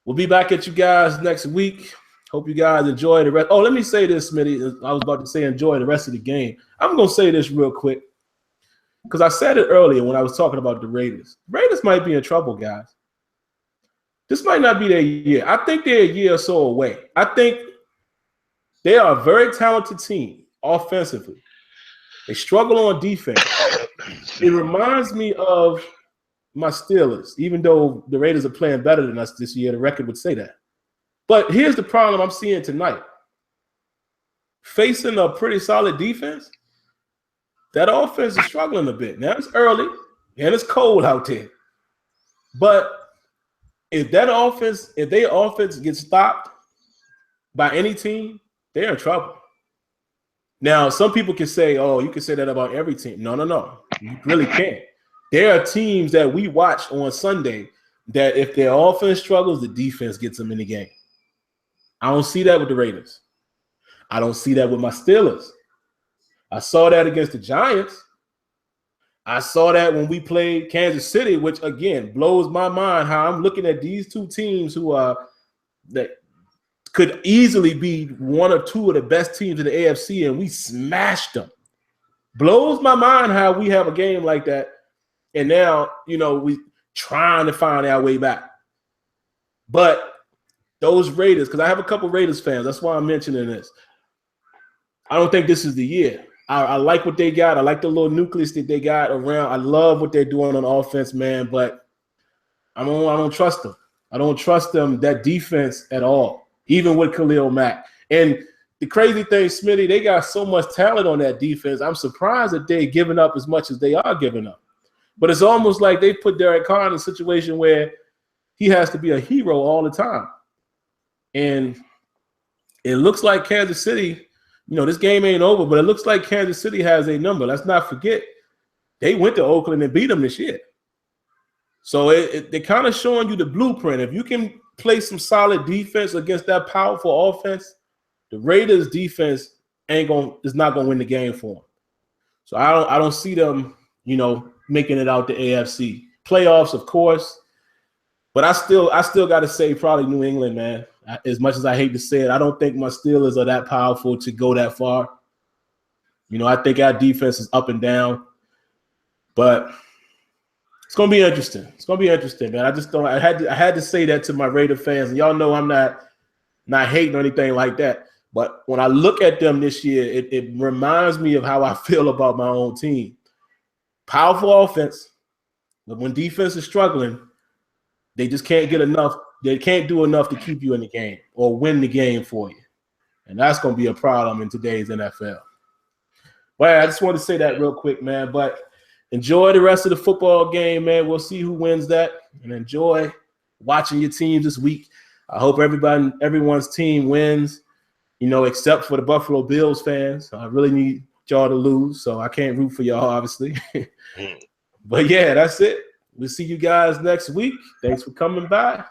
we'll be back at you guys next week. Hope you guys enjoy the rest. Oh, let me say this, Smitty. I was about to say enjoy the rest of the game. I'm going to say this real quick because I said it earlier when I was talking about the Raiders. Raiders might be in trouble, guys. This might not be their year. I think they're a year or so away. I think they are a very talented team offensively. They struggle on defense. It reminds me of my Steelers, even though the Raiders are playing better than us this year. The record would say that. But here's the problem I'm seeing tonight. Facing a pretty solid defense, that offense is struggling a bit. Now, it's early, and it's cold out there. But if their offense gets stopped by any team, they're in trouble. Now, some people can say, oh, you can say that about every team. No. You really can't. There are teams that we watch on Sunday that if their offense struggles, the defense gets them in the game. I don't see that with the Raiders. I don't see that with my Steelers. I saw that against the Giants. I saw that when we played Kansas City, which, again, blows my mind how I'm looking at these two teams who are that could easily be one or two of the best teams in the AFC, and we smashed them. Blows my mind how we have a game like that, and now, we trying to find our way back. But those Raiders, because I have a couple Raiders fans, that's why I'm mentioning this. I don't think this is the year. I like what they got. I like the little nucleus that they got around. I love what they're doing on offense, man, but I don't trust them. I don't trust them, that defense at all, even with Khalil Mack. And the crazy thing, Smitty, they got so much talent on that defense. I'm surprised that they're giving up as much as they are giving up. But it's almost like they put Derek Carr in a situation where he has to be a hero all the time. And it looks like Kansas City, this game ain't over, but it looks like Kansas City has a number. Let's not forget, they went to Oakland and beat them this year. So they're kind of showing you the blueprint. If you can play some solid defense against that powerful offense, the Raiders defense is not gonna win the game for them. So I don't see them, making it out the AFC playoffs, of course. But I still got to say probably New England, man. As much as I hate to say it, I don't think my Steelers are that powerful to go that far. I think our defense is up and down. But It's gonna be interesting. It's gonna be interesting, man. I just don't. I had to say that to my Raider fans, and y'all know I'm not hating or anything like that. But when I look at them this year, it reminds me of how I feel about my own team. Powerful offense, but when defense is struggling, they just can't get enough. They can't do enough to keep you in the game or win the game for you. And that's going to be a problem in today's NFL. Well, I just want to say that real quick, man. But enjoy the rest of the football game, man. We'll see who wins that. And enjoy watching your teams this week. I hope everyone's team wins, except for the Buffalo Bills fans. I really need y'all to lose, so I can't root for y'all, obviously. But, yeah, that's it. We'll see you guys next week. Thanks for coming by.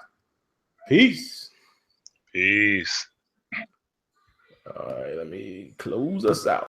Peace. Peace. All right, let me close us out.